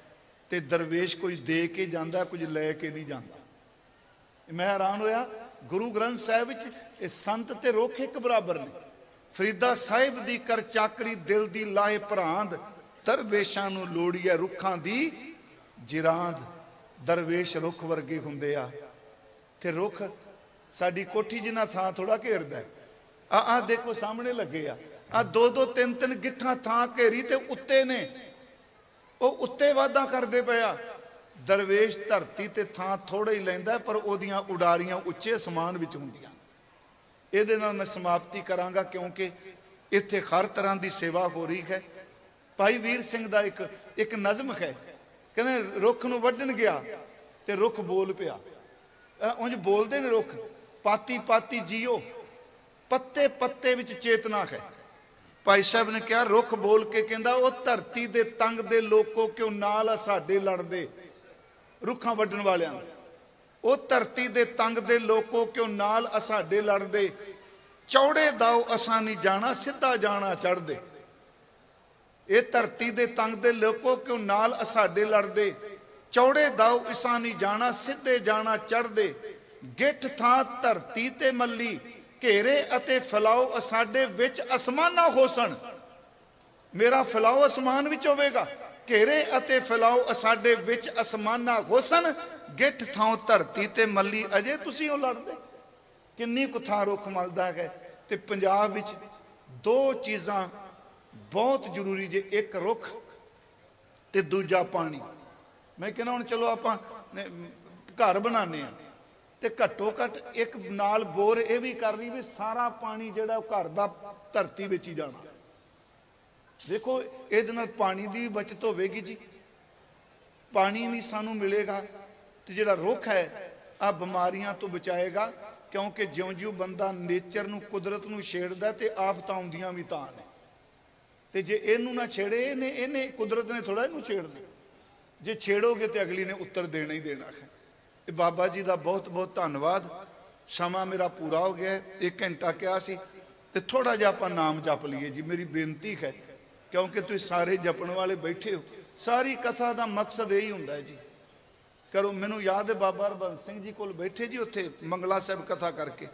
ਤੇ ਦਰਵੇਸ਼ ਕੁਝ ਦੇ ਕੇ ਜਾਂਦਾ, ਕੁਝ ਲੈ ਕੇ ਨਹੀਂ ਜਾਂਦਾ। ਮੈਂ ਹੈਰਾਨ ਹੋਇਆ, ਗੁਰੂ ਗ੍ਰੰਥ ਸਾਹਿਬ ਵਿੱਚ ਇਹ ਸੰਤ ਤੇ ਰੁੱਖ ਇੱਕ ਬਰਾਬਰ ਨੇ। ਫਰੀਦਾ ਸਾਹਿਬ ਦੀ ਕਰ ਚਾਕਰੀ ਦਿਲ ਦੀ ਲਾਹੇ ਭਰਾਂਦ, ਦਰਵੇਸ਼ਾਂ ਨੂੰ ਲੋੜੀ ਹੈ ਰੁੱਖਾਂ ਦੀ ਜਿਰਾਂਦ। ਦਰਵੇਸ਼ ਰੁੱਖ ਵਰਗੇ ਹੁੰਦੇ ਆ, ਤੇ ਰੁੱਖ ਸਾਡੀ ਕੋਠੀ ਜਿੰਨਾ ਥਾਂ ਥੋੜਾ ਘੇਰਦਾ। ਆ ਦੇਖੋ ਸਾਹਮਣੇ ਲੱਗੇ ਆ 2-2 3-3 ਗਿੱਠਾਂ ਥਾਂ ਘੇਰੀ, ਤੇ ਉੱਤੇ ਨੇ, ਉਹ ਉੱਤੇ ਵਾਧਾ ਕਰਦੇ ਪਿਆ। ਦਰਵੇਸ਼ ਧਰਤੀ ਤੇ ਥਾਂ ਥੋੜਾ ਹੀ ਲੈਂਦਾ, ਪਰ ਉਹਦੀਆਂ ਉਡਾਰੀਆਂ ਉੱਚੇ ਅਸਮਾਨ ਵਿੱਚ ਹੁੰਦੀਆਂ। ਇਹਦੇ ਨਾਲ ਮੈਂ ਸਮਾਪਤੀ ਕਰਾਂਗਾ, ਕਿਉਂਕਿ ਇੱਥੇ ਹਰ ਤਰ੍ਹਾਂ ਦੀ ਸੇਵਾ ਹੋ ਰਹੀ ਹੈ। ਭਾਈ ਵੀਰ ਸਿੰਘ ਦਾ ਇੱਕ ਨਜ਼ਮ ਹੈ, ਕਹਿੰਦੇ ਰੁੱਖ ਨੂੰ ਵੱਢਣ ਗਿਆ ਤੇ ਰੁੱਖ ਬੋਲ ਪਿਆ। ਉਂਝ ਬੋਲਦੇ ਨੇ ਰੁੱਖ, ਪਾਤੀ ਪਾਤੀ ਜੀਓ, ਪੱਤੇ ਪੱਤੇ ਵਿੱਚ ਚੇਤਨਾ ਹੈ। ਭਾਈ ਸਾਹਿਬ ਨੇ ਕਿਹਾ, ਰੁੱਖ ਬੋਲ ਕੇ ਕਹਿੰਦਾ, ਉਹ ਧਰਤੀ ਦੇ ਤੰਗ ਦੇ ਲੋਕੋ ਕਿਉਂ ਨਾਲ ਆ ਸਾਡੇ ਲੜਦੇ। ਰੁੱਖਾਂ ਵੱਢਣ ਵਾਲਿਆਂ ਨੂੰ, ਉਹ ਧਰਤੀ ਦੇ ਤੰਗ ਦੇ ਲੋਕੋ ਕਿਉਂ ਨਾਲ ਆ ਸਾਡੇ ਲੜਦੇ। ਚੌੜੇ ਦਾਓ ਅਸਾਂ ਨਹੀਂ ਜਾਣਾ, ਸਿੱਧਾ ਜਾਣਾ ਚੜ੍ਹਦੇ। ਇਹ ਧਰਤੀ ਦੇ ਤੰਗ ਦੇ ਲੋਕੋ ਕਿਉਂ ਨਾਲ ਸਾਡੇ ਲੜਦੇ। ਚੌੜੇ ਦਾਓ ਅਸਾਂ ਨਹੀਂ ਜਾਣਾ, ਸਿੱਧੇ ਜਾਣਾ ਚੜ੍ਹਦੇ। ਗਿੱਠ ਥਾਂ ਧਰਤੀ ਤੇ ਮੱਲੀ, ਘੇਰੇ ਅਤੇ ਫੈਲਾਓ ਸਾਡੇ ਵਿੱਚ ਅਸਮਾਨਾਂ ਹੋਸਣ। ਮੇਰਾ ਫੈਲਾਓ ਅਸਮਾਨ ਵਿੱਚ ਹੋਵੇਗਾ, ਘੇਰੇ ਅਤੇ ਫੈਲਾਓ ਸਾਡੇ ਵਿੱਚ ਅਸਮਾਨਾਂ ਹੋਸਣ। ਗਿੱਠ ਥਾਂ ਧਰਤੀ ਤੇ ਮੱਲੀ, ਅਜੇ ਤੁਸੀਂ ਉਹ ਲੜਦੇ। ਕਿੰਨੀ ਕੁ ਥਾਂ ਰੁੱਖ ਮਲਦਾ ਹੈ। ਤੇ ਪੰਜਾਬ ਵਿੱਚ 2 ਚੀਜ਼ਾਂ ਬਹੁਤ ਜ਼ਰੂਰੀ ਜੇ, ਇੱਕ ਰੁੱਖ ਤੇ ਦੂਜਾ ਪਾਣੀ। ਮੈਂ ਕਹਿੰਦਾ ਹੁਣ ਚਲੋ ਆਪਾਂ ਘਰ ਬਣਾਉਂਦੇ ਆ, ਤੇ ਘੱਟੋ ਘੱਟ ਇੱਕ ਨਾਲ ਬੋਰ ਇਹ ਵੀ ਕਰ ਲਈ ਵੀ ਸਾਰਾ ਪਾਣੀ ਜਿਹੜਾ ਉਹ ਘਰ ਦਾ ਧਰਤੀ ਵਿੱਚ ਹੀ ਜਾਣਾ। ਦੇਖੋ ਇਹਦੇ ਨਾਲ ਪਾਣੀ ਦੀ ਵੀ ਬਚਤ ਹੋਵੇਗੀ ਜੀ, ਪਾਣੀ ਵੀ ਸਾਨੂੰ ਮਿਲੇਗਾ, ਤੇ ਜਿਹੜਾ ਰੁੱਖ ਹੈ ਆ ਬਿਮਾਰੀਆਂ ਤੋਂ ਬਚਾਏਗਾ। ਕਿਉਂਕਿ ਜਿਉਂ-ਜਿਉਂ ਬੰਦਾ ਨੇਚਰ ਨੂੰ, ਕੁਦਰਤ ਨੂੰ ਛੇੜਦਾ, ਤੇ ਆਫਤਾਂ ਆਉਂਦੀਆਂ ਵੀ ਤਾਂ ਨੇ। ਤੇ ਜੇ ਇਹਨੂੰ ਨਾ ਛੇੜੇ, ਇਹਨੇ ਕੁਦਰਤ ਨੇ ਥੋੜਾ ਇਹਨੂੰ ਛੇੜਨਾ। ਜੇ ਛੇੜੋਗੇ ਤੇ ਅਗਲੀ ਨੇ ਉੱਤਰ ਦੇਣਾ ਹੀ ਦੇਣਾ ਹੈ। ਤੇ ਬਾਬਾ ਜੀ ਦਾ ਬਹੁਤ ਬਹੁਤ ਧੰਨਵਾਦ। ਸਮਾਂ ਮੇਰਾ ਪੂਰਾ ਹੋ ਗਿਆ, 1 ਘੰਟਾ ਕਿਹਾ ਸੀ, ਤੇ ਥੋੜਾ ਜਿਹਾ ਆਪਾਂ ਨਾਮ ਜਪ ਲਈਏ ਜੀ, ਮੇਰੀ ਬੇਨਤੀ ਹੈ। ਕਿਉਂਕਿ ਤੁਸੀਂ ਸਾਰੇ ਜਪਣ ਵਾਲੇ ਬੈਠੇ ਹੋ। ਸਾਰੀ ਕਥਾ ਦਾ ਮਕਸਦ ਇਹੀ ਹੁੰਦਾ ਹੈ ਜੀ, ਕਰੋ। ਮੈਨੂੰ ਯਾਦ ਹੈ ਬਾਬਾ ਹਰਬੰਸ ਸਿੰਘ ਜੀ ਕੋਲ ਬੈਠੇ ਜੀ ਉੱਥੇ ਮੰਗਲਾ ਸਾਹਿਬ ਕਥਾ ਕਰਕੇ।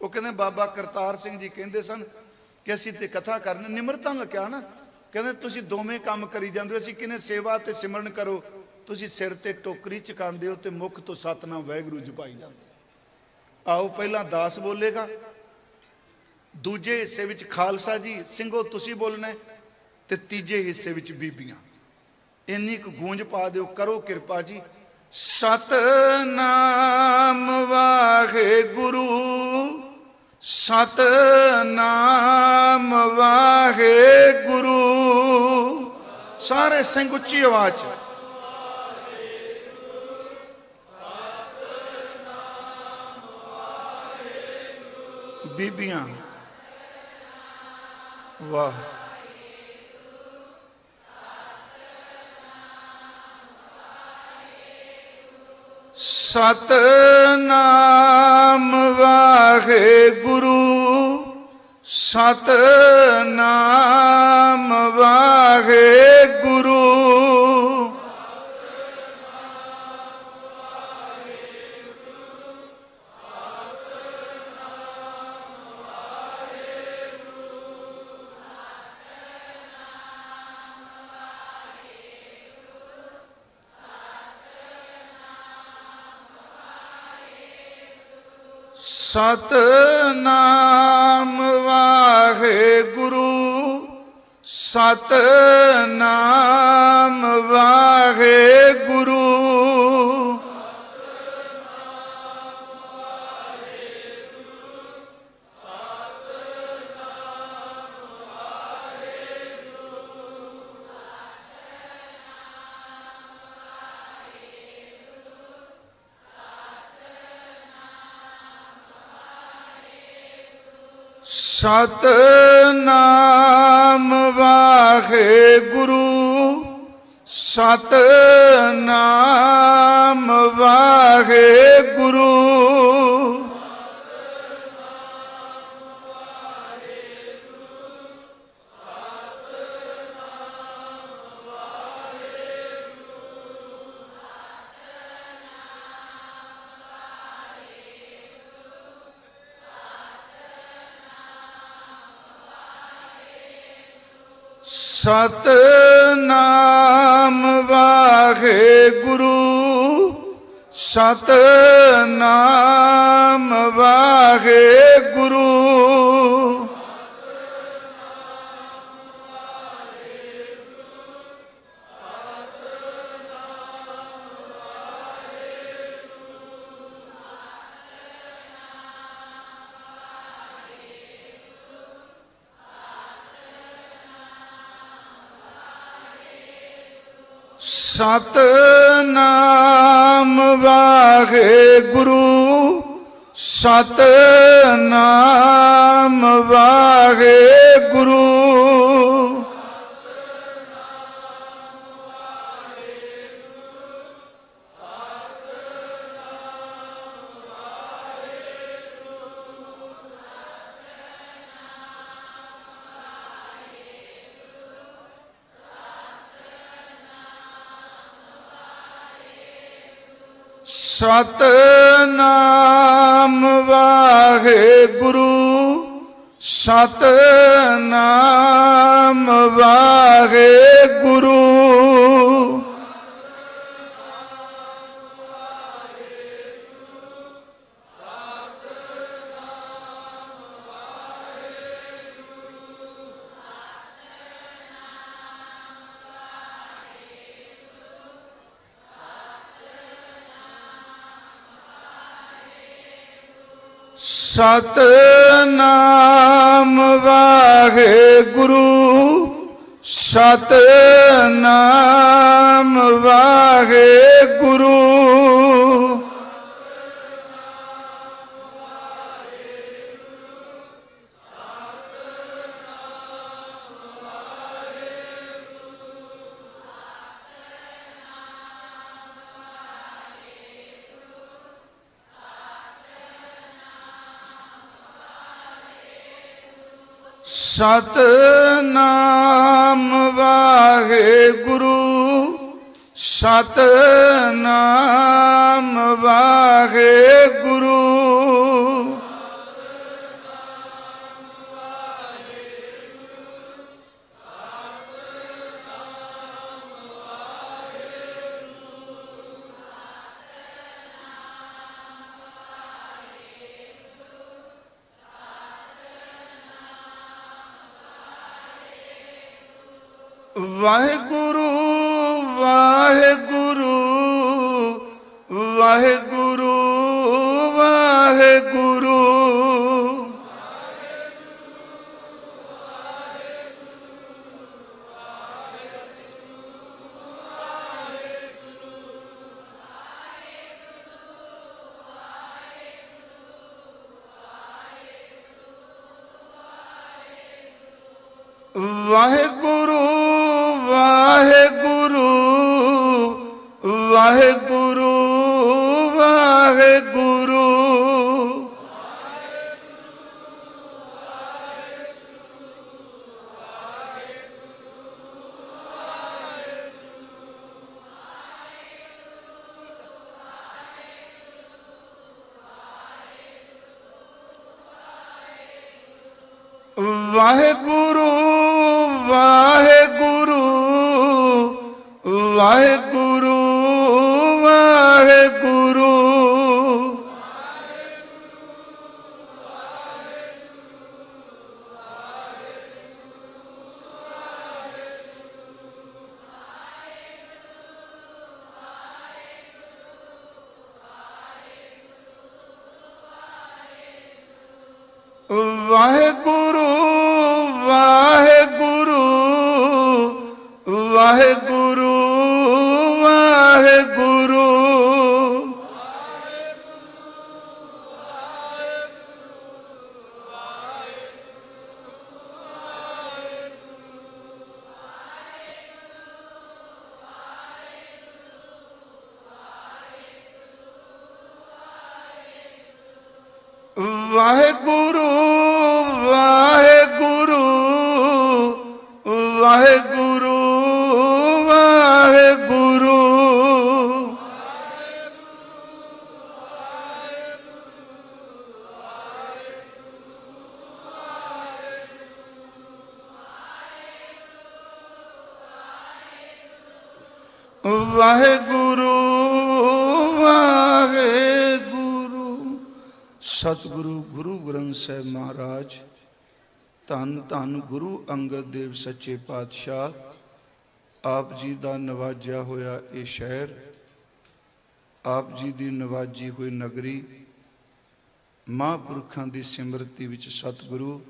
ਉਹ ਕਹਿੰਦੇ ਬਾਬਾ ਕਰਤਾਰ ਸਿੰਘ ਜੀ ਕਹਿੰਦੇ ਸਨ ਕਿ ਅਸੀਂ ਤੇ ਕਥਾ ਕਰਨੀ। ਨਿਮਰਤਾ ਨਾਲ ਕਿਹਾ ਨਾ, ਕਹਿੰਦੇ ਤੁਸੀਂ ਦੋਵੇਂ ਕੰਮ ਕਰੀ ਜਾਂਦੇ ਹੋ, ਅਸੀਂ ਕਿਨੇ ਸੇਵਾ ਤੇ ਸਿਮਰਨ ਕਰੋ, ਤੁਸੀਂ ਸਿਰ ਤੇ ਟੋਕਰੀ ਚਕਾਉਂਦੇ ਹੋ ਤੇ ਮੁਖ ਤੋਂ ਸਤਨਾਮ ਵਾਹਿਗੁਰੂ ਜਪਾਈ ਜਾਂਦੇ। ਆਓ ਪਹਿਲਾਂ ਦਾਸ ਬੋਲੇਗਾ, ਦੂਜੇ ਹਿੱਸੇ ਵਿੱਚ ਖਾਲਸਾ ਜੀ ਸਿੰਘੋ ਤੁਸੀਂ ਬੋਲਣਾ, ਤੇ ਤੀਜੇ ਹਿੱਸੇ ਵਿੱਚ ਬੀਬੀਆਂ। ਇੰਨੀ ਕੁ ਗੂੰਜ ਪਾ ਦਿਓ, ਕਰੋ ਕਿਰਪਾ ਜੀ। ਸਤਨਾਮ ਵਾਹਿਗੁਰੂ, ਸਤਨਾਮ ਵਾਹਿਗੁਰੂ। ਸਾਰੇ ਸਿੰਘ ਉੱਚੀ ਆਵਾਜ਼ ਚ। ਬੀਬੀਆਂ ਵਾਹ। ਸਤਨਾਮ ਵਾਹਿਗੁਰੂ, ਸਤਨਾਮ ਵਾਹਿਗੁਰੂ। ਸਤਨਾਮ ਵਾਹਿਗੁਰੂ, ਸਤਨਾਮ ਵਾਹਿਗੁਰੂ। ਸਤਨਾਮ ਵਾਹਿਗੁਰੂ ਸਤਨਾਮ ਵਾਹਿਗੁਰੂ ਸਤਨਾਮ ਵਾਹਿਗੁਰੂ ਸਤਨਾਮ ਵਾਹਿਗੁਰੂ ਸਤਨਾਮ ਵਾਹਿਗੁਰੂ ਸਤਨਾਮ ਵਾਹਿਗੁਰੂ ਸਤਨਾਮ ਵਾਹਿਗੁਰੂ ਸਤਨਾਮ ਵਾਹਿਗੁਰੂ ਸਤਨਾਮ ਵਾਹਿਗੁਰੂ ਸਤਨਾਮ ਵਾਹਿਗੁਰੂ ਸਤਨਾਮ ਵਾਹਿਗੁਰੂ ਸਤਨਾਮ ਵਾਹਿਗੁਰੂ ਵਾਹਿਗੁਰੂ ਵਾਹਿਗੁਰੂ ਵਾਹਿਗੁਰੂ ਵਾਹਿਗੁਰੂ ਵਾਹਿਗੁਰੂ ਵਾਹਿਗੁਰੂ ਵਾਹਿਗੁਰੂ ਵਾਹਿਗੁਰੂ ਵਾਹਿਗੁਰੂ ਵਾਹਿਗੁਰੂ ਵਾਹਿਗੁਰੂ ਵਾਹਿਗੁਰੂ ਵਾਹਿਗੁਰੂ ਵਾਹਿਗੁਰੂ ਵਾਹਿਗੁਰੂ ਵਾਹਿਗੁਰੂ ਵਾਹਿਗੁਰੂ ਵਾਹਿਗੁਰੂ ਵਾਹਿਗੁਰੂ ਵਾਹਿਗੁਰੂ ਵਾਹਿਗੁਰੂ ਵਾਹਿਗੁਰੂ। ਸਤਿਗੁਰੂ ਗੁਰੂ ਗ੍ਰੰਥ ਸਾਹਿਬ ਮਹਾਰਾਜ, ਧੰਨ ਧੰਨ ਗੁਰੂ ਅੰਗਦ ਦੇਵ ਸੱਚੇ ਪਾਤਸ਼ਾਹ, ਆਪ ਜੀ ਦਾ ਨਵਾਜਿਆ ਹੋਇਆ ਇਹ ਸ਼ਹਿਰ, ਆਪ ਜੀ ਦੀ ਨਵਾਜੀ ਹੋਈ ਨਗਰੀ, ਮਹਾਂਪੁਰਖਾਂ ਦੀ ਸਿਮਰਤੀ ਵਿੱਚ ਸਤਿਗੁਰੂ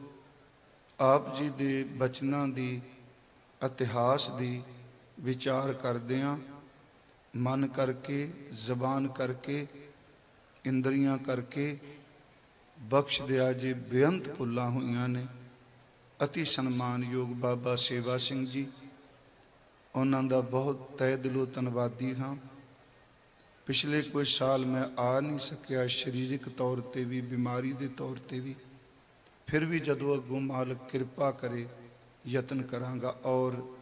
ਆਪ ਜੀ ਦੇ ਬਚਨਾਂ ਦੀ, ਇਤਿਹਾਸ ਦੀ ਵਿਚਾਰ ਕਰਦਿਆਂ ਮਨ ਕਰਕੇ, ਜ਼ਬਾਨ ਕਰਕੇ, ਇੰਦਰੀਆਂ ਕਰਕੇ ਬਖਸ਼ ਦਿਆ ਜੇ ਬੇਅੰਤ ਭੁੱਲਾਂ ਹੋਈਆਂ ਨੇ। ਅਤੀ ਸਨਮਾਨਯੋਗ ਬਾਬਾ ਸੇਵਾ ਸਿੰਘ ਜੀ, ਉਹਨਾਂ ਦਾ ਬਹੁਤ ਤਹਿ ਦਿਲੋਂ ਧੰਨਵਾਦੀ ਹਾਂ। ਪਿਛਲੇ ਕੁਝ ਸਾਲ ਮੈਂ ਆ ਨਹੀਂ ਸਕਿਆ, ਸਰੀਰਕ ਤੌਰ ਤੇ ਵੀ, ਬਿਮਾਰੀ ਦੇ ਤੌਰ ਤੇ ਵੀ, ਫਿਰ ਵੀ ਜਦੋਂ ਅੱਗੋਂ ਮਾਲਕ ਕਿਰਪਾ ਕਰੇ ਯਤਨ ਕਰਾਂਗਾ। ਔਰ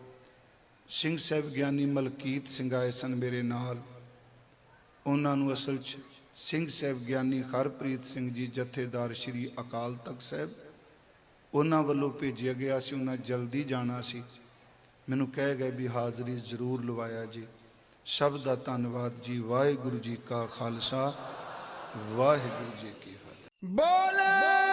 ਸਿੰਘ ਸਾਹਿਬ ਗਿਆਨੀ ਮਲਕੀਤ ਸਿੰਘ ਆਏ ਸਨ ਮੇਰੇ ਨਾਲ, ਉਹਨਾਂ ਨੂੰ ਅਸਲ 'ਚ ਸਿੰਘ ਸਾਹਿਬ ਗਿਆਨੀ ਹਰਪ੍ਰੀਤ ਸਿੰਘ ਜੀ ਜਥੇਦਾਰ ਸ਼੍ਰੀ ਅਕਾਲ ਤਖਤ ਸਾਹਿਬ, ਉਹਨਾਂ ਵੱਲੋਂ ਭੇਜਿਆ ਗਿਆ ਸੀ। ਉਹਨਾਂ ਜਲਦੀ ਜਾਣਾ ਸੀ, ਮੈਨੂੰ ਕਹਿ ਗਏ ਵੀ ਹਾਜ਼ਰੀ ਜ਼ਰੂਰ ਲਵਾਇਆ ਜੀ। ਸਭ ਦਾ ਧੰਨਵਾਦ ਜੀ। ਵਾਹਿਗੁਰੂ ਜੀ ਕਾ ਖਾਲਸਾ, ਵਾਹਿਗੁਰੂ ਜੀ ਕੀ ਫਤਿਹ। बोले